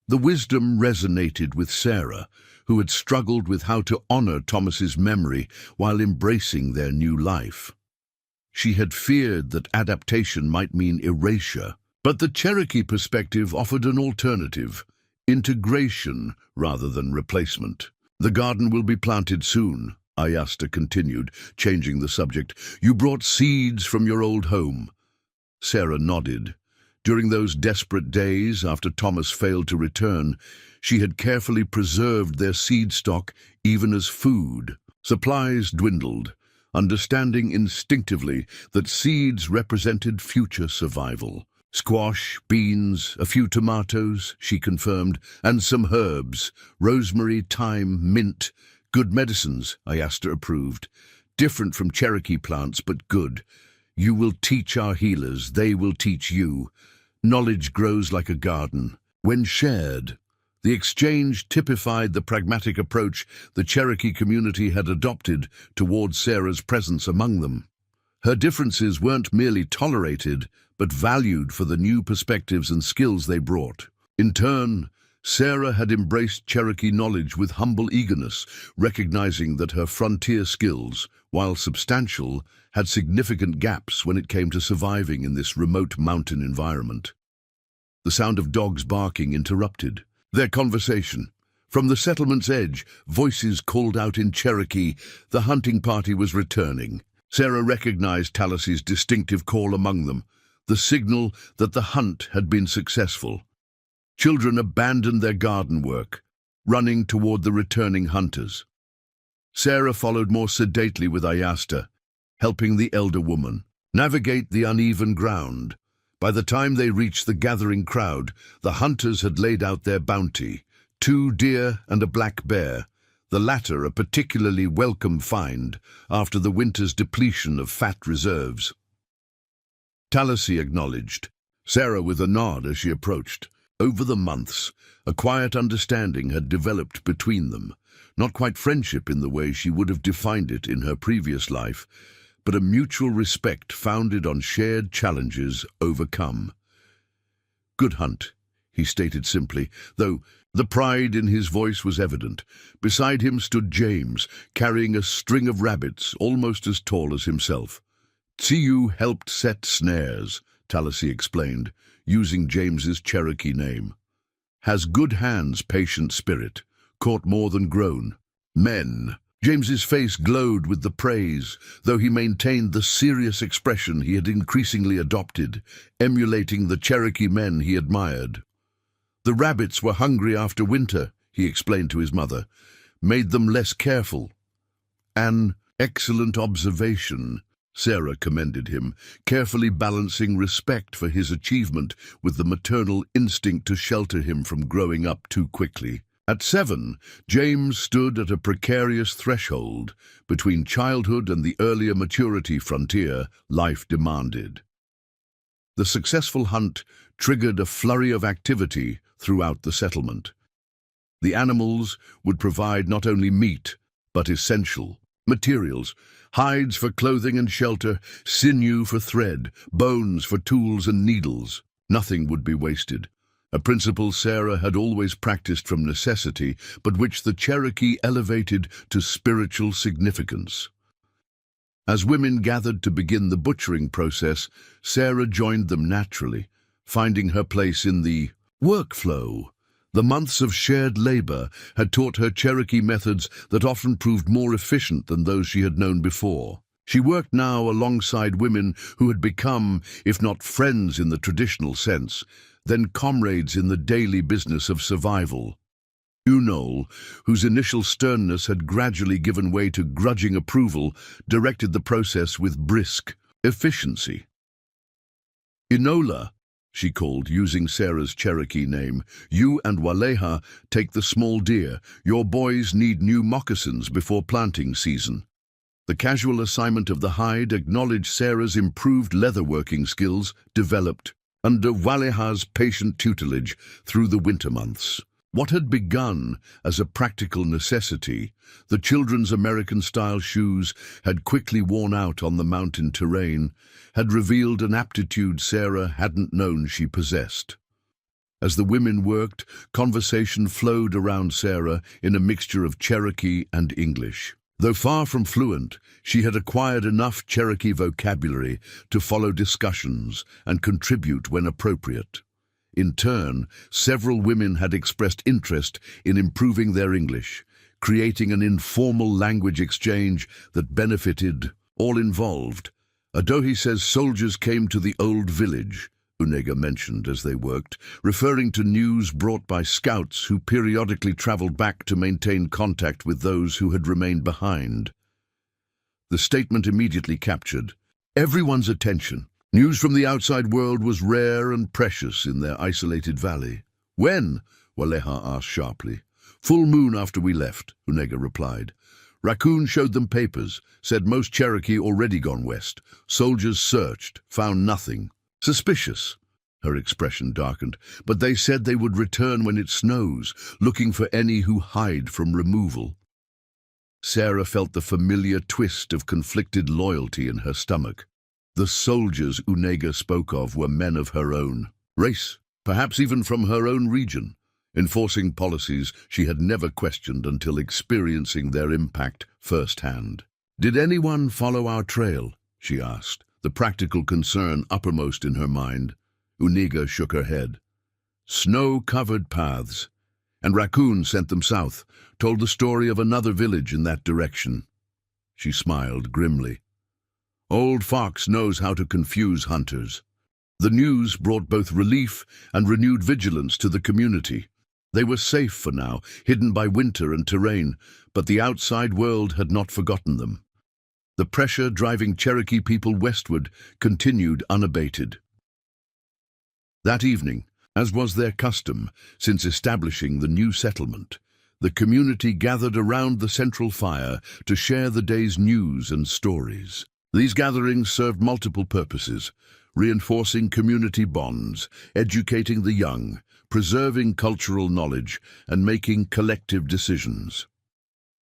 The wisdom resonated with Sarah, who had struggled with how to honor Thomas's memory while embracing their new life. She had feared that adaptation might mean erasure, but the Cherokee perspective offered an alternative: integration rather than replacement. "The garden will be planted soon," Ayasta continued, changing the subject. "You brought seeds from your old home." Sarah nodded. During those desperate days after Thomas failed to return, she had carefully preserved their seed stock even as food. Supplies dwindled, understanding instinctively that seeds represented future survival. "Squash, beans, a few tomatoes," she confirmed, "and some herbs, rosemary, thyme, mint. Good medicines," Ayasta approved. "Different from Cherokee plants, but good. You will teach our healers, they will teach you. Knowledge grows like a garden, when shared." The exchange typified the pragmatic approach the Cherokee community had adopted towards Sarah's presence among them. Her differences weren't merely tolerated, but valued for the new perspectives and skills they brought. In turn, Sarah had embraced Cherokee knowledge with humble eagerness, recognizing that her frontier skills, while substantial, had significant gaps when it came to surviving in this remote mountain environment. The sound of dogs barking interrupted their conversation. From the settlement's edge, voices called out in Cherokee. The hunting party was returning. Sarah recognized Tallasy's distinctive call among them, the signal that the hunt had been successful. Children abandoned their garden work, running toward the returning hunters. Sarah followed more sedately with Ayasta, helping the elder woman navigate the uneven ground. By the time they reached the gathering crowd, the hunters had laid out their bounty: 2 deer and a black bear, the latter a particularly welcome find after the winter's depletion of fat reserves. Tallassy acknowledged Sarah with a nod as she approached. Over the months, a quiet understanding had developed between them, not quite friendship in the way she would have defined it in her previous life, but a mutual respect founded on shared challenges overcome. "Good hunt," he stated simply, though the pride in his voice was evident. Beside him stood James, carrying a string of rabbits almost as tall as himself. "Tsiu helped set snares," Tallassy explained, using James's Cherokee name. "Has good hands, patient spirit, caught more than grown. Men." James's face glowed with the praise, though he maintained the serious expression he had increasingly adopted, emulating the Cherokee men he admired. "The rabbits were hungry after winter," he explained to his mother, "made them less careful." "An excellent observation," Sarah commended him, carefully balancing respect for his achievement with the maternal instinct to shelter him from growing up too quickly. At 7, James stood at a precarious threshold between childhood and the earlier maturity frontier life demanded. The successful hunt triggered a flurry of activity throughout the settlement. The animals would provide not only meat, but essential materials: hides for clothing and shelter, sinew for thread, bones for tools and needles. Nothing would be wasted, a principle Sarah had always practiced from necessity, but which the Cherokee elevated to spiritual significance. As women gathered to begin the butchering process, Sarah joined them naturally, finding her place in the workflow. The months of shared labor had taught her Cherokee methods that often proved more efficient than those she had known before. She worked now alongside women who had become, if not friends in the traditional sense, then comrades in the daily business of survival. Unol, whose initial sternness had gradually given way to grudging approval, directed the process with brisk efficiency. "Inola," she called, using Sarah's Cherokee name, "you and Waleha take the small deer. Your boys need new moccasins before planting season." The casual assignment of the hide acknowledged Sarah's improved leatherworking skills developed under Waleha's patient tutelage through the winter months. What had begun as a practical necessity, the children's American-style shoes had quickly worn out on the mountain terrain, had revealed an aptitude Sarah hadn't known she possessed. As the women worked, conversation flowed around Sarah in a mixture of Cherokee and English. Though far from fluent, she had acquired enough Cherokee vocabulary to follow discussions and contribute when appropriate. In turn, several women had expressed interest in improving their English, creating an informal language exchange that benefited all involved. "Adohi says soldiers came to the old village," Unega mentioned as they worked, referring to news brought by scouts who periodically traveled back to maintain contact with those who had remained behind. The statement immediately captured everyone's attention. News from the outside world was rare and precious in their isolated valley. "When?" Waleha asked sharply. "Full moon after we left," Unega replied. "Raccoon showed them papers, said most Cherokee already gone west. Soldiers searched, found nothing. Suspicious." Her expression darkened. "But they said they would return when it snows, looking for any who hide from removal." Sarah felt the familiar twist of conflicted loyalty in her stomach. The soldiers Unega spoke of were men of her own race, perhaps even from her own region. enforcing policies she had never questioned until experiencing their impact firsthand. "Did anyone follow our trail?" she asked, the practical concern uppermost in her mind. Uniga shook her head. "Snow-covered paths. And Raccoon sent them south, told the story of another village in that direction." She smiled grimly. "Old Fox knows how to confuse hunters." The news brought both relief and renewed vigilance to the community. They were safe for now, hidden by winter and terrain, but the outside world had not forgotten them. The pressure driving Cherokee people westward continued unabated. That evening, as was their custom since establishing the new settlement, the community gathered around the central fire to share the day's news and stories. These gatherings served multiple purposes: reinforcing community bonds, educating the young, preserving cultural knowledge, and making collective decisions.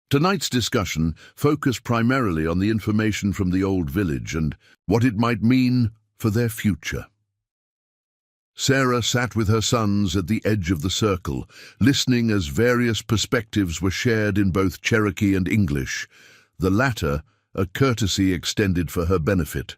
Tonight's discussion focused primarily on the information from the old village and what it might mean for their future. Sarah sat with her sons at the edge of the circle, listening as various perspectives were shared in both Cherokee and English, the latter a courtesy extended for her benefit.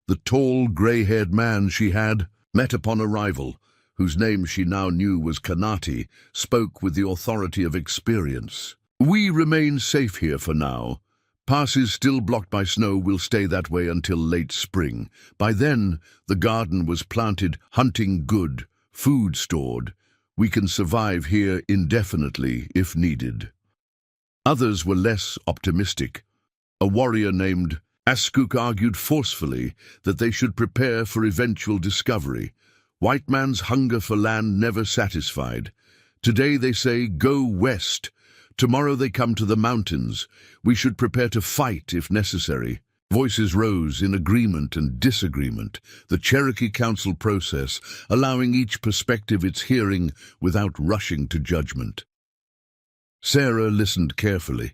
The tall, grey-haired man she had met upon arrival, whose name she now knew was Kanati, spoke with the authority of experience. "We remain safe here for now. Passes still blocked by snow will stay that way until late spring. By then, the garden was planted, hunting good, food stored. We can survive here indefinitely if needed." Others were less optimistic. A warrior named Askuk argued forcefully that they should prepare for eventual discovery. White man's hunger for land never satisfied. Today they say, "Go west." Tomorrow they come to the mountains. We should prepare to fight if necessary. Voices rose in agreement and disagreement, the Cherokee Council process allowing each perspective its hearing without rushing to judgment. Sarah listened carefully,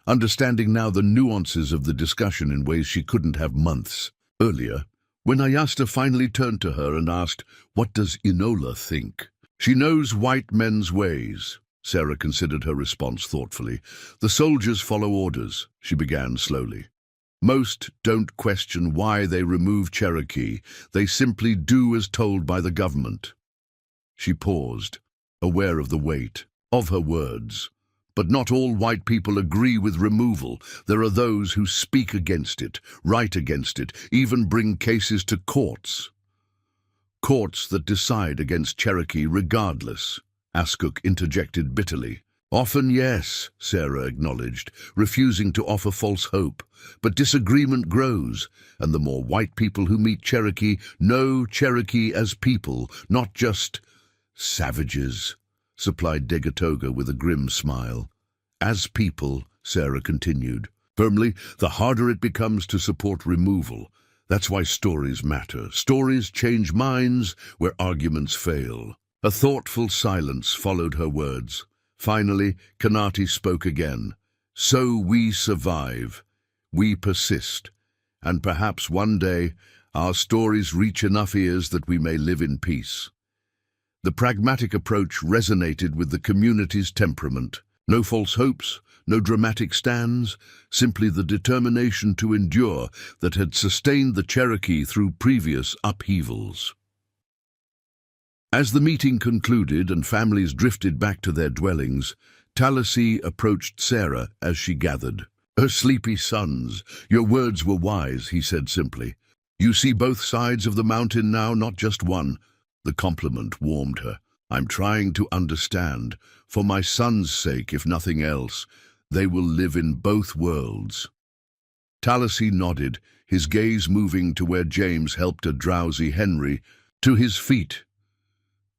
understanding now the nuances of the discussion in ways she couldn't have months earlier. When Ayasta finally turned to her and asked, "What does Enola think?" "She knows white men's ways." Sarah considered her response thoughtfully. "The soldiers follow orders," she began slowly. "Most don't question why they remove Cherokee. They simply do as told by the government." She paused, aware of the weight of her words. "But not all white people agree with removal. There are those who speak against it, write against it, even bring cases to courts. Courts that decide against Cherokee regardless," Askuk interjected bitterly. "Often, yes," Sarah acknowledged, refusing to offer false hope. "But disagreement grows, and the more white people who meet Cherokee know Cherokee as people, not just savages," supplied Degatoga with a grim smile. "As people," Sarah continued firmly, "the harder it becomes to support removal. That's why stories matter. Stories change minds where arguments fail." A thoughtful silence followed her words. Finally, Kanati spoke again. "So we survive. We persist. And perhaps one day our stories reach enough ears that we may live in peace." The pragmatic approach resonated with the community's temperament. No false hopes, no dramatic stands, simply the determination to endure that had sustained the Cherokee through previous upheavals. As the meeting concluded and families drifted back to their dwellings, Talassi approached Sarah as she gathered. "Her sleepy sons, your words were wise," he said simply. "You see both sides of the mountain now, not just one." The compliment warmed her. "I'm trying to understand. For my son's sake, if nothing else, they will live in both worlds." Talassi nodded, his gaze moving to where James helped a drowsy Henry to his feet.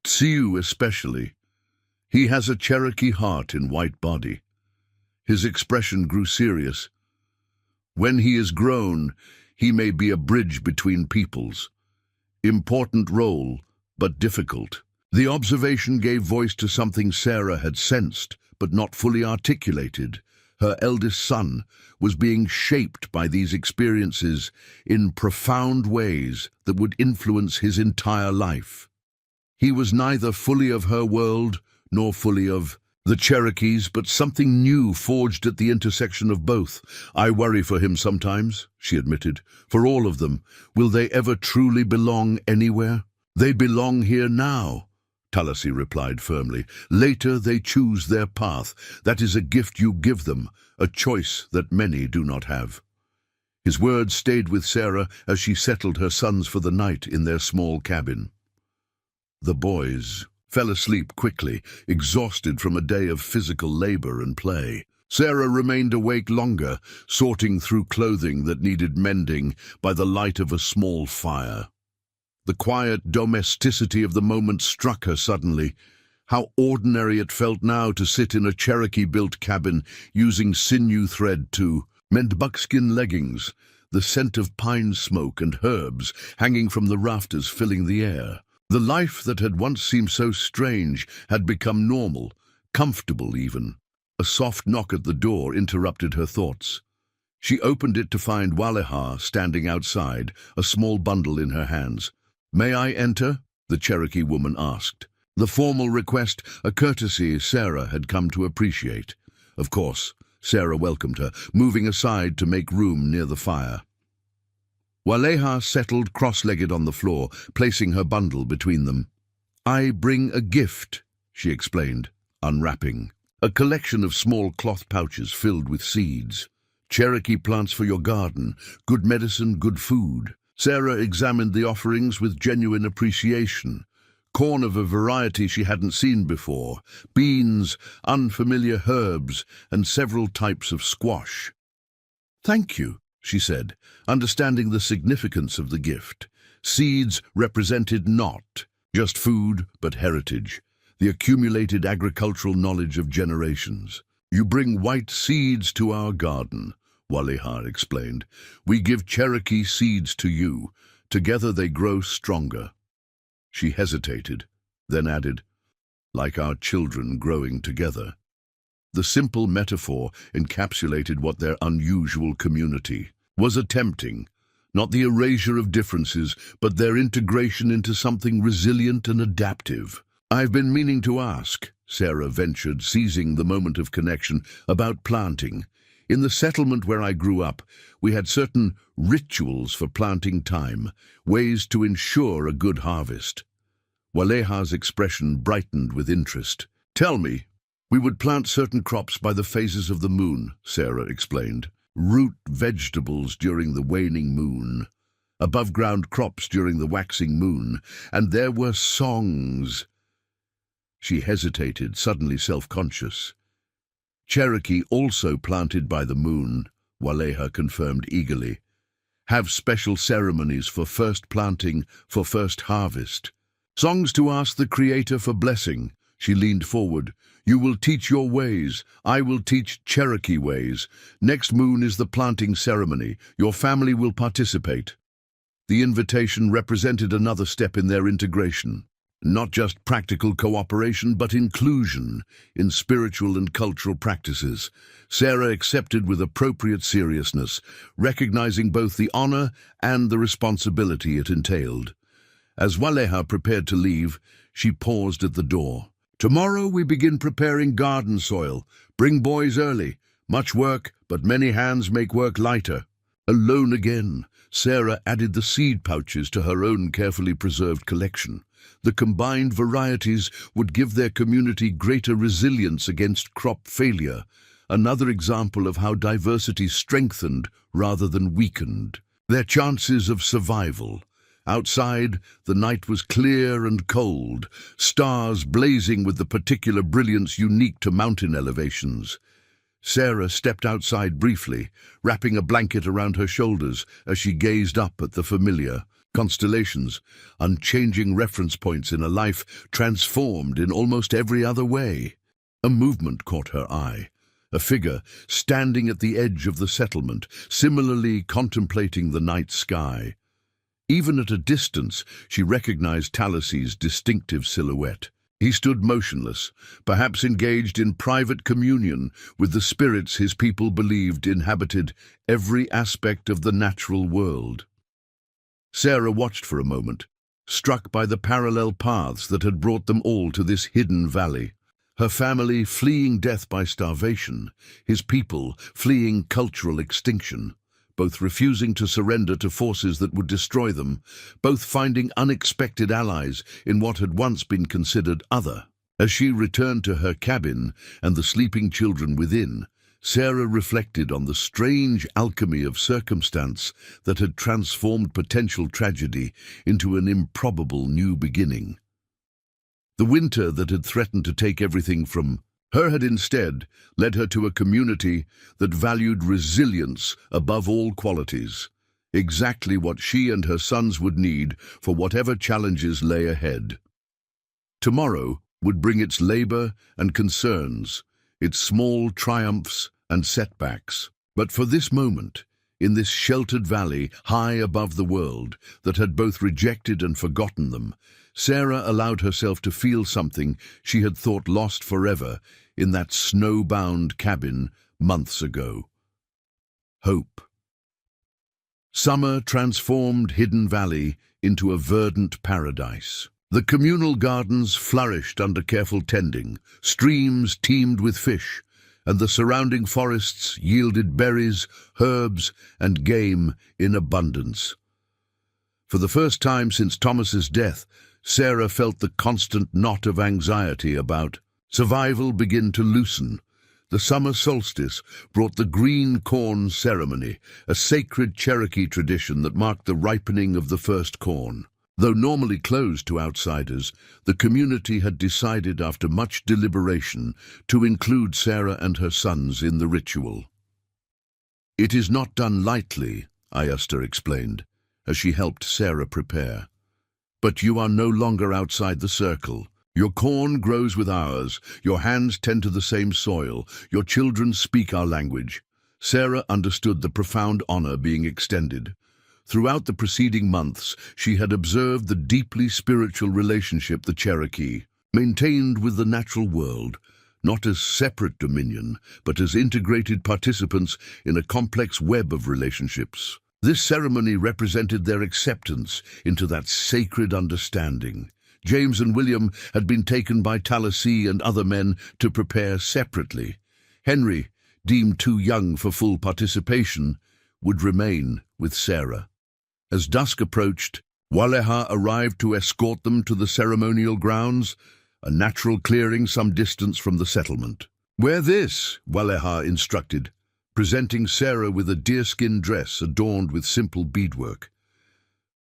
"Tsiu especially. He has a Cherokee heart in white body." His expression grew serious. "When he is grown, he may be a bridge between peoples. Important role, but difficult." The observation gave voice to something Sarah had sensed, but not fully articulated. Her eldest son was being shaped by these experiences in profound ways that would influence his entire life. He was neither fully of her world nor fully of the Cherokees, but something new forged at the intersection of both. I worry for him sometimes, she admitted. For all of them, will they ever truly belong anywhere? They belong here now, Talassi replied firmly. Later they choose their path. That is a gift you give them, a choice that many do not have. His words stayed with Sarah as she settled her sons for the night in their small cabin. The boys fell asleep quickly, exhausted from a day of physical labor and play. Sarah remained awake longer, sorting through clothing that needed mending by the light of a small fire. The quiet domesticity of the moment struck her suddenly. How ordinary it felt now to sit in a Cherokee-built cabin using sinew thread to mend buckskin leggings, the scent of pine smoke and herbs hanging from the rafters filling the air. The life that had once seemed so strange had become normal, comfortable even. A soft knock at the door interrupted her thoughts. She opened it to find Waleha standing outside, a small bundle in her hands. "May I enter?" the Cherokee woman asked. The formal request, a courtesy Sarah had come to appreciate. Of course, Sarah welcomed her, moving aside to make room near the fire. Waleha settled cross-legged on the floor, placing her bundle between them. "I bring a gift," she explained, unwrapping. A collection of small cloth pouches filled with seeds. "Cherokee plants for your garden, good medicine, good food." Sarah examined the offerings with genuine appreciation. Corn of a variety she hadn't seen before, beans, unfamiliar herbs, and several types of squash. "Thank you," she said, understanding the significance of the gift. Seeds represented not just food, but heritage, the accumulated agricultural knowledge of generations. "You bring white seeds to our garden," Waleha explained. "We give Cherokee seeds to you. Together they grow stronger." She hesitated, then added, "Like our children growing together." The simple metaphor encapsulated what their unusual community was attempting, not the erasure of differences, but their integration into something resilient and adaptive. "I've been meaning to ask," Sarah ventured, seizing the moment of connection, "about planting. In the settlement where I grew up, we had certain rituals for planting time, ways to ensure a good harvest." Waleha's expression brightened with interest. "Tell me." "We would plant certain crops by the phases of the moon," Sarah explained. "Root vegetables during the waning moon, above-ground crops during the waxing moon, and there were songs." She hesitated, suddenly self-conscious. "Cherokee also planted by the moon," Waleha confirmed eagerly. "Have special ceremonies for first planting, for first harvest. Songs to ask the Creator for blessing." She leaned forward. "You will teach your ways. I will teach Cherokee ways. Next moon is the planting ceremony. Your family will participate." The invitation represented another step in their integration. Not just practical cooperation, but inclusion in spiritual and cultural practices. Sarah accepted with appropriate seriousness, recognizing both the honor and the responsibility it entailed. As Waleha prepared to leave, she paused at the door. "Tomorrow we begin preparing garden soil. Bring boys early. Much work, but many hands make work lighter." Alone again, Sarah added the seed pouches to her own carefully preserved collection. The combined varieties would give their community greater resilience against crop failure, another example of how diversity strengthened rather than weakened their chances of survival. Outside, the night was clear and cold, stars blazing with the particular brilliance unique to mountain elevations. Sarah stepped outside briefly, wrapping a blanket around her shoulders as she gazed up at the familiar constellations, unchanging reference points in a life transformed in almost every other way. A movement caught her eye, a figure standing at the edge of the settlement, similarly contemplating the night sky. Even at a distance, she recognized Talassi's distinctive silhouette. He stood motionless, perhaps engaged in private communion with the spirits his people believed inhabited every aspect of the natural world. Sarah watched for a moment, struck by the parallel paths that had brought them all to this hidden valley. Her family fleeing death by starvation, his people fleeing cultural extinction, both refusing to surrender to forces that would destroy them, both finding unexpected allies in what had once been considered other. As she returned to her cabin and the sleeping children within, Sarah reflected on the strange alchemy of circumstance that had transformed potential tragedy into an improbable new beginning. The winter that had threatened to take everything from her had instead led her to a community that valued resilience above all qualities, exactly what she and her sons would need for whatever challenges lay ahead. Tomorrow would bring its labor and concerns, its small triumphs and setbacks. But for this moment, in this sheltered valley high above the world that had both rejected and forgotten them, Sarah allowed herself to feel something she had thought lost forever in that snow-bound cabin months ago. Hope. Summer transformed Hidden Valley into a verdant paradise. The communal gardens flourished under careful tending, streams teemed with fish, and the surrounding forests yielded berries, herbs, and game in abundance. For the first time since Thomas's death, Sarah felt the constant knot of anxiety about survival begin to loosen. The summer solstice brought the green corn ceremony, a sacred Cherokee tradition that marked the ripening of the first corn. Though normally closed to outsiders, the community had decided after much deliberation to include Sarah and her sons in the ritual. "It is not done lightly," Ayester explained, as she helped Sarah prepare. "But you are no longer outside the circle. Your corn grows with ours, your hands tend to the same soil, your children speak our language." Sarah understood the profound honor being extended. Throughout the preceding months, she had observed the deeply spiritual relationship the Cherokee maintained with the natural world, not as separate dominion, but as integrated participants in a complex web of relationships. This ceremony represented their acceptance into that sacred understanding. James and William had been taken by Tallahassee and other men to prepare separately. Henry, deemed too young for full participation, would remain with Sarah. As dusk approached, Waleha arrived to escort them to the ceremonial grounds, a natural clearing some distance from the settlement. "Wear this," Waleha instructed, presenting Sarah with a deerskin dress adorned with simple beadwork.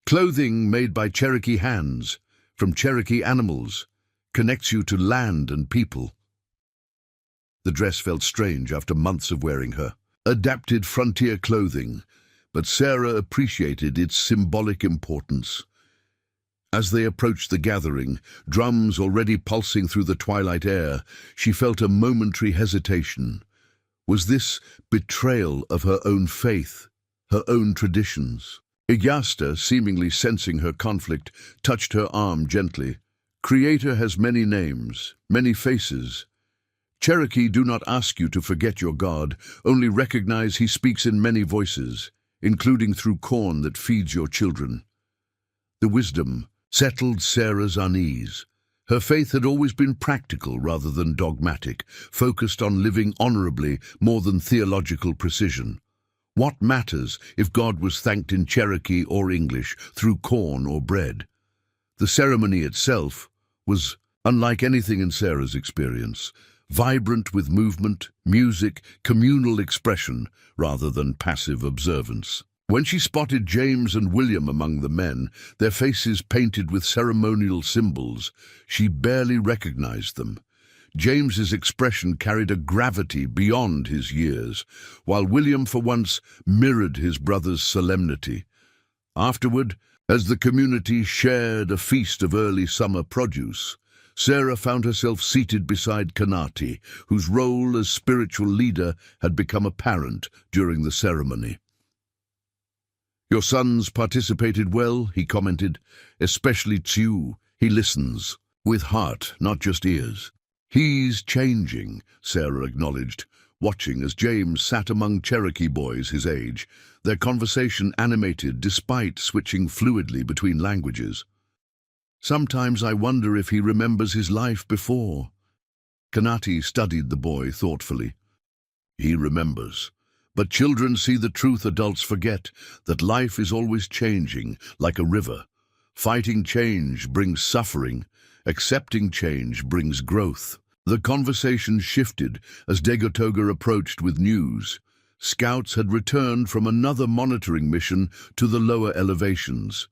"Clothing made by Cherokee hands, from Cherokee animals, connects you to land and people." The dress felt strange after months of wearing her. Adapted frontier clothing, but Sarah appreciated its symbolic importance. As they approached the gathering, drums already pulsing through the twilight air, she felt a momentary hesitation. Was this betrayal of her own faith, her own traditions? Ayester, seemingly sensing her conflict, touched her arm gently. "Creator has many names, many faces. Cherokee do not ask you to forget your God, only recognize he speaks in many voices, including through corn that feeds your children." The wisdom settled Sarah's unease. Her faith had always been practical rather than dogmatic, focused on living honorably more than theological precision. What matters if God was thanked in Cherokee or English, through corn or bread? The ceremony itself was unlike anything in Sarah's experience, vibrant with movement, music, communal expression, rather than passive observance. When she spotted James and William among the men, their faces painted with ceremonial symbols, she barely recognized them. James's expression carried a gravity beyond his years, while William for once mirrored his brother's solemnity. Afterward, as the community shared a feast of early summer produce, Sarah found herself seated beside Kanati, whose role as spiritual leader had become apparent during the ceremony. "Your sons participated well," he commented, "especially Tsu. He listens, with heart, not just ears." "He's changing," Sarah acknowledged, watching as James sat among Cherokee boys his age, their conversation animated despite switching fluidly between languages. Sometimes I wonder if he remembers his life before. Kanati studied the boy thoughtfully. He remembers. But children see the truth adults forget, that life is always changing, like a river. Fighting change brings suffering. Accepting change brings growth. The conversation shifted as Dagotoga approached with news. Scouts had returned from another monitoring mission to the lower elevations.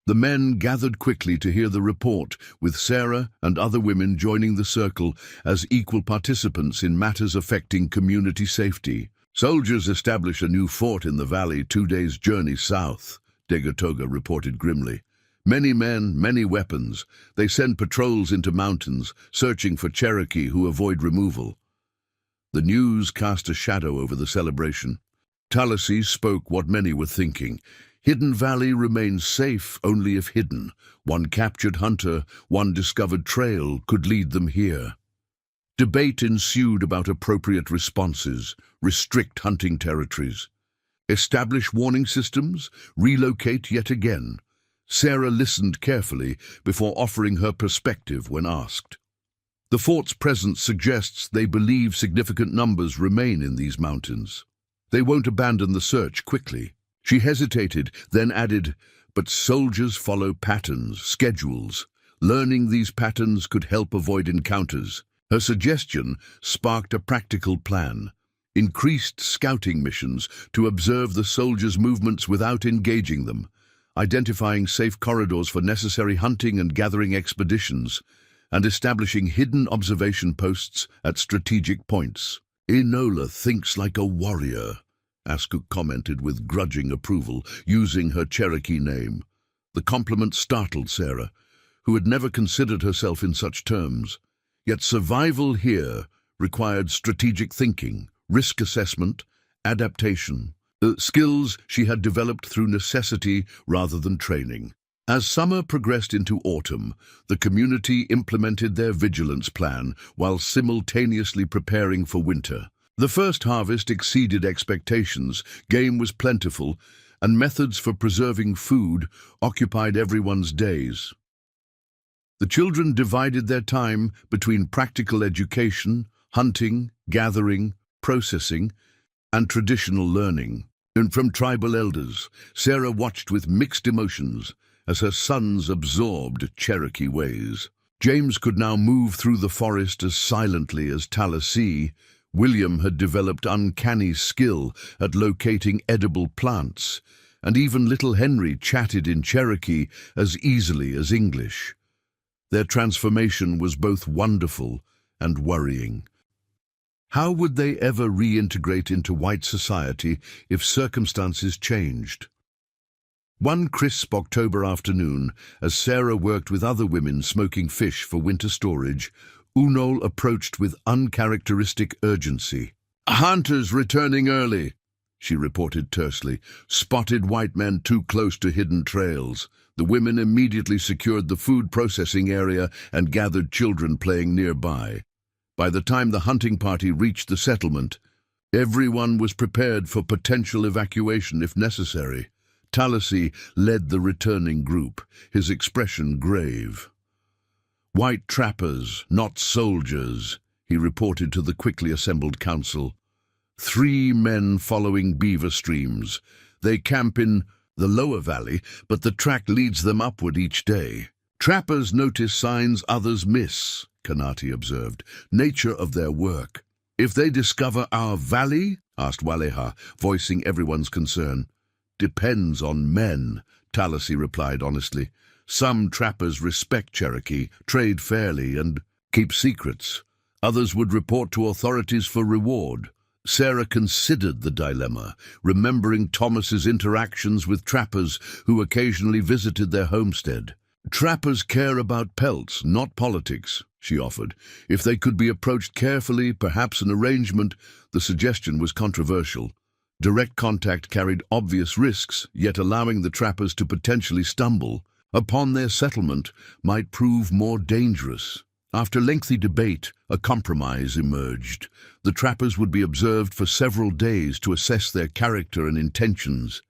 The men gathered quickly to hear the report, with Sarah and other women joining the circle as equal participants in matters affecting community safety. Soldiers establish a new fort in the valley 2 days' journey south, Dagotoga reported grimly. Many men, many weapons. They send patrols into mountains, searching for Cherokee who avoid removal. The news cast a shadow over the celebration. Talasy spoke what many were thinking. Hidden Valley remains safe only if hidden. One captured hunter, one discovered trail could lead them here. Debate ensued about appropriate responses, restrict hunting territories, establish warning systems, relocate yet again. Sarah listened carefully before offering her perspective when asked. The fort's presence suggests they believe significant numbers remain in these mountains. They won't abandon the search quickly. She hesitated, then added, but soldiers follow patterns, schedules. Learning these patterns could help avoid encounters. Her suggestion sparked a practical plan. Increased scouting missions to observe the soldiers' movements without engaging them, identifying safe corridors for necessary hunting and gathering expeditions, and establishing hidden observation posts at strategic points. Enola thinks like a warrior, Askuk commented with grudging approval, using her Cherokee name. The compliment startled Sarah, who had never considered herself in such terms. Yet survival here required strategic thinking, risk assessment, adaptation, skills she had developed through necessity rather than training. As summer progressed into autumn, the community implemented their vigilance plan while simultaneously preparing for winter. The first harvest exceeded expectations, game was plentiful, and methods for preserving food occupied everyone's days. The children divided their time between practical education, hunting, gathering, processing, and traditional learning. And from tribal elders, Sarah watched with mixed emotions as her sons absorbed Cherokee ways. James could now move through the forest as silently as Talasy. William had developed uncanny skill at locating edible plants, and even little Henry chatted in Cherokee as easily as English. Their transformation was both wonderful and worrying. How would they ever reintegrate into white society if circumstances changed? One crisp October afternoon, as Sarah worked with other women smoking fish for winter storage, Unol approached with uncharacteristic urgency. "Hunters returning early," she reported tersely. "Spotted white men too close to hidden trails." The women immediately secured the food processing area and gathered children playing nearby. By the time the hunting party reached the settlement, everyone was prepared for potential evacuation if necessary. Talasy led the returning group, his expression grave. "White trappers, not soldiers," he reported to the quickly assembled council. 3 men following beaver streams. They camp in the lower valley, but the track leads them upward each day. "Trappers notice signs others miss," Kanati observed. "Nature of their work." "If they discover our valley?" asked Waleha, voicing everyone's concern. "Depends on men," Talasy replied honestly. "Some trappers respect Cherokee, trade fairly, and keep secrets. Others would report to authorities for reward." Sarah considered the dilemma, remembering Thomas's interactions with trappers who occasionally visited their homestead. "Trappers care about pelts, not politics," she offered. If they could be approached carefully, perhaps an arrangement. The suggestion was controversial. Direct contact carried obvious risks, yet allowing the trappers to potentially stumble upon their settlement might prove more dangerous. After lengthy debate, a compromise emerged. The trappers would be observed for several days to assess their character and intentions.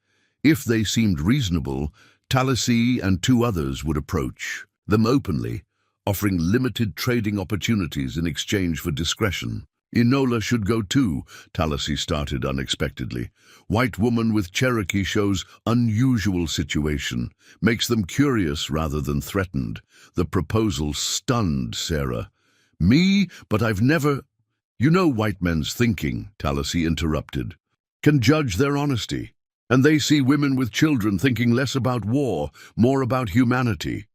If they seemed reasonable, Talasy and 2 others would approach. them openly, offering limited trading opportunities in exchange for discretion. Enola should go too, Talasy started unexpectedly. White woman with Cherokee shows unusual situation, makes them curious rather than threatened. The proposal stunned Sarah. Me? But I've never... You know white men's thinking, Talasy interrupted. Can judge their honesty. And they see women with children thinking less about war, more about humanity.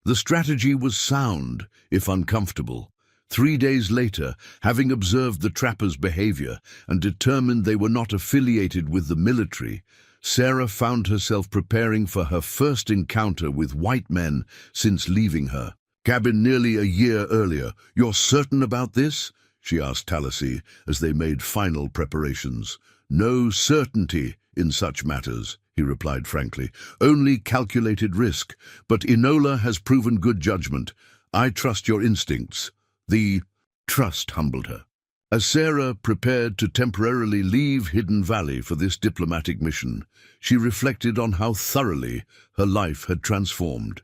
The strategy was sound, if uncomfortable. 3 days later, having observed the trappers' behavior and determined they were not affiliated with the military, Sarah found herself preparing for her first encounter with white men since leaving her cabin nearly a year earlier. "You're certain about this?" she asked Talasy as they made final preparations. "No certainty in such matters," he replied frankly. "Only calculated risk. But Enola has proven good judgment. I trust your instincts." The trust humbled her. As Sarah prepared to temporarily leave Hidden Valley for this diplomatic mission, she reflected on how thoroughly her life had transformed.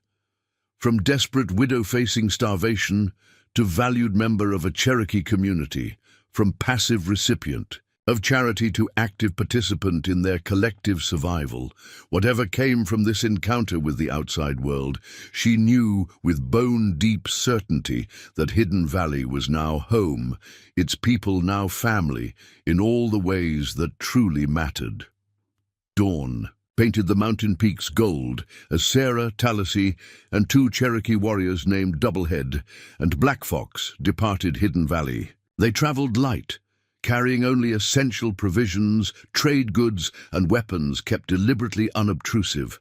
From desperate widow facing starvation to valued member of a Cherokee community, from passive recipient of charity to active participant in their collective survival, whatever came from this encounter with the outside world, she knew with bone-deep certainty that Hidden Valley was now home, its people now family, in all the ways that truly mattered. Dawn painted the mountain peaks gold as Sarah, Talasy, and 2 Cherokee warriors named Doublehead and Black Fox departed Hidden Valley. They traveled light, carrying only essential provisions, trade goods, and weapons kept deliberately unobtrusive.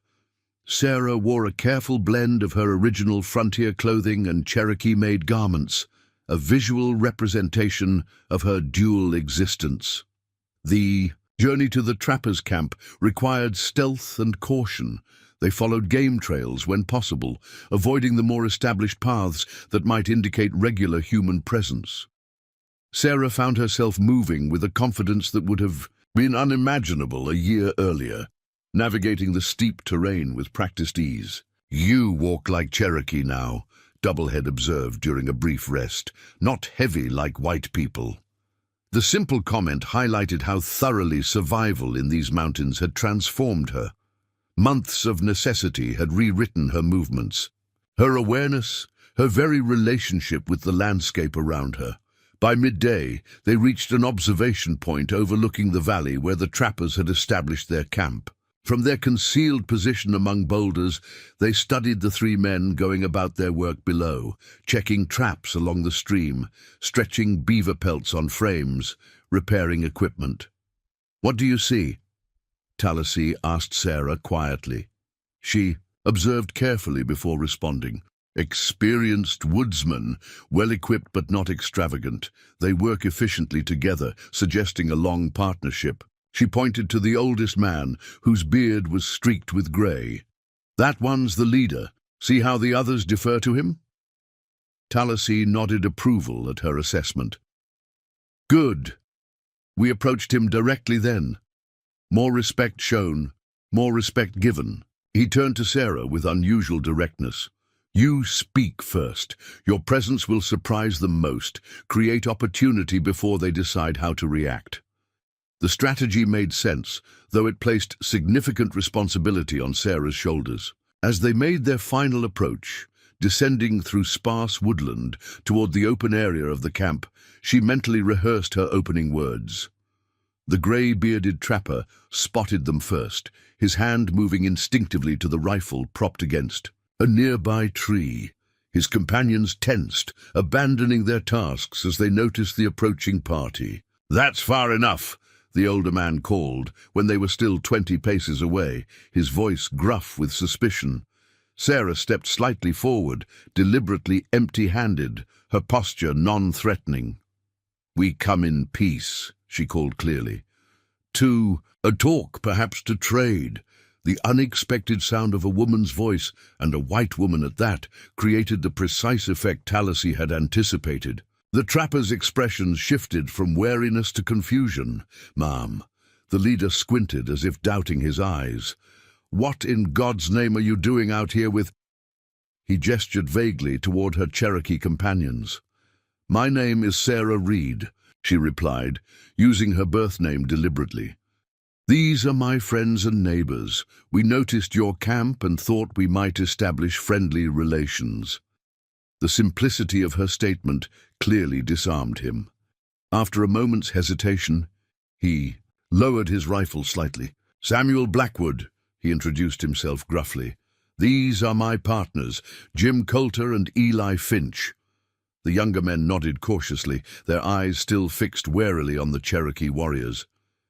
Sarah wore a careful blend of her original frontier clothing and Cherokee-made garments, a visual representation of her dual existence. The journey to the trappers' camp required stealth and caution. They followed game trails when possible, avoiding the more established paths that might indicate regular human presence. Sarah found herself moving with a confidence that would have been unimaginable a year earlier, navigating the steep terrain with practiced ease. "You walk like Cherokee now," Doublehead observed during a brief rest, "not heavy like white people." The simple comment highlighted how thoroughly survival in these mountains had transformed her. Months of necessity had rewritten her movements, her awareness, her very relationship with the landscape around her. By midday, they reached an observation point overlooking the valley where the trappers had established their camp. From their concealed position among boulders, they studied the 3 men going about their work below, checking traps along the stream, stretching beaver pelts on frames, repairing equipment. "What do you see?" Talasy asked Sarah quietly. She observed carefully before responding. "Experienced woodsmen, well-equipped but not extravagant. They work efficiently together, suggesting a long partnership." She pointed to the oldest man, whose beard was streaked with grey. "That one's the leader. See how the others defer to him?" Talasy nodded approval at her assessment. "Good. We approached him directly then. More respect shown, more respect given." He turned to Sarah with unusual directness. "You speak first. Your presence will surprise them most, create opportunity before they decide how to react." The strategy made sense, though it placed significant responsibility on Sarah's shoulders. As they made their final approach, descending through sparse woodland toward the open area of the camp, she mentally rehearsed her opening words. The grey-bearded trapper spotted them first, his hand moving instinctively to the rifle propped against a nearby tree. His companions tensed, abandoning their tasks as they noticed the approaching party. "That's far enough," the older man called, when they were still 20 paces away, his voice gruff with suspicion. Sarah stepped slightly forward, deliberately empty-handed, her posture non-threatening. "We come in peace," she called clearly. "To a talk, perhaps to trade." The unexpected sound of a woman's voice, and a white woman at that, created the precise effect Talasy had anticipated. The trapper's expressions shifted from wariness to confusion. "Ma'am." The leader squinted as if doubting his eyes. "What in God's name are you doing out here with—" He gestured vaguely toward her Cherokee companions. "My name is Sarah Reed," she replied, using her birth name deliberately. "These are my friends and neighbors. We noticed your camp and thought we might establish friendly relations." The simplicity of her statement clearly disarmed him. After a moment's hesitation, he lowered his rifle slightly. "Samuel Blackwood," he introduced himself gruffly. "These are my partners, Jim Coulter and Eli Finch." The younger men nodded cautiously, their eyes still fixed warily on the Cherokee warriors.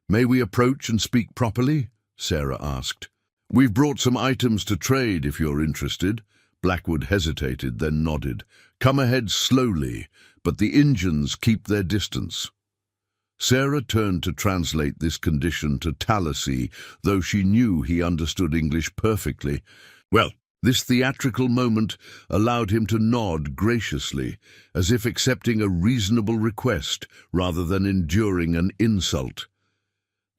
"May we approach and speak properly?" Sarah asked. "We've brought some items to trade if you're interested." Blackwood hesitated, then nodded. "Come ahead slowly, but the Injuns keep their distance." Sarah turned to translate this condition to Tallahassee, though she knew he understood English perfectly. Well, this theatrical moment allowed him to nod graciously, as if accepting a reasonable request rather than enduring an insult.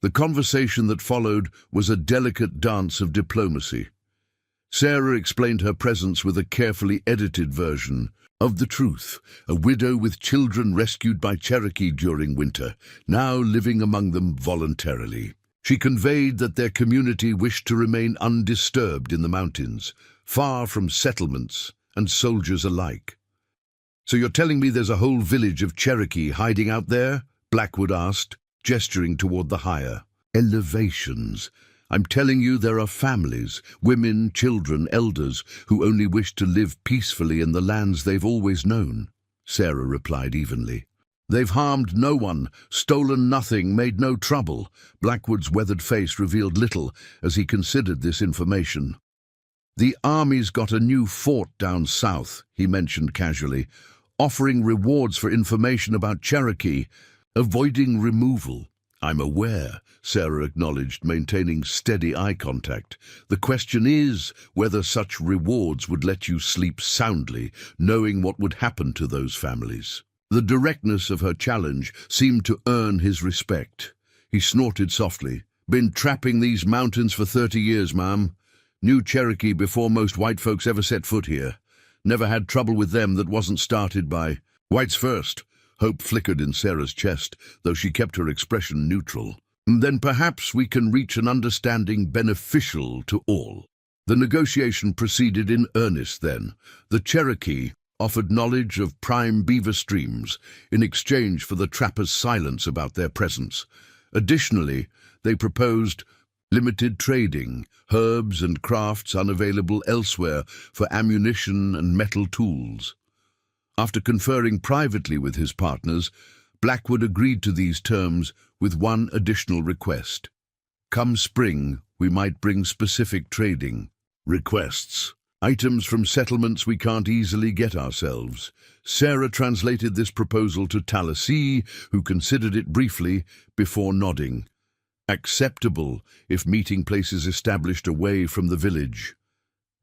The conversation that followed was a delicate dance of diplomacy. Sarah explained her presence with a carefully edited version of the truth, a widow with children rescued by Cherokee during winter, now living among them voluntarily. She conveyed that their community wished to remain undisturbed in the mountains, far from settlements and soldiers alike. "So you're telling me there's a whole village of Cherokee hiding out there?" Blackwood asked, gesturing toward the higher elevations. "I'm telling you there are families, women, children, elders, who only wish to live peacefully in the lands they've always known," Sarah replied evenly. "They've harmed no one, stolen nothing, made no trouble." Blackwood's weathered face revealed little as he considered this information. "The Army's got a new fort down south," he mentioned casually, "offering rewards for information about Cherokee, avoiding removal." "I'm aware," Sarah acknowledged, maintaining steady eye contact. "The question is whether such rewards would let you sleep soundly, knowing what would happen to those families." The directness of her challenge seemed to earn his respect. He snorted softly. "Been trapping these mountains for 30 years, ma'am. Knew Cherokee before most white folks ever set foot here. Never had trouble with them that wasn't started by whites first." Hope flickered in Sarah's chest, though she kept her expression neutral. "Then perhaps we can reach an understanding beneficial to all." The negotiation proceeded in earnest then. The Cherokee offered knowledge of prime beaver streams in exchange for the trappers' silence about their presence. Additionally, they proposed limited trading, herbs and crafts unavailable elsewhere for ammunition and metal tools. After conferring privately with his partners, Blackwood agreed to these terms with one additional request. "Come spring, we might bring specific trading requests. Items from settlements we can't easily get ourselves." Sarah translated this proposal to Tallahassee, who considered it briefly before nodding. "Acceptable if meeting places established away from the village."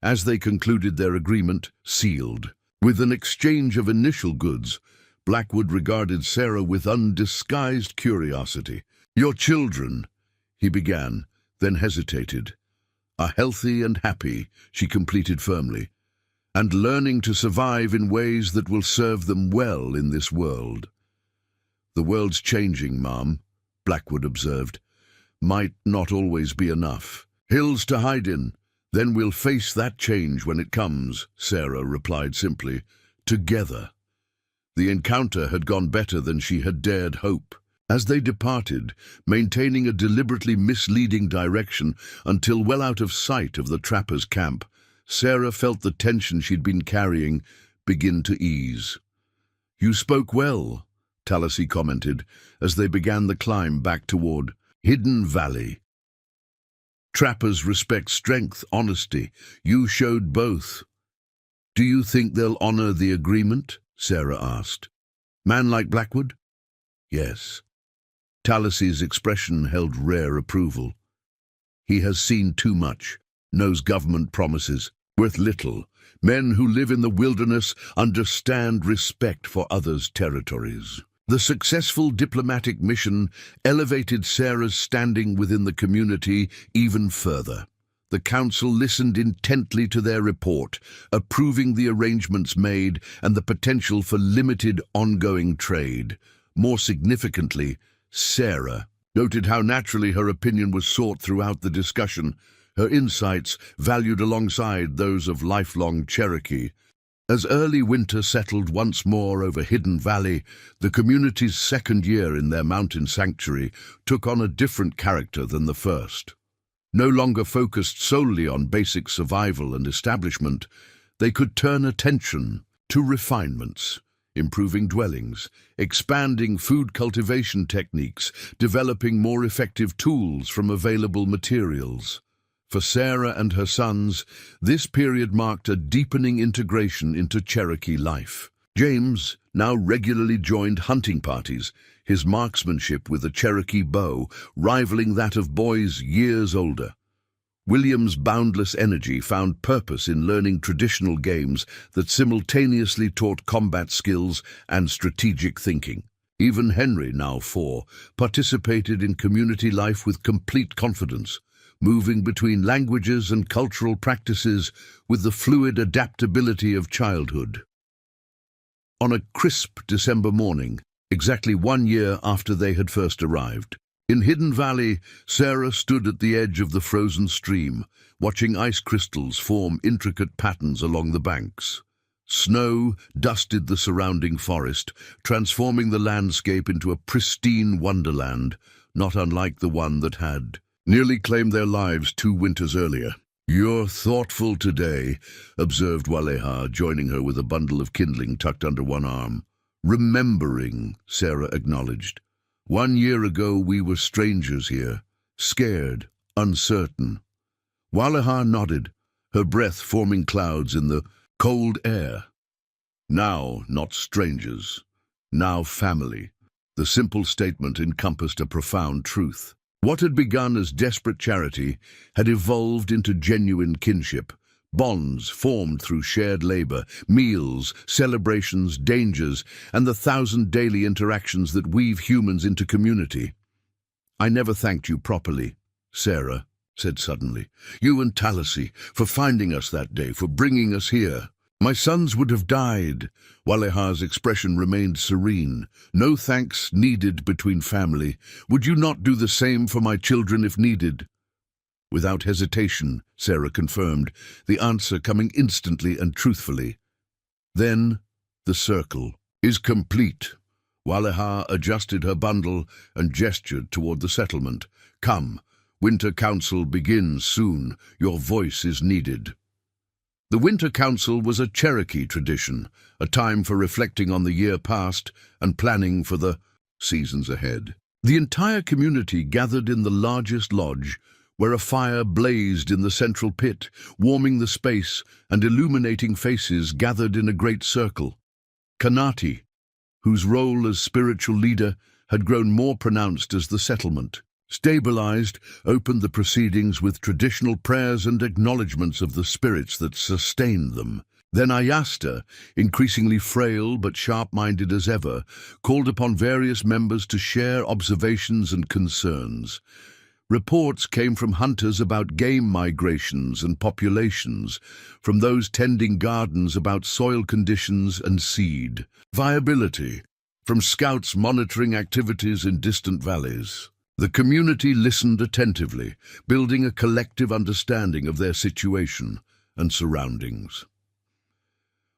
As they concluded their agreement, sealed. With an exchange of initial goods, Blackwood regarded Sarah with undisguised curiosity. "Your children," he began, then hesitated. "Are healthy and happy," she completed firmly, "and learning to survive in ways that will serve them well in this world." "The world's changing, Mom," Blackwood observed. "Might not always be enough. Hills to hide in. Then we'll face that change when it comes," Sarah replied simply. "Together." The encounter had gone better than she had dared hope. As they departed, maintaining a deliberately misleading direction until well out of sight of the trappers' camp, Sarah felt the tension she'd been carrying begin to ease. "You spoke well," Tallahassee commented, as they began the climb back toward Hidden Valley. "Trappers respect strength, honesty. You showed both." "Do you think they'll honor the agreement?" Sarah asked. "Man like Blackwood?" "Yes." Talahassee's expression held rare approval. "He has seen too much, knows government promises, worth little. Men who live in the wilderness understand respect for others' territories." The successful diplomatic mission elevated Sarah's standing within the community even further. The council listened intently to their report, approving the arrangements made and the potential for limited ongoing trade. More significantly, Sarah noted how naturally her opinion was sought throughout the discussion, her insights valued alongside those of lifelong Cherokee. As early winter settled once more over Hidden Valley, the community's second year in their mountain sanctuary took on a different character than the first. No longer focused solely on basic survival and establishment, they could turn attention to refinements, improving dwellings, expanding food cultivation techniques, developing more effective tools from available materials. For Sarah and her sons, this period marked a deepening integration into Cherokee life. James now regularly joined hunting parties, his marksmanship with a Cherokee bow rivaling that of boys years older. William's boundless energy found purpose in learning traditional games that simultaneously taught combat skills and strategic thinking. Even Henry, now 4, participated in community life with complete confidence, moving between languages and cultural practices with the fluid adaptability of childhood. On a crisp December morning, exactly 1 year after they had first arrived, in Hidden Valley, Sarah stood at the edge of the frozen stream, watching ice crystals form intricate patterns along the banks. Snow dusted the surrounding forest, transforming the landscape into a pristine wonderland, not unlike the one that had nearly claimed their lives 2 winters earlier. "You're thoughtful today," observed Waleha, joining her with a bundle of kindling tucked under one arm. "Remembering," Sarah acknowledged. "1 year ago we were strangers here, scared, uncertain." Waleha nodded, her breath forming clouds in the cold air. "Now not strangers, now family." The simple statement encompassed a profound truth. What had begun as desperate charity had evolved into genuine kinship, bonds formed through shared labor, meals, celebrations, dangers, and the 1,000 daily interactions that weave humans into community. "I never thanked you properly," Sarah said suddenly. "You and Talassi, for finding us that day, for bringing us here. My sons would have died." Waleha's expression remained serene. "No thanks needed between family. Would you not do the same for my children if needed?" Without hesitation, Sarah confirmed, the answer coming instantly and truthfully. "Then the circle is complete." Waleha adjusted her bundle and gestured toward the settlement. "Come, Winter Council begins soon. Your voice is needed." The Winter Council was a Cherokee tradition, a time for reflecting on the year past and planning for the seasons ahead. The entire community gathered in the largest lodge, where a fire blazed in the central pit, warming the space and illuminating faces gathered in a great circle. Kanati, whose role as spiritual leader had grown more pronounced as the settlement stabilized, opened the proceedings with traditional prayers and acknowledgments of the spirits that sustained them. Then Ayasta, increasingly frail but sharp-minded as ever, called upon various members to share observations and concerns. Reports came from hunters about game migrations and populations, from those tending gardens about soil conditions and seed viability, from scouts monitoring activities in distant valleys. The community listened attentively, building a collective understanding of their situation and surroundings.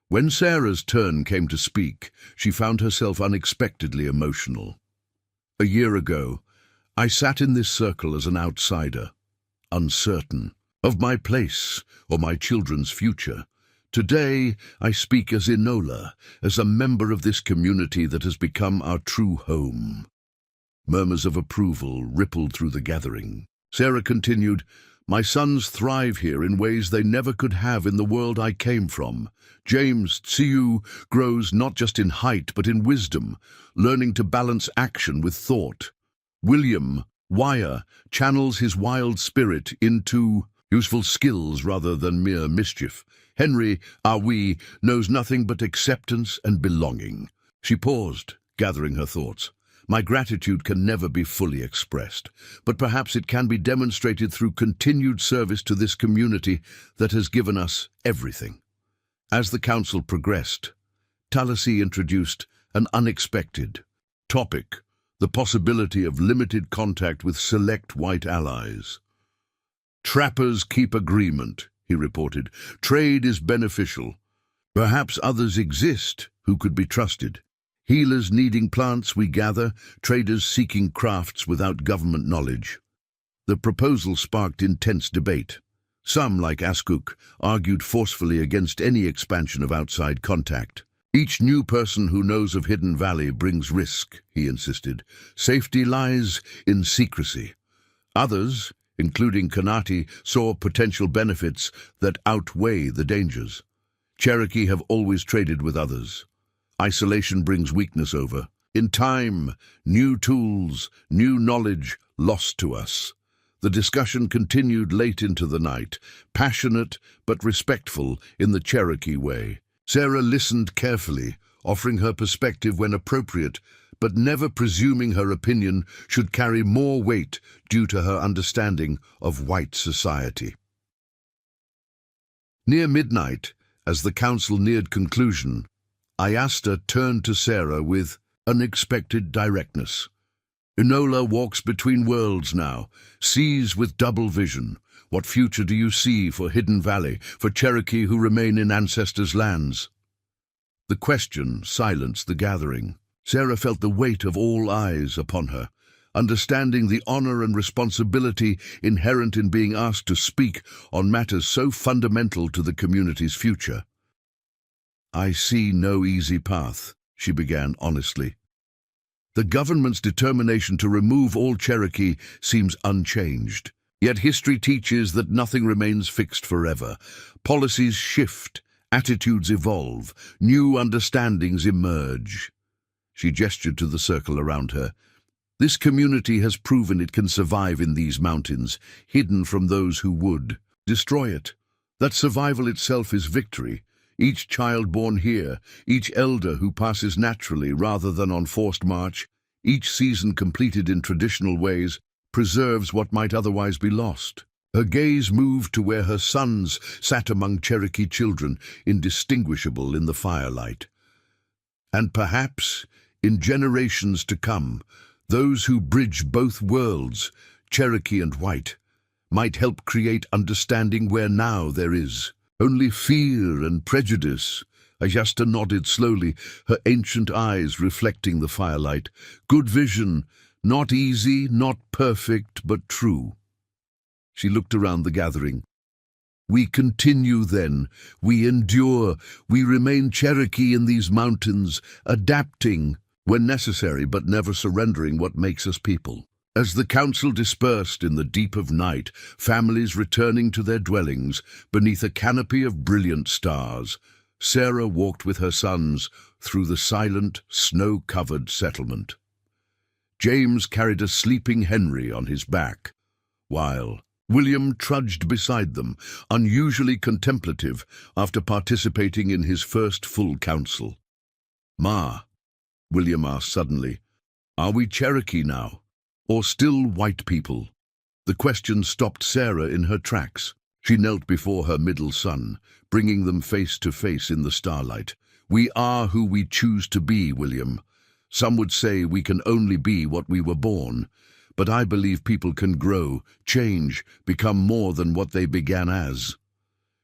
When Sarah's turn came to speak, she found herself unexpectedly emotional. "A year ago, I sat in this circle as an outsider, uncertain of my place or my children's future. Today, I speak as Enola, as a member of this community that has become our true home." Murmurs of approval rippled through the gathering. Sarah continued, "My sons thrive here in ways they never could have in the world I came from. James, Tsiu, grows not just in height but in wisdom, learning to balance action with thought. William, Wire, channels his wild spirit into useful skills rather than mere mischief. Henry, Awi, knows nothing but acceptance and belonging." She paused, gathering her thoughts. My gratitude can never be fully expressed, but perhaps it can be demonstrated through continued service to this community that has given us everything. As the council progressed, Talassi introduced an unexpected topic, the possibility of limited contact with select white allies. "Trappers keep agreement," he reported. "Trade is beneficial. Perhaps others exist who could be trusted. Healers needing plants we gather, traders seeking crafts without government knowledge." The proposal sparked intense debate. Some, like Askuk, argued forcefully against any expansion of outside contact. "Each new person who knows of Hidden Valley brings risk," he insisted. "Safety lies in secrecy." Others, including Kanati, saw potential benefits that outweigh the dangers. Cherokee have always traded with others. Isolation brings weakness over. In time, new tools, new knowledge lost to us. The discussion continued late into the night, passionate but respectful in the Cherokee way. Sarah listened carefully, offering her perspective when appropriate, but never presuming her opinion should carry more weight due to her understanding of white society. Near midnight, as the council neared conclusion, Ayasta turned to Sarah with unexpected directness. "Enola walks between worlds now, sees with double vision. What future do you see for Hidden Valley, for Cherokee who remain in ancestors' lands?" The question silenced the gathering. Sarah felt the weight of all eyes upon her, understanding the honor and responsibility inherent in being asked to speak on matters so fundamental to the community's future. "I see no easy path," she began honestly. "The government's determination to remove all Cherokee seems unchanged. Yet history teaches that nothing remains fixed forever. Policies shift, attitudes evolve, new understandings emerge." She gestured to the circle around her. "This community has proven it can survive in these mountains, hidden from those who would destroy it. That survival itself is victory. Each child born here, each elder who passes naturally rather than on forced march, each season completed in traditional ways, preserves what might otherwise be lost." Her gaze moved to where her sons sat among Cherokee children, indistinguishable in the firelight. "And perhaps, in generations to come, those who bridge both worlds, Cherokee and white, might help create understanding where now there is only fear and prejudice." Ayasta nodded slowly, her ancient eyes reflecting the firelight. "Good vision, not easy, not perfect, but true." She looked around the gathering. "We continue then, we endure, we remain Cherokee in these mountains, adapting when necessary but never surrendering what makes us people." As the council dispersed in the deep of night, families returning to their dwellings beneath a canopy of brilliant stars, Sarah walked with her sons through the silent, snow-covered settlement. James carried a sleeping Henry on his back, while William trudged beside them, unusually contemplative after participating in his first full council. "Ma," William asked suddenly, "are we Cherokee now, or still white people?" The question stopped Sarah in her tracks. She knelt before her middle son, bringing them face to face in the starlight. "We are who we choose to be, William. Some would say we can only be what we were born, but I believe people can grow, change, become more than what they began as."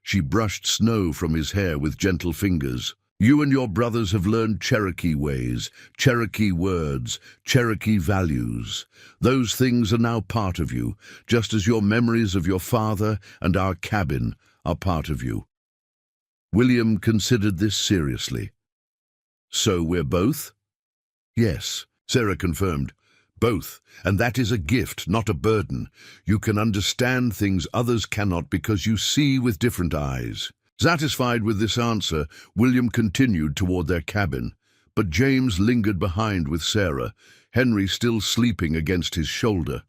She brushed snow from his hair with gentle fingers. "You and your brothers have learned Cherokee ways, Cherokee words, Cherokee values. Those things are now part of you, just as your memories of your father and our cabin are part of you." William considered this seriously. "So we're both?" "Yes," Sarah confirmed. "Both, and that is a gift, not a burden. You can understand things others cannot because you see with different eyes." Satisfied with this answer, William continued toward their cabin, but James lingered behind with Sarah, Henry still sleeping against his shoulder.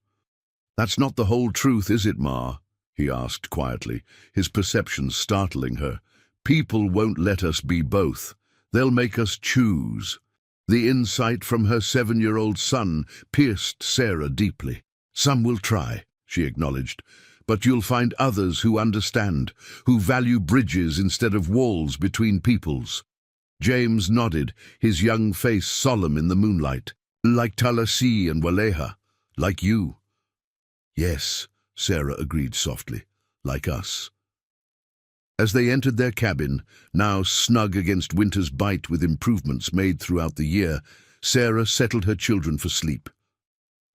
"That's not the whole truth, is it, Ma?" he asked quietly, his perceptions startling her. "People won't let us be both. They'll make us choose." The insight from her 7-year-old son pierced Sarah deeply. "Some will try," she acknowledged, "but you'll find others who understand, who value bridges instead of walls between peoples." James nodded, his young face solemn in the moonlight. "Like Talasi and Waleha, like you." "Yes," Sarah agreed softly, "like us." As they entered their cabin, now snug against winter's bite with improvements made throughout the year, Sarah settled her children for sleep.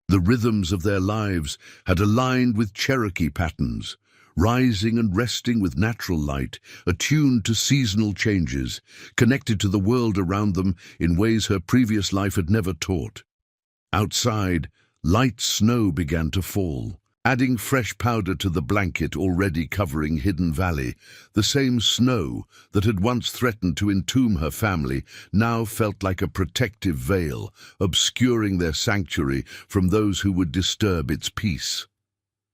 The rhythms of their lives had aligned with Cherokee patterns, rising and resting with natural light, attuned to seasonal changes, connected to the world around them in ways her previous life had never taught. Outside, light snow began to fall, adding fresh powder to the blanket already covering Hidden Valley. The same snow that had once threatened to entomb her family now felt like a protective veil, obscuring their sanctuary from those who would disturb its peace.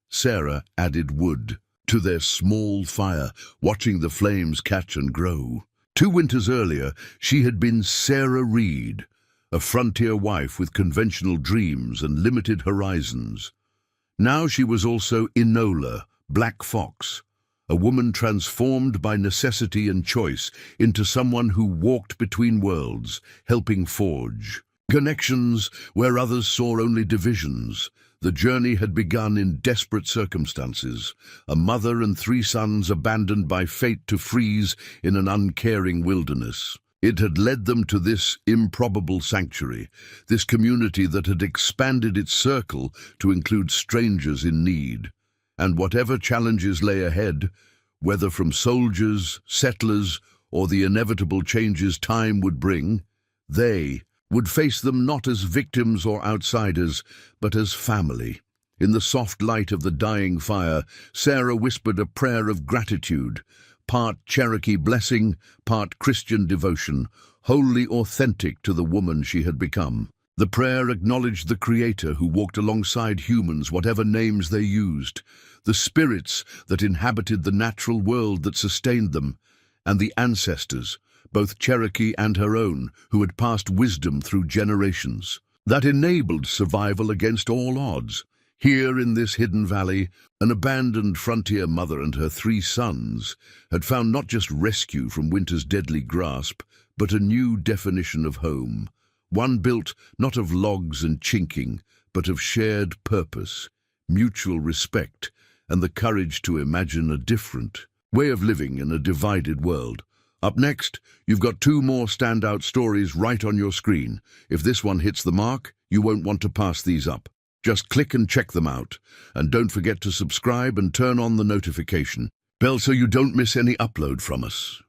Sarah added wood to their small fire, watching the flames catch and grow. 2 winters earlier, she had been Sarah Reed, a frontier wife with conventional dreams and limited horizons. Now she was also Enola, Black Fox, a woman transformed by necessity and choice into someone who walked between worlds, helping forge connections where others saw only divisions. The journey had begun in desperate circumstances, a mother and 3 sons abandoned by fate to freeze in an uncaring wilderness. It had led them to this improbable sanctuary, this community that had expanded its circle to include strangers in need. And whatever challenges lay ahead, whether from soldiers, settlers, or the inevitable changes time would bring, they would face them not as victims or outsiders, but as family. In the soft light of the dying fire, Sarah whispered a prayer of gratitude, part Cherokee blessing, part Christian devotion, wholly authentic to the woman she had become. The prayer acknowledged the Creator who walked alongside humans, whatever names they used, the spirits that inhabited the natural world that sustained them, and the ancestors, both Cherokee and her own, who had passed wisdom through generations, that enabled survival against all odds. Here in this hidden valley, an abandoned frontier mother and her 3 sons had found not just rescue from winter's deadly grasp, but a new definition of home, one built not of logs and chinking, but of shared purpose, mutual respect, and the courage to imagine a different way of living in a divided world. Up next, you've got 2 more standout stories right on your screen. If this one hits the mark, you won't want to pass these up. Just click and check them out. And don't forget to subscribe and turn on the notification bell so you don't miss any upload from us.